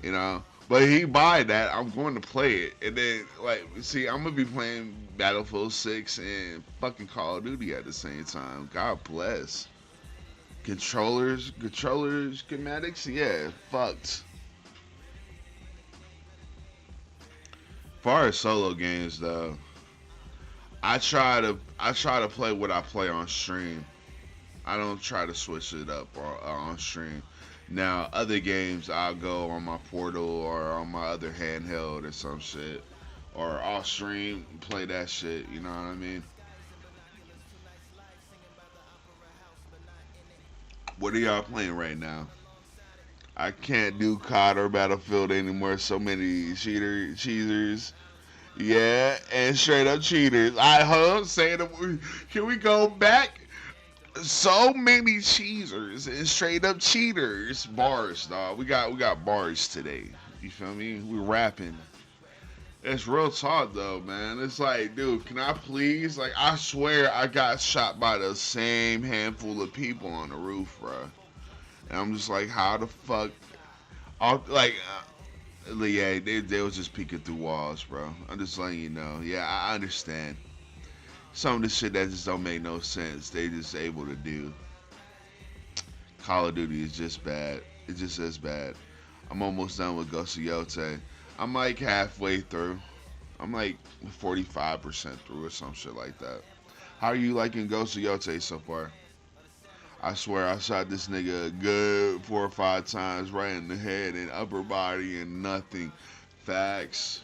You know? But he buy that, I'm going to play it. And then, like, see, I'm going to be playing Battlefield 6 and fucking Call of Duty at the same time. God bless. Controllers, schematics, yeah, fucked. As far as solo games, though, I try to play what I play on stream. I don't try to switch it up on stream. Now, other games, I'll go on my portal or on my other handheld or some shit. Or I'll stream, play that shit, you know what I mean? What are y'all playing right now? I can't do COD or Battlefield anymore. So many cheaters. Yeah, and straight up cheaters. I hope saying, can we go back? So many cheesers and straight up cheaters. Bars, dog. We got bars today. You feel me? We rapping. It's real talk though, man. It's like, dude, can I please? Like, I swear I got shot by the same handful of people on the roof, bro. And I'm just like, how the fuck? Yeah, they was just peeking through walls, bro. I'm just letting you know. Yeah, I understand. Some of the shit that just don't make no sense, they just able to do. Call of Duty is just bad. It's just as bad. I'm almost done with Ghost of Yote. I'm like halfway through. I'm like 45% through or some shit like that. How are you liking Ghost of Yote so far? I swear I shot this nigga a good 4 or 5 times right in the head and upper body and nothing. Facts.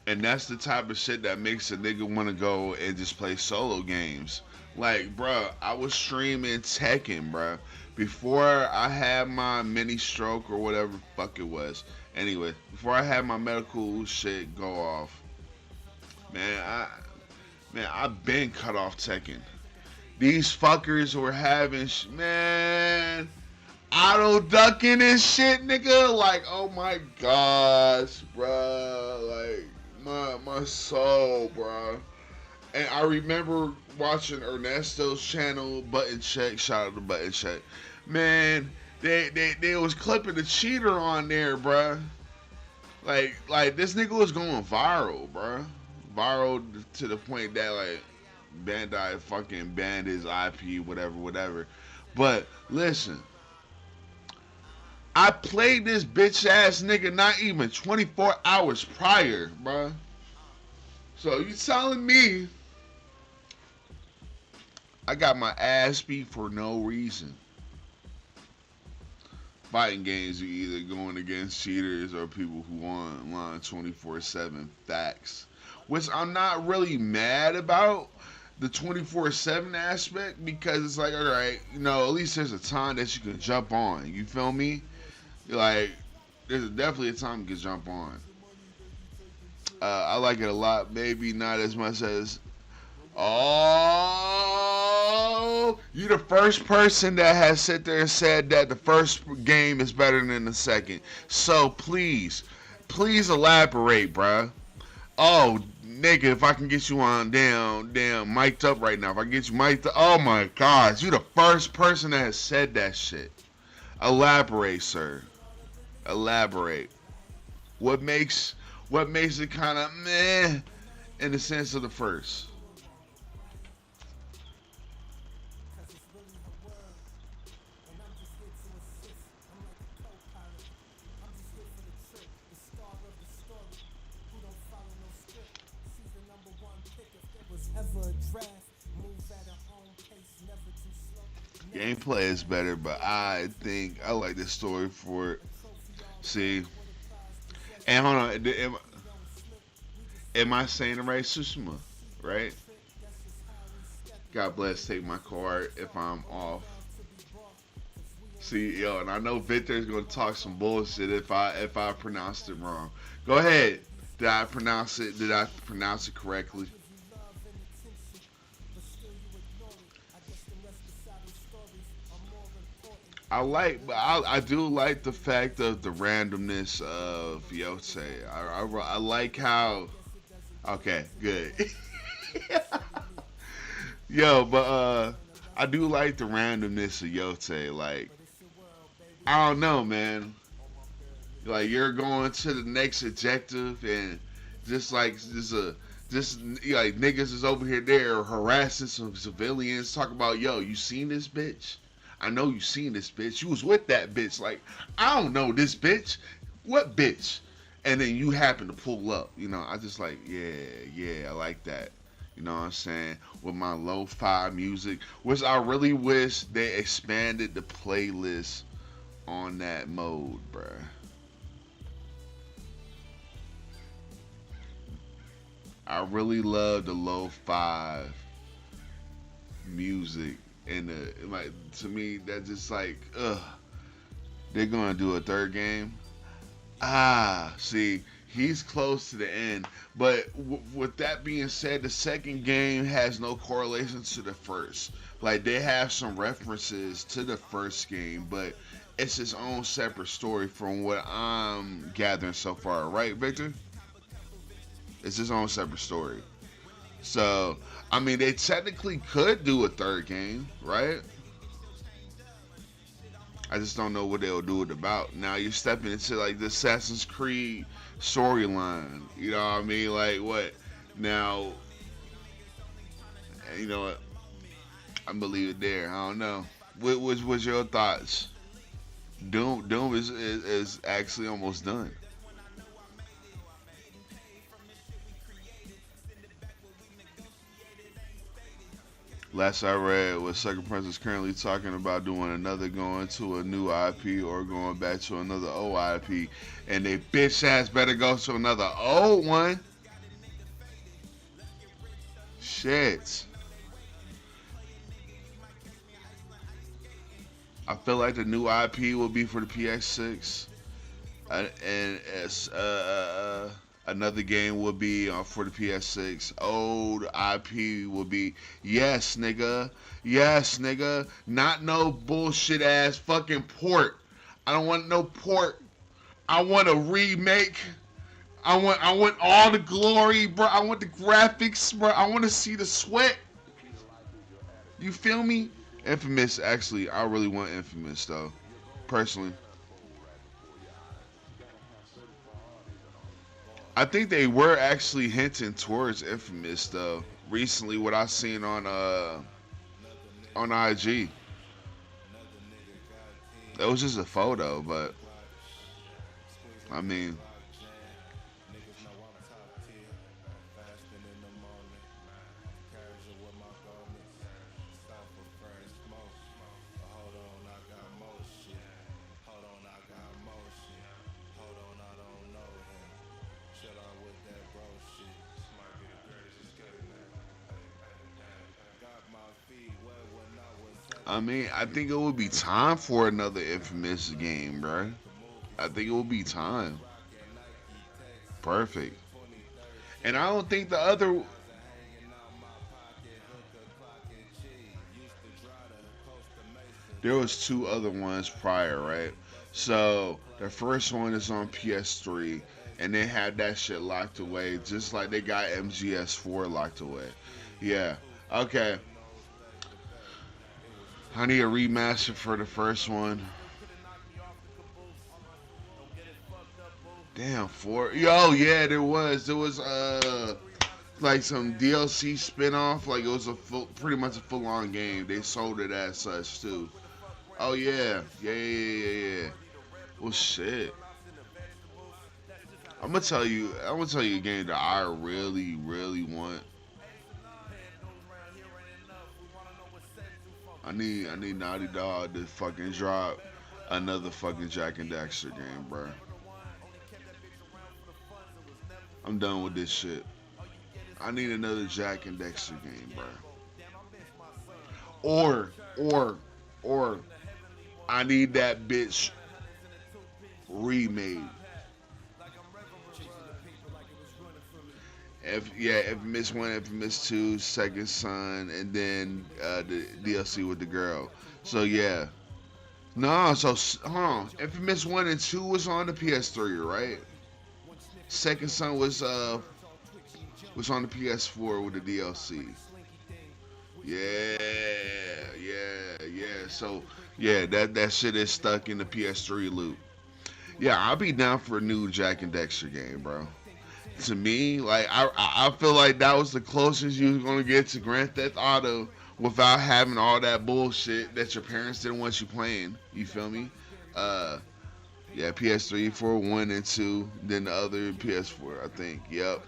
And that's the type of shit that makes a nigga want to go and just play solo games. Like, bruh, I was streaming Tekken, bruh, before I had my mini stroke or whatever the fuck it was. Anyway, before I had my medical shit go off, I've been cut off Tekken. These fuckers were having, auto ducking and shit, nigga. Like, oh my gosh, bruh. Like, my soul, bruh. And I remember watching Ernesto's channel, Button Check. Shout out to Button Check. Man, they was clipping the cheater on there, bruh. Like this nigga was going viral, bruh. Viral to the point that, like, Bandai fucking banned his IP, whatever. But listen, I played this bitch ass nigga not even 24 hours prior, bruh. So you telling me I got my ass beat for no reason? Fighting games, you either going against cheaters or people who online 24/7. Facts. Which I'm not really mad about, the 24/7 aspect, because it's like, all right, you know, at least there's a time that you can jump on. You feel me? Like, there's definitely a time you can jump on. I like it a lot. Maybe not as much as. Oh, you the first person that has sit there and said that the first game is better than the second. So please elaborate, bruh. Oh, nigga, if I can get you on damn mic'd up right now, if I can get you mic'd up, oh my gosh, you the first person that has said that shit. Elaborate, sir. Elaborate. What makes it kind of meh in the sense of the first? Gameplay is better, but I think I like the story for it. See, and hold on, am I saying it right? Tsushima, right? God bless. Take my card if I'm off. See, yo, and I know Victor's gonna talk some bullshit if I pronounced it wrong. Go ahead. Did I pronounce it correctly? I do like the fact of the randomness of Yotei. I like how. Okay, good. Yo, but I do like the randomness of Yotei. Like, I don't know, man. Like, you're going to the next objective, and just like niggas is over here there harassing some civilians, talking about, yo, you seen this bitch? I know you seen this bitch. You was with that bitch. Like, I don't know this bitch. What bitch? And then you happen to pull up. You know, I just like, yeah, I like that. You know what I'm saying? With my lo-fi music, which I really wish they expanded the playlist on that mode, bruh. I really love the lo-fi music. And like, to me, that's just like, they're gonna do a third game. See, he's close to the end, but with that being said, the second game has no correlation to the first. Like, they have some references to the first game, but it's its own separate story from what I'm gathering so far, right, Victor? It's its own separate story. So, I mean, they technically could do a third game, right? I just don't know what they'll do it about. Now you're stepping into like the Assassin's Creed storyline. You know what I mean? Like, what? Now, you know what? I'm gonna leave it there. I don't know. What was your thoughts? Doom is actually almost done. Last I read was Sucker Punch is currently talking about doing another, going to a new IP or going back to another old IP, and they bitch ass better go to another old one. Shit. I feel like the new IP will be for the PX6, and it's another game will be for the PS6. Old IP will be, yes, nigga. Not no bullshit ass fucking port. I don't want no port. I want a remake. I want all the glory, bro. I want the graphics, bro. I want to see the sweat. You feel me? Infamous, actually, I really want Infamous, though. Personally. I think they were actually hinting towards Infamous, though. Recently, what I seen on IG. It was just a photo, but I mean, I think it would be time for another Infamous game, bro. I think it would be time. Perfect. And I don't think the other. There was 2 other ones prior, right? So the first one is on PS3, and they had that shit locked away, just like they got MGS4 locked away. Yeah. Okay. I need a remaster for the first one. Damn, 4. Yo, yeah, there was like some DLC spinoff. Like it was pretty much a full-on game. They sold it as such too. Oh yeah. Well, shit. I'm gonna tell you a game that I really, really want. I need Naughty Dog to fucking drop another fucking Jack and Daxter game, bro. I'm done with this shit. I need another Jack and Daxter game, bro. Or I need that bitch remade. Infamous 1, Infamous 2, Second Son, and then the DLC with the girl. So yeah. No, so hold on. Infamous 1 and 2 was on the PS3, right? Second Son was on the PS4 with the DLC. Yeah. So yeah, that shit is stuck in the PS3 loop. Yeah, I'll be down for a new Jack and Daxter game, bro. To me, like I feel like that was the closest you were gonna get to Grand Theft Auto without having all that bullshit that your parents didn't want you playing. You feel me? Yeah, PS3 for 1 and 2, then the other PS4, I think. Yep.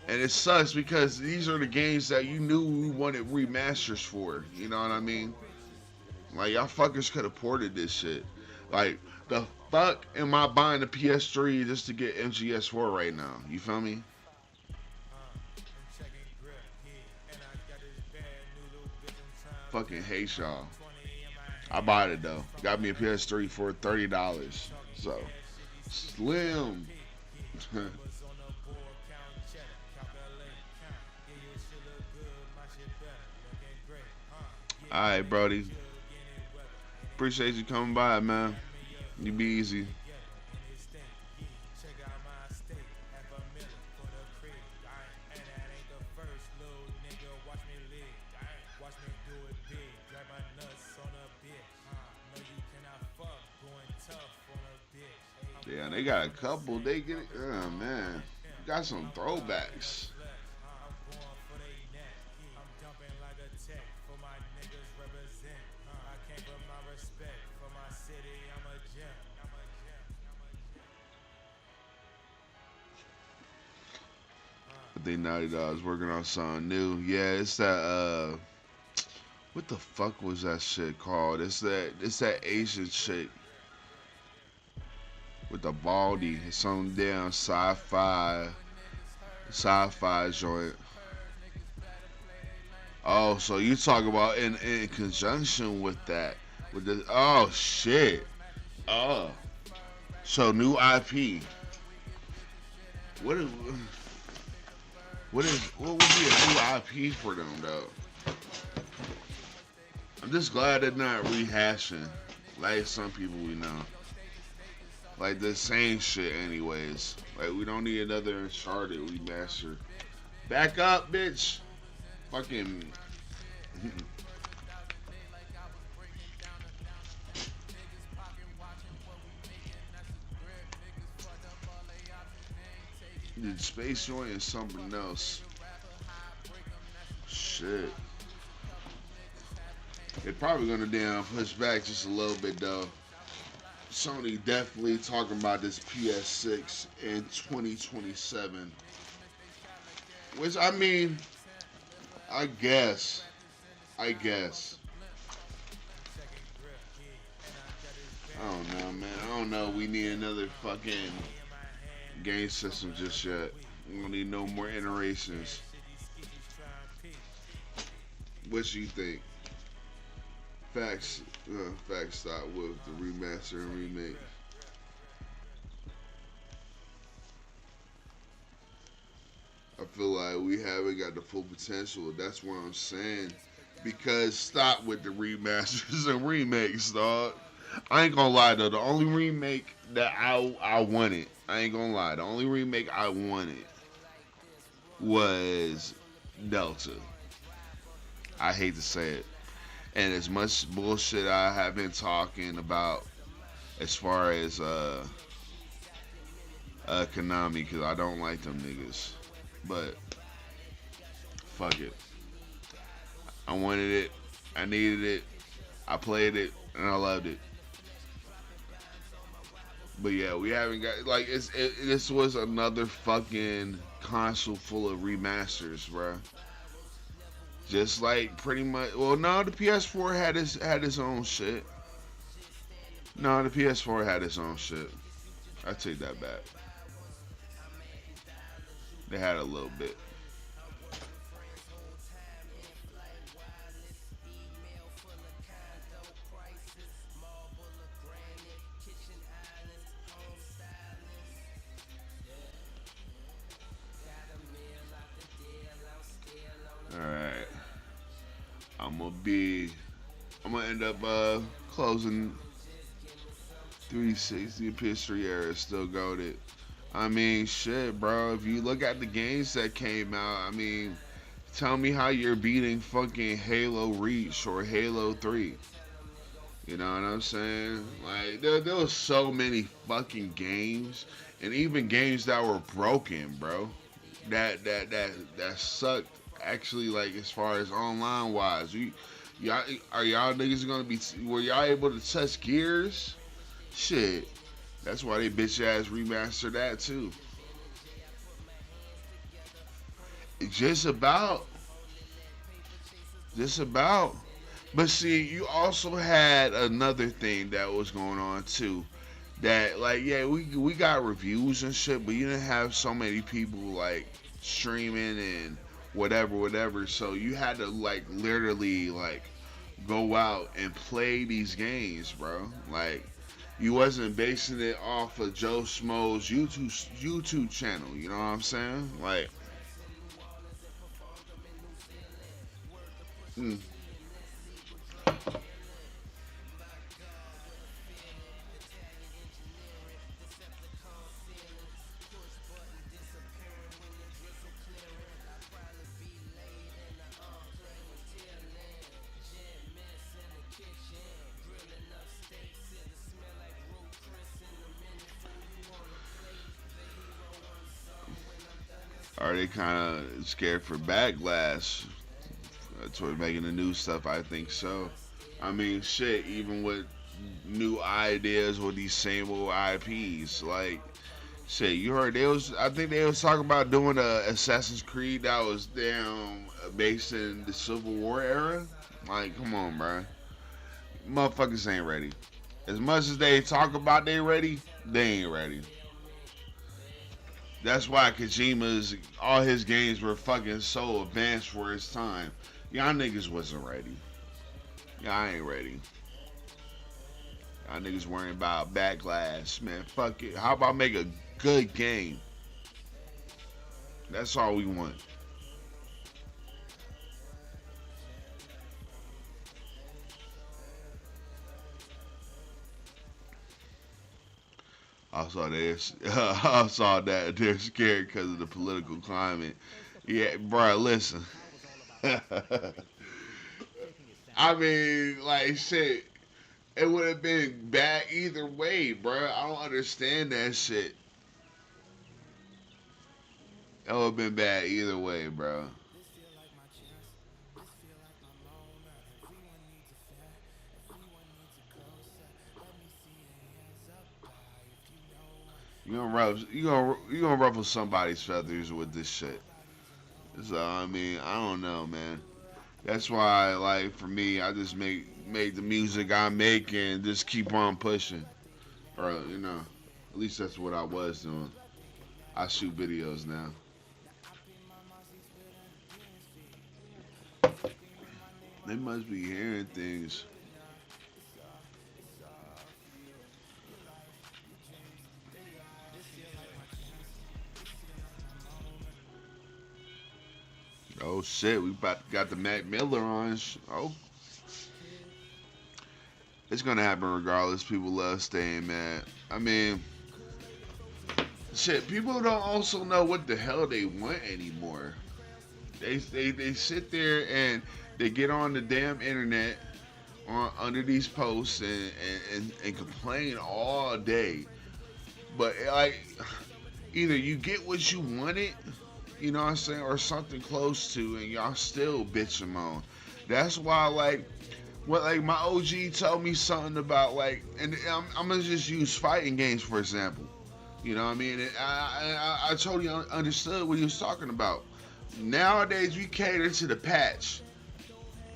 And it sucks because these are the games that you knew we wanted remasters for. You know what I mean? Like, y'all fuckers could have ported this shit. Like, the fuck am I buying the PS3 just to get MGS4 right now? You feel me? Fucking hate y'all. I bought it though. Got me a PS3 for $30. So, slim. Alright, Brody. Appreciate you coming by, man. You be easy. Yeah, they got a couple. They get it. Oh, man. Got some throwbacks. I think Naughty Dog's working on something new. Yeah, it's that what the fuck was that shit called? It's that Asian chick with the baldy. It's some damn sci-fi joint. Oh, so you talk about in conjunction with that. With the oh shit. Oh. So new IP. What would be a new IP for them though? I'm just glad they're not rehashing like some people we know. Like the same shit anyways. Like we don't need another Uncharted remaster. Back up, bitch. Fucking the Space Joint is something else. Shit. They're probably gonna damn push back just a little bit though. Sony definitely talking about this PS6 in 2027. Which I mean, I guess. I don't know, man. I don't know. We need another fucking game system just yet. We don't need no more iterations. What you think? Facts stop with the remaster and remake. feel like we haven't got the full potential. That's what I'm saying. Because stop with the remasters and remakes, dog. I ain't gonna lie though. The only remake that I wanted, I ain't gonna lie. The only remake I wanted was Delta. I hate to say it. And as much bullshit I have been talking about as far as Konami, because I don't like them niggas. But fuck it. I wanted it. I needed it. I played it, and I loved it. But yeah, we haven't got like this was another fucking console full of remasters, bro. Just like pretty much. Well, no, the PS4 had its own shit. No, the PS4 had its own shit. I take that back. They had a little bit. Alright. I'm gonna end up closing 360. PS3 era is still goated. I mean, shit, bro. If you look at the games that came out, I mean, tell me how you're beating fucking Halo Reach or Halo 3. You know what I'm saying? Like, there was so many fucking games, and even games that were broken, bro. That sucked. Actually, like as far as online wise, y'all niggas gonna be? Were y'all able to touch Gears? Shit, that's why they bitch ass remastered that too. Just about. But see, you also had another thing that was going on too. That like, yeah, we got reviews and shit, but you didn't have so many people like streaming and whatever. So you had to like literally like go out and play these games, bro. Like you wasn't basing it off of Joe Schmo's YouTube channel. You know what I'm saying? Like, are they kind of scared for backlash toward making the new stuff? I think so. I mean, shit, even with new ideas with these same old IPs, like, shit, you heard I think they was talking about doing a Assassin's Creed that was damn based in the Civil War era. Like, come on, bro. Motherfuckers ain't ready. As much as they talk about they ready, they ain't ready. That's why Kojima's, all his games were fucking so advanced for his time. Y'all niggas wasn't ready. Y'all ain't ready. Y'all niggas worrying about backlash, man. Fuck it. How about make a good game? That's all we want. I saw that they're scared because of the political climate. Yeah, bro, listen. I mean, like, shit, it would have been bad either way, bro. I don't understand that shit. It would have been bad either way, bro. You gonna ruffle somebody's feathers with this shit. So I mean, I don't know, man. That's why, like, for me, I just make the music I make and just keep on pushing. Or, you know, at least that's what I was doing. I shoot videos now. They must be hearing things. Oh shit, we got the Mac Miller on. Oh, it's gonna happen regardless. People love staying mad. I mean, shit. People don't also know what the hell they want anymore. They sit there and they get on the damn internet under these posts and complain all day. But like, either you get what you wanted, you know what I'm saying, or something close to, and y'all still bitch and moan. That's why, like, what, like, my OG told me something about, like, and I'm gonna just use fighting games for example. You know what I mean? And I totally understood what he was talking about. Nowadays we cater to the patch,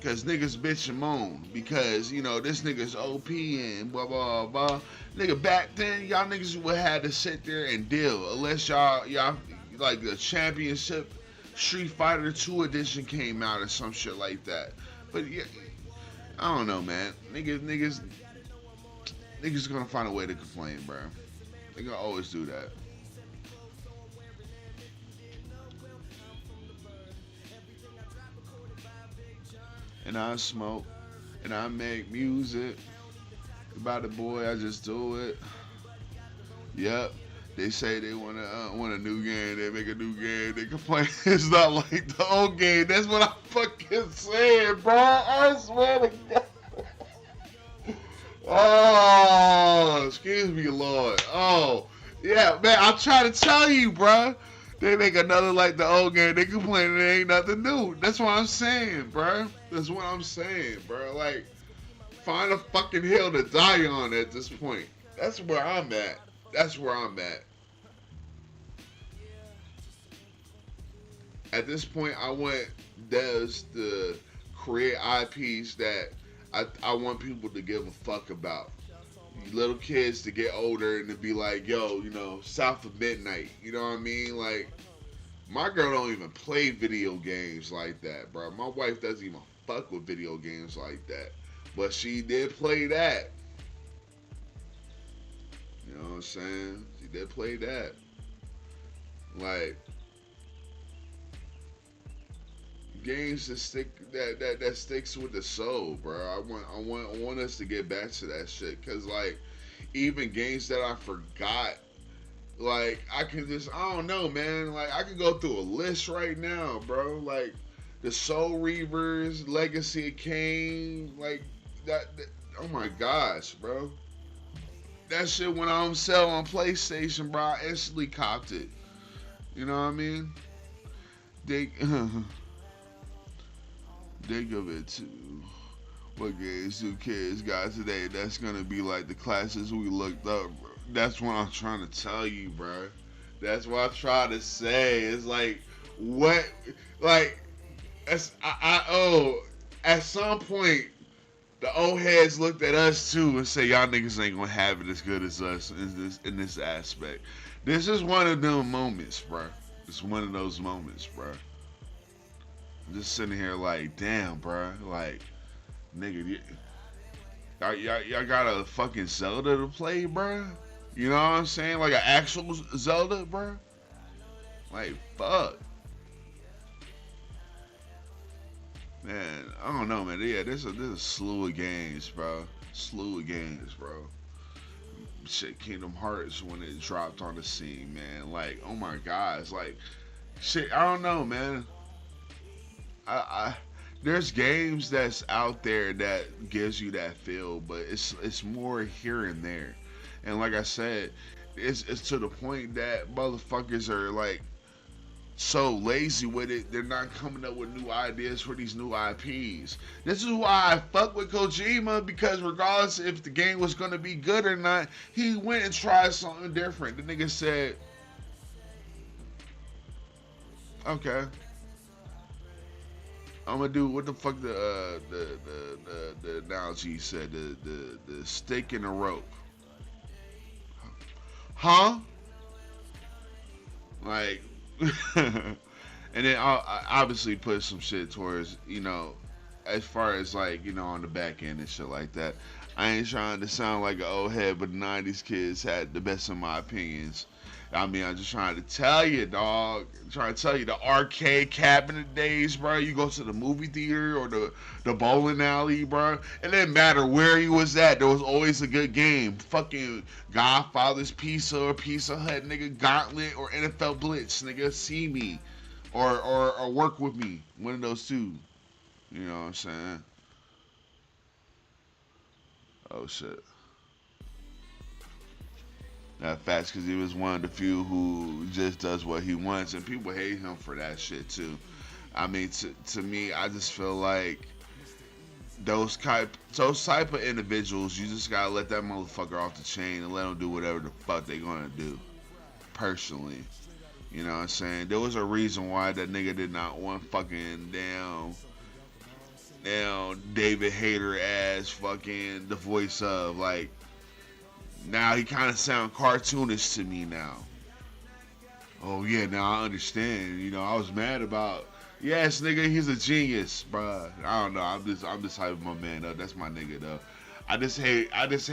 cause niggas bitch and moan because, you know, this nigga's OP and blah blah blah. Nigga, back then y'all niggas would have to sit there and deal unless y'all like the championship Street Fighter 2 edition came out or some shit like that. But yeah, I don't know, man. Niggas gonna find a way to complain, bro. They gonna always do that. And I smoke, and I make music. About the boy, I just do it. Yep. They say they want a new game. They make a new game. They complain it's not like the old game. That's what I'm fucking saying, bro. I swear to God. Oh, excuse me, Lord. Oh, yeah, man. I'm trying to tell you, bro. They make another like the old game. They complain there ain't nothing new. That's what I'm saying, bro. That's what I'm saying, bro. Like, find a fucking hill to die on at this point. That's where I'm at. That's where I'm at. At this point, I want Dez to create IPs that I want people to give a fuck about. Little kids to get older and to be like, yo, you know, South of Midnight. You know what I mean? Like, my girl don't even play video games like that, bro. My wife doesn't even fuck with video games like that. But she did play that. You know what I'm saying? She did play that. Like, games that sticks with the soul, bro. I want us to get back to that shit, cause like even games that I forgot, like I don't know, man. Like I can go through a list right now, bro. Like the Soul Reavers, Legacy of Kain, like that. Oh my gosh, bro. That shit went on sale on PlayStation, bro. I instantly copped it. You know what I mean? Think of it too. What games do kids got today? That's gonna be like the classes we looked up, bro. That's what I'm trying to tell you, bro. That's what I try to say. It's like, what, like, at some point, the old heads looked at us too and say, y'all niggas ain't gonna have it as good as us in this aspect. This is one of them moments, bro. It's one of those moments, bro. I'm just sitting here like, damn, bro. Like, nigga, y'all got a fucking Zelda to play, bro? You know what I'm saying? Like an actual Zelda, bro? Like, fuck. Man, I don't know, man. Yeah, there's a slew of games, bro. Slew of games, bro. Shit, Kingdom Hearts when it dropped on the scene, man. Like, oh my gosh. Like, shit, I don't know, man. There's games that's out there that gives you that feel, but it's more here and there. And like I said, it's to the point that motherfuckers are like so lazy with it, they're not coming up with new ideas for these new IPs. This is why I fuck with Kojima, because regardless if the game was gonna be good or not, he went and tried something different. The nigga said, okay, I'm gonna do what the fuck the analogy said, the stick and the rope. Huh? Like, and then I obviously put some shit towards, you know, as far as like, you know, on the back end and shit like that. I ain't trying to sound like an old head, but the 90s kids had the best of my opinions. I mean, I'm just trying to tell you, dog. I'm trying to tell you, the arcade cabinet days, bro. You go to the movie theater or the bowling alley, bro. It didn't matter where you was at. There was always a good game. Fucking Godfather's Pizza or Pizza Hut, nigga. Gauntlet or NFL Blitz, nigga. See me. Or work with me. One of those two. You know what I'm saying? Oh, shit. Facts, because he was one of the few who just does what he wants, and people hate him for that shit too. I mean, to me, I just feel like those type of individuals, you just gotta let that motherfucker off the chain and let them do whatever the fuck they gonna do. Personally, you know what I'm saying? There was a reason why that nigga did not want fucking down David Hayter as fucking the voice of, like. Now he kind of sound cartoonish to me now. Oh yeah, now I understand. You know, I was mad about. Yes, nigga, he's a genius, bruh. I don't know. I'm just hyping my man up. That's my nigga though. I just hate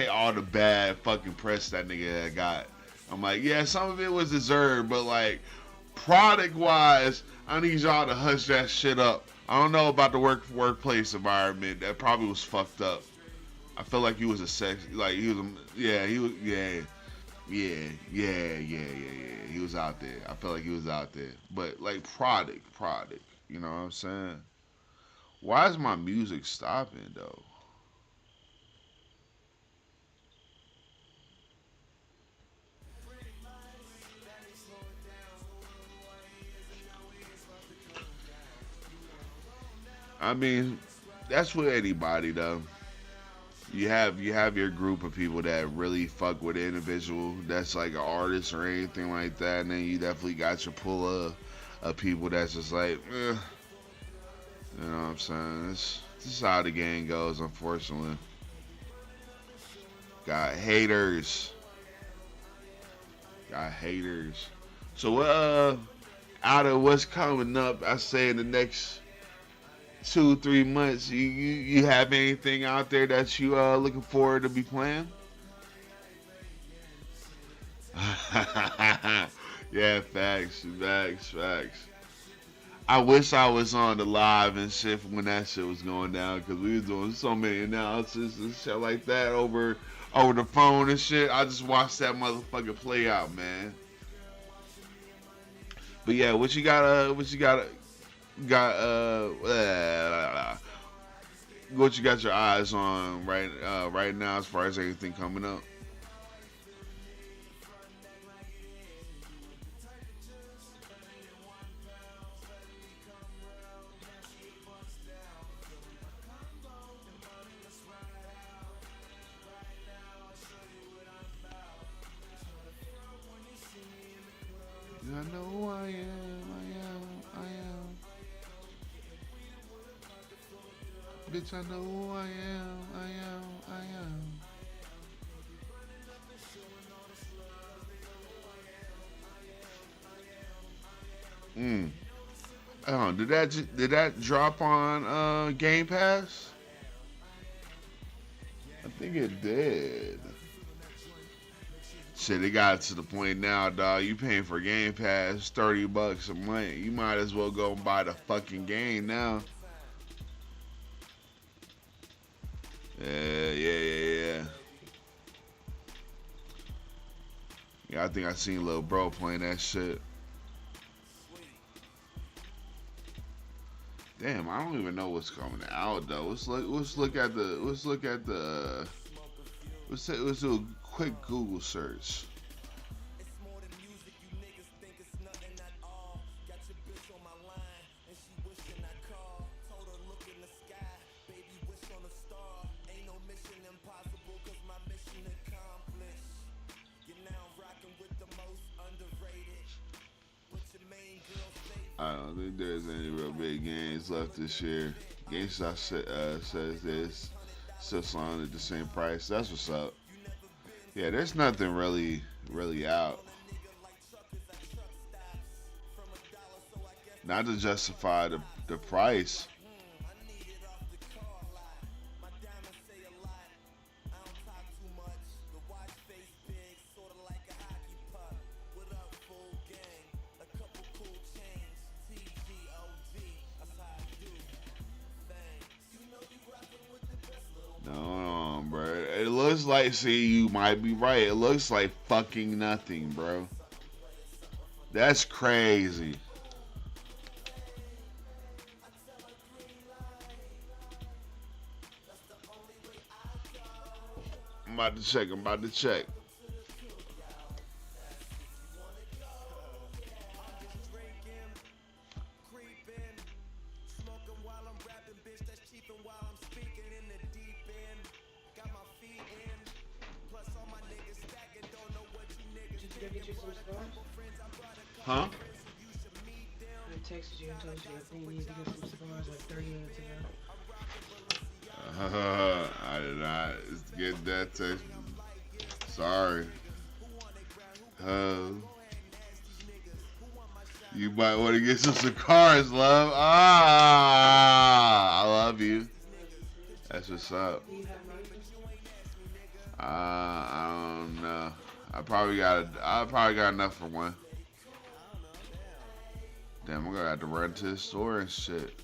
all the bad fucking press that nigga got. I'm like, yeah, some of it was deserved, but like, product wise, I need y'all to hush that shit up. I don't know about the workplace environment. That probably was fucked up. I felt like he was a sex, like he was, he was out there. I felt like he was out there, but like product, you know what I'm saying? Why is my music stopping though? I mean, that's with anybody though. You have your group of people that really fuck with an individual that's like an artist or anything like that, and then you definitely got your pull of people that's just like, you know what I'm saying? This is how the game goes, unfortunately. Got haters. So out of what's coming up, I say in the next 2-3 months, you have anything out there that you looking forward to be playing? Yeah, facts. I wish I was on the live and shit when that shit was going down, because we was doing so many analysis and shit like that over the phone and shit. I just watched that motherfucker play out, man. But yeah, what you got what you got your eyes on right now as far as anything coming up? I know who I am. Bitch, I know who I am. Did that drop on Game Pass? I think it did. Shit, it got to the point now, dog. You paying for Game Pass $30 a month. You might as well go and buy the fucking game now. Yeah. Yeah, I think I seen Lil Bro playing that shit. Damn, I don't even know what's coming out though. Let's do a quick Google search. I don't think there's any real big games left this year. GameStop says this still selling at the same price. That's what's up. Yeah, there's nothing really out. Not to justify the price. looks like, see, you might be right. It looks like fucking nothing, bro. That's crazy. I'm about to check. Huh? I texted you and told you I think you need to get some cigars like 30 minutes ago. I did not get that text. Sorry. You might want to get some cigars, love. I love you. That's what's up. I don't know. I probably got enough for one. Damn, I'm gonna have to run to the store and shit.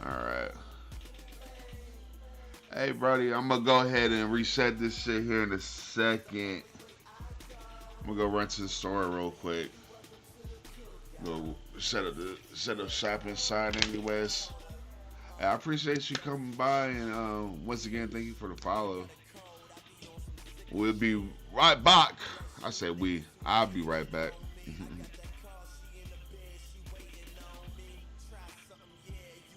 Alright. Hey, Brody, I'm gonna go ahead and reset this shit here in a second. I'm gonna go run to the store real quick. Go set up shop inside anyways. Hey, I appreciate you coming by, and once again, thank you for the follow. We'll be right back. I said we. I'll be right back.